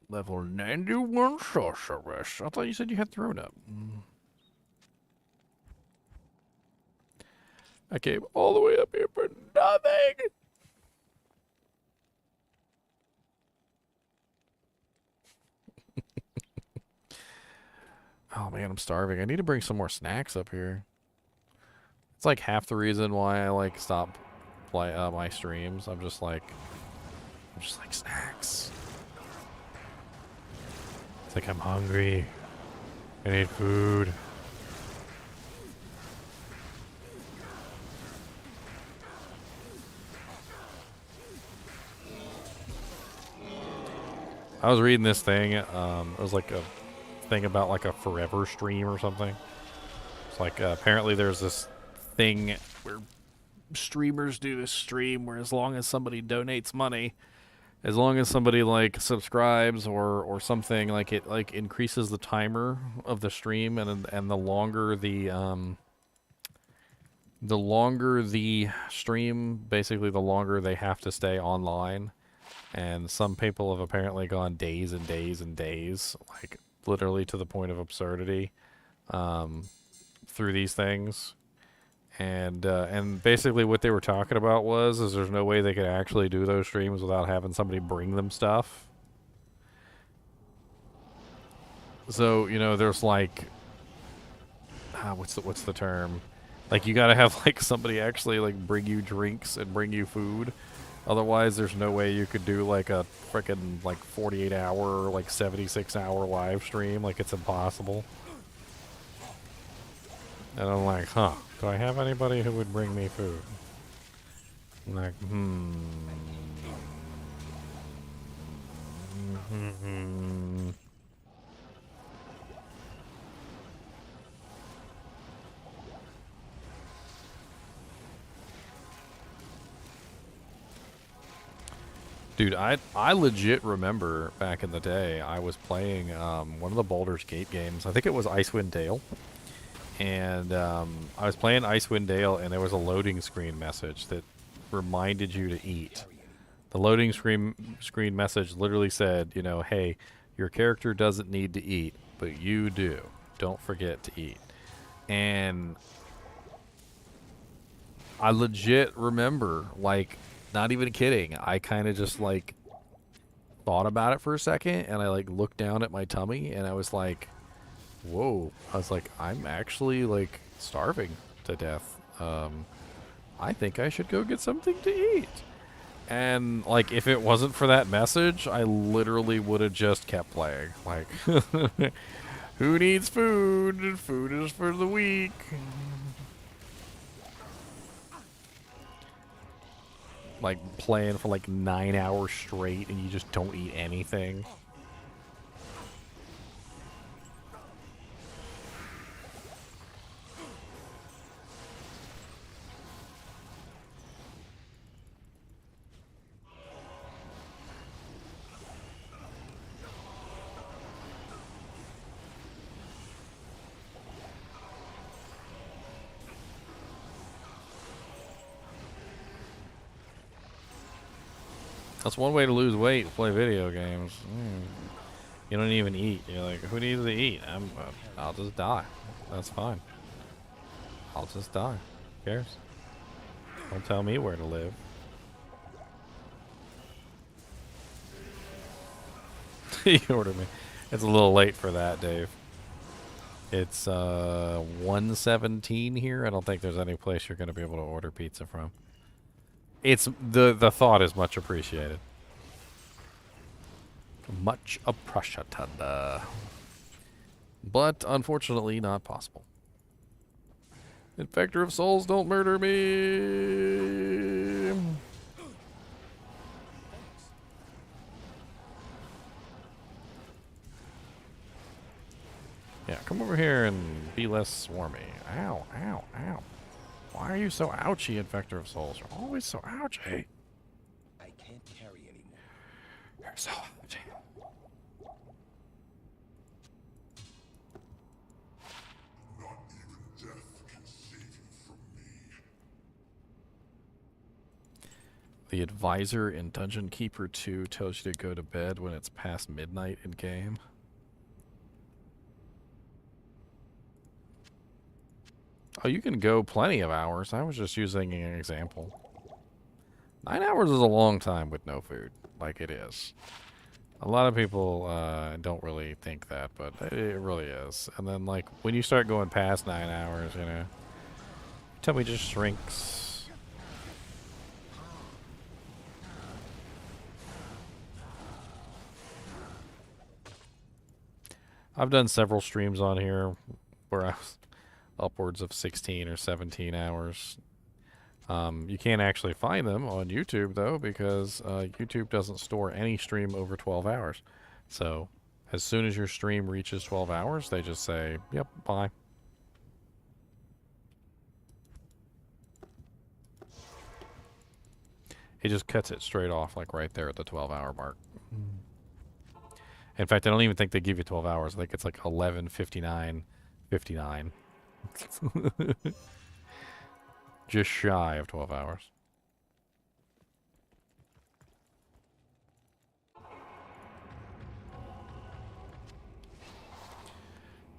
Level 91 sorceress. I thought you said you had thrown up. I came all the way up here for nothing. Oh man, I'm starving. I need to bring some more snacks up here. It's like half the reason why I like stop my streams. I'm just like snacks. It's like I'm hungry. I need food. I was reading this thing. It was like a thing about like a forever stream or something. It's like apparently there's this thing where streamers do this stream where as long as somebody donates money, as long as somebody like subscribes or something, like it like increases the timer of the stream, and the longer the stream, basically the longer they have to stay online. And some people have apparently gone days and days and days, like literally to the point of absurdity, through these things. And basically what they were talking about is there's no way they could actually do those streams without having somebody bring them stuff. So, you know, there's like, what's the term? Like you gotta have like somebody actually like bring you drinks and bring you food. Otherwise, there's no way you could do like a frickin' like 48-hour, like 76-hour live stream. Like it's impossible. And I'm like, huh, do I have anybody who would bring me food? I'm like, Dude, I legit remember back in the day I was playing one of the Baldur's Gate games. I think it was Icewind Dale. And I was playing Icewind Dale, and there was a loading screen message that reminded you to eat. The loading screen message literally said, you know, hey, your character doesn't need to eat, but you do. Don't forget to eat. And I legit remember, like, not even kidding, I kind of just, like, thought about it for a second, and I, like, looked down at my tummy, and I was like, whoa. I was like, I'm actually, like, starving to death. I think I should go get something to eat. And, like, if it wasn't for that message, I literally would have just kept playing. Like, who needs food? Food is for the weak. Like, playing for, like, 9 hours straight, and you just don't eat anything. That's one way to lose weight, play video games. You don't even eat. You're like, who needs to eat? I'll just die. That's fine. I'll just die. Who cares? Don't tell me where to live. You ordered me. It's a little late for that, Dave. It's 1:17 here. I don't think there's any place you're going to be able to order pizza from. It's the thought is much appreciated. Much appreciated. But unfortunately not possible. Infector of souls, don't murder me. Yeah, come over here and be less swarmy. Ow, ow, ow. Why are you so ouchy, Infector of Souls? You're always so ouchy. I can't carry anymore. You're so ouchy. The advisor in Dungeon Keeper 2 tells you to go to bed when it's past midnight in game. Oh, you can go plenty of hours. I was just using an example. 9 hours is a long time with no food, like it is. A lot of people don't really think that, but it really is. And then, like, when you start going past 9 hours, you know, tummy just shrinks. I've done several streams on here where I was upwards of 16 or 17 hours. You can't actually find them on YouTube, though, because YouTube doesn't store any stream over 12 hours. So as soon as your stream reaches 12 hours, they just say, yep, bye. It just cuts it straight off, like right there at the 12-hour mark. In fact, I don't even think they give you 12 hours. I think it's like 11:59:59. Just shy of 12 hours.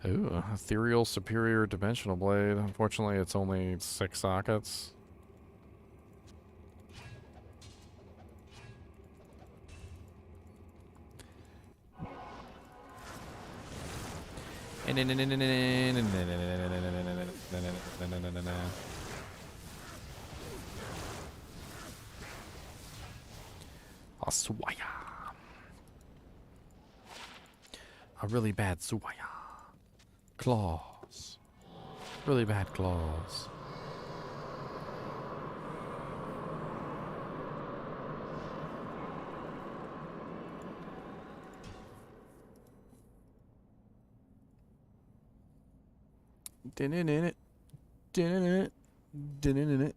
Ooh, ethereal superior dimensional blade. Unfortunately, it's only 6 sockets. Swaya. A really bad swaya. Claws. Really bad claws. Din-in-in-it. Din-in-in-it. Din-in-in-it.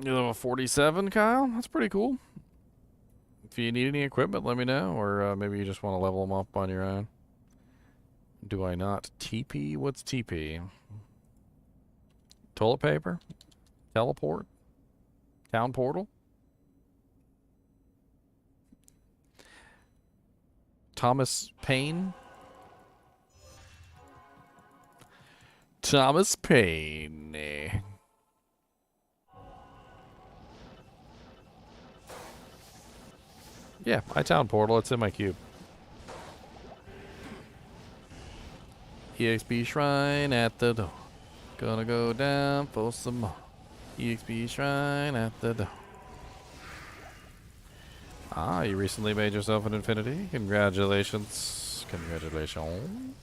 You're level 47, Kyle? That's pretty cool. If you need any equipment, let me know. Or maybe you just want to level them up on your own. Do I not? TP? What's TP? Toilet paper? Teleport? Town portal? Thomas Paine? Thomas Paine. Yeah, my town portal. It's in my cube. EXP shrine at the door. Gonna go down for some more. EXP shrine at the door. Ah, you recently made yourself an infinity. Congratulations. Congratulations.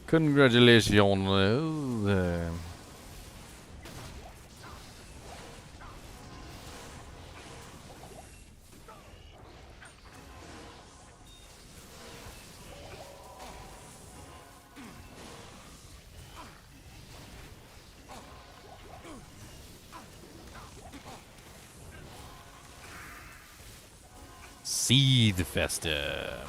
Congratulations. Seed Festa.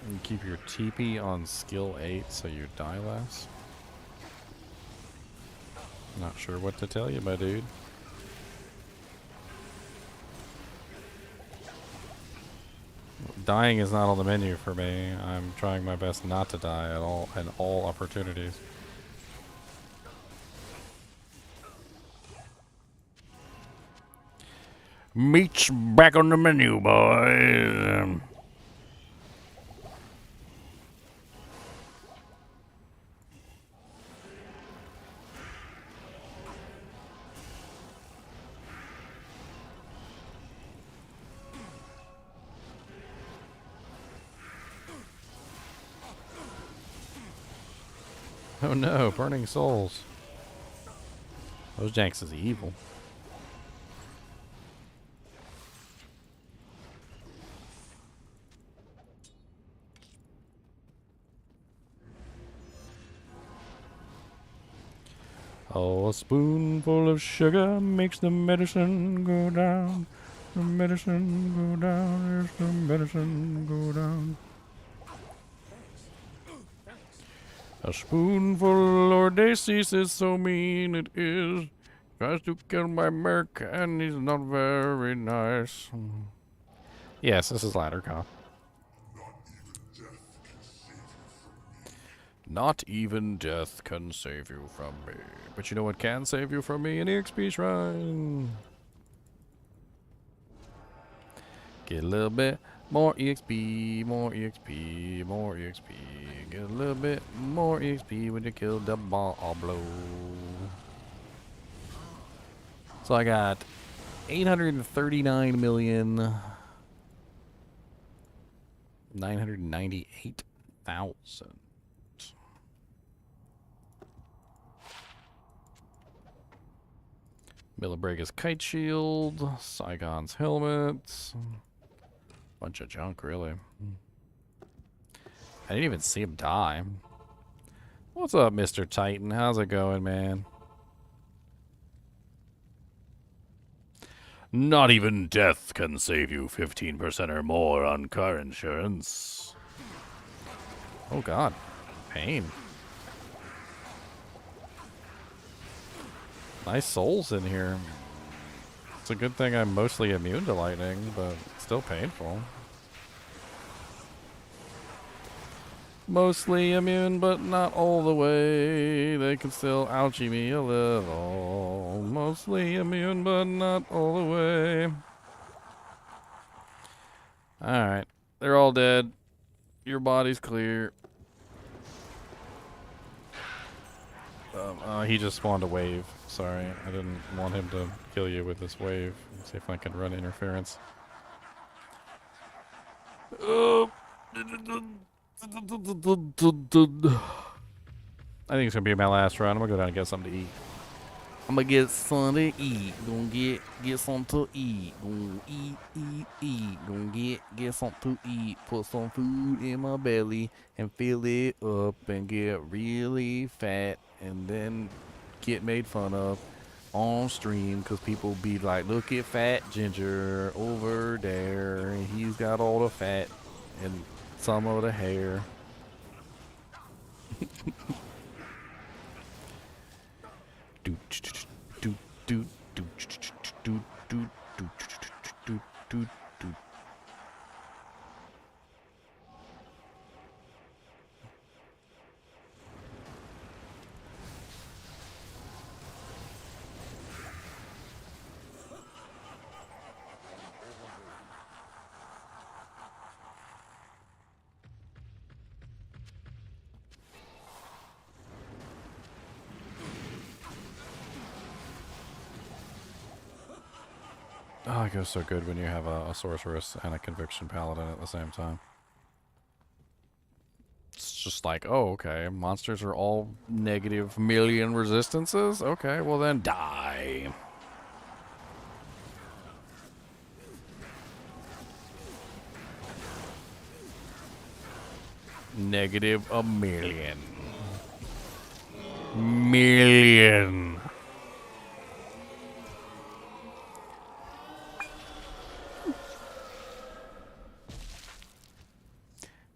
And keep your TP on skill 8 so you die less. Not sure what to tell you, my dude. Dying is not on the menu for me. I'm trying my best not to die at all in all opportunities. Meat's back on the menu, boys. Oh no, burning souls. Those Janks is evil. Oh, a spoonful of sugar makes the medicine go down. The medicine go down, yes, the medicine go down. A spoonful of Lord Daces is so mean it is. Tries to kill my Merc and he's not very nice. Yes, this is Ladder Cop. Not even death can save you from me. But you know what can save you from me? An EXP shrine. Get a little bit more EXP, more EXP, more EXP. Get a little bit more EXP when you kill the Diablo. So I got 839,998,000. Millibrega's kite shield, Saigon's helmet. Bunch of junk, really. I didn't even see him die. What's up, Mr. Titan? How's it going, man? Not even death can save you 15% or more on car insurance. Oh god. Pain. Nice souls in here. It's a good thing I'm mostly immune to lightning, but still painful. Mostly immune, but not all the way. They can still ouchie me a little. Mostly immune, but not all the way. Alright. They're all dead. Your body's clear. He just spawned a wave. Sorry, I didn't want him to kill you with this wave. Let's see if I can run interference. I think it's gonna be my last run. I'm gonna go down and get something to eat. I'm gonna get something to eat. Gonna get something to eat. Gonna eat. Gonna get something to eat. Put some food in my belly and fill it up and get really fat and then get made fun of on stream because people be like, look at Fat Ginger over there. He's got all the fat and some of the hair. Oh, it goes so good when you have a sorceress and a conviction paladin at the same time. It's just like, oh, okay, monsters are all negative million resistances? Okay, well then die. Negative a million. Million.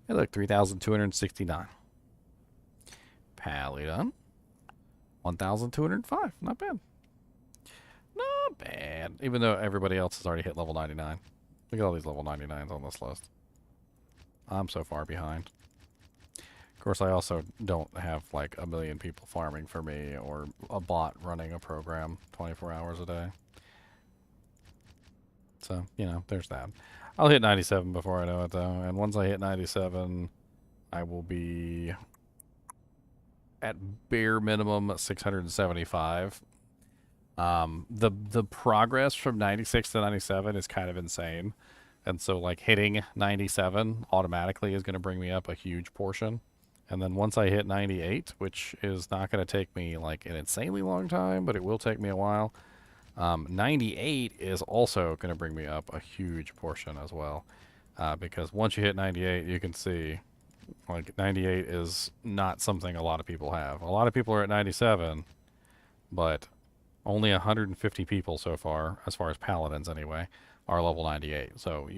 Hey, look, 3,269. Paladin, 1,205. Not bad. Not bad. Even though everybody else has already hit level 99. Look at all these level 99s on this list. I'm so far behind. Of course, I also don't have like a million people farming for me or a bot running a program 24 hours a day. So, you know, there's that. I'll hit 97 before I know it, though. And once I hit 97, I will be at bare minimum 675. The progress from 96 to 97 is kind of insane. And so, like, hitting 97 automatically is going to bring me up a huge portion. And then once I hit 98, which is not going to take me, like, an insanely long time, but it will take me a while, 98 is also going to bring me up a huge portion as well. Because once you hit 98, you can see, like, 98 is not something a lot of people have. A lot of people are at 97, but only 150 people so far, as far as paladins anyway, are level 98. So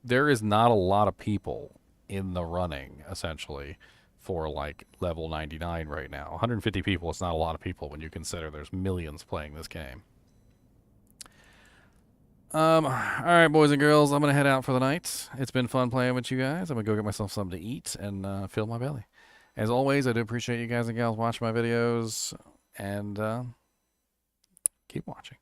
there is not a lot of people in the running, essentially, for like level 99 right now. 150 people is not a lot of people when you consider there's millions playing this game. Alright, boys and girls, I'm going to head out for the night. It's been fun playing with you guys. I'm going to go get myself something to eat and fill my belly. As always, I do appreciate you guys and gals watching my videos, and keep watching.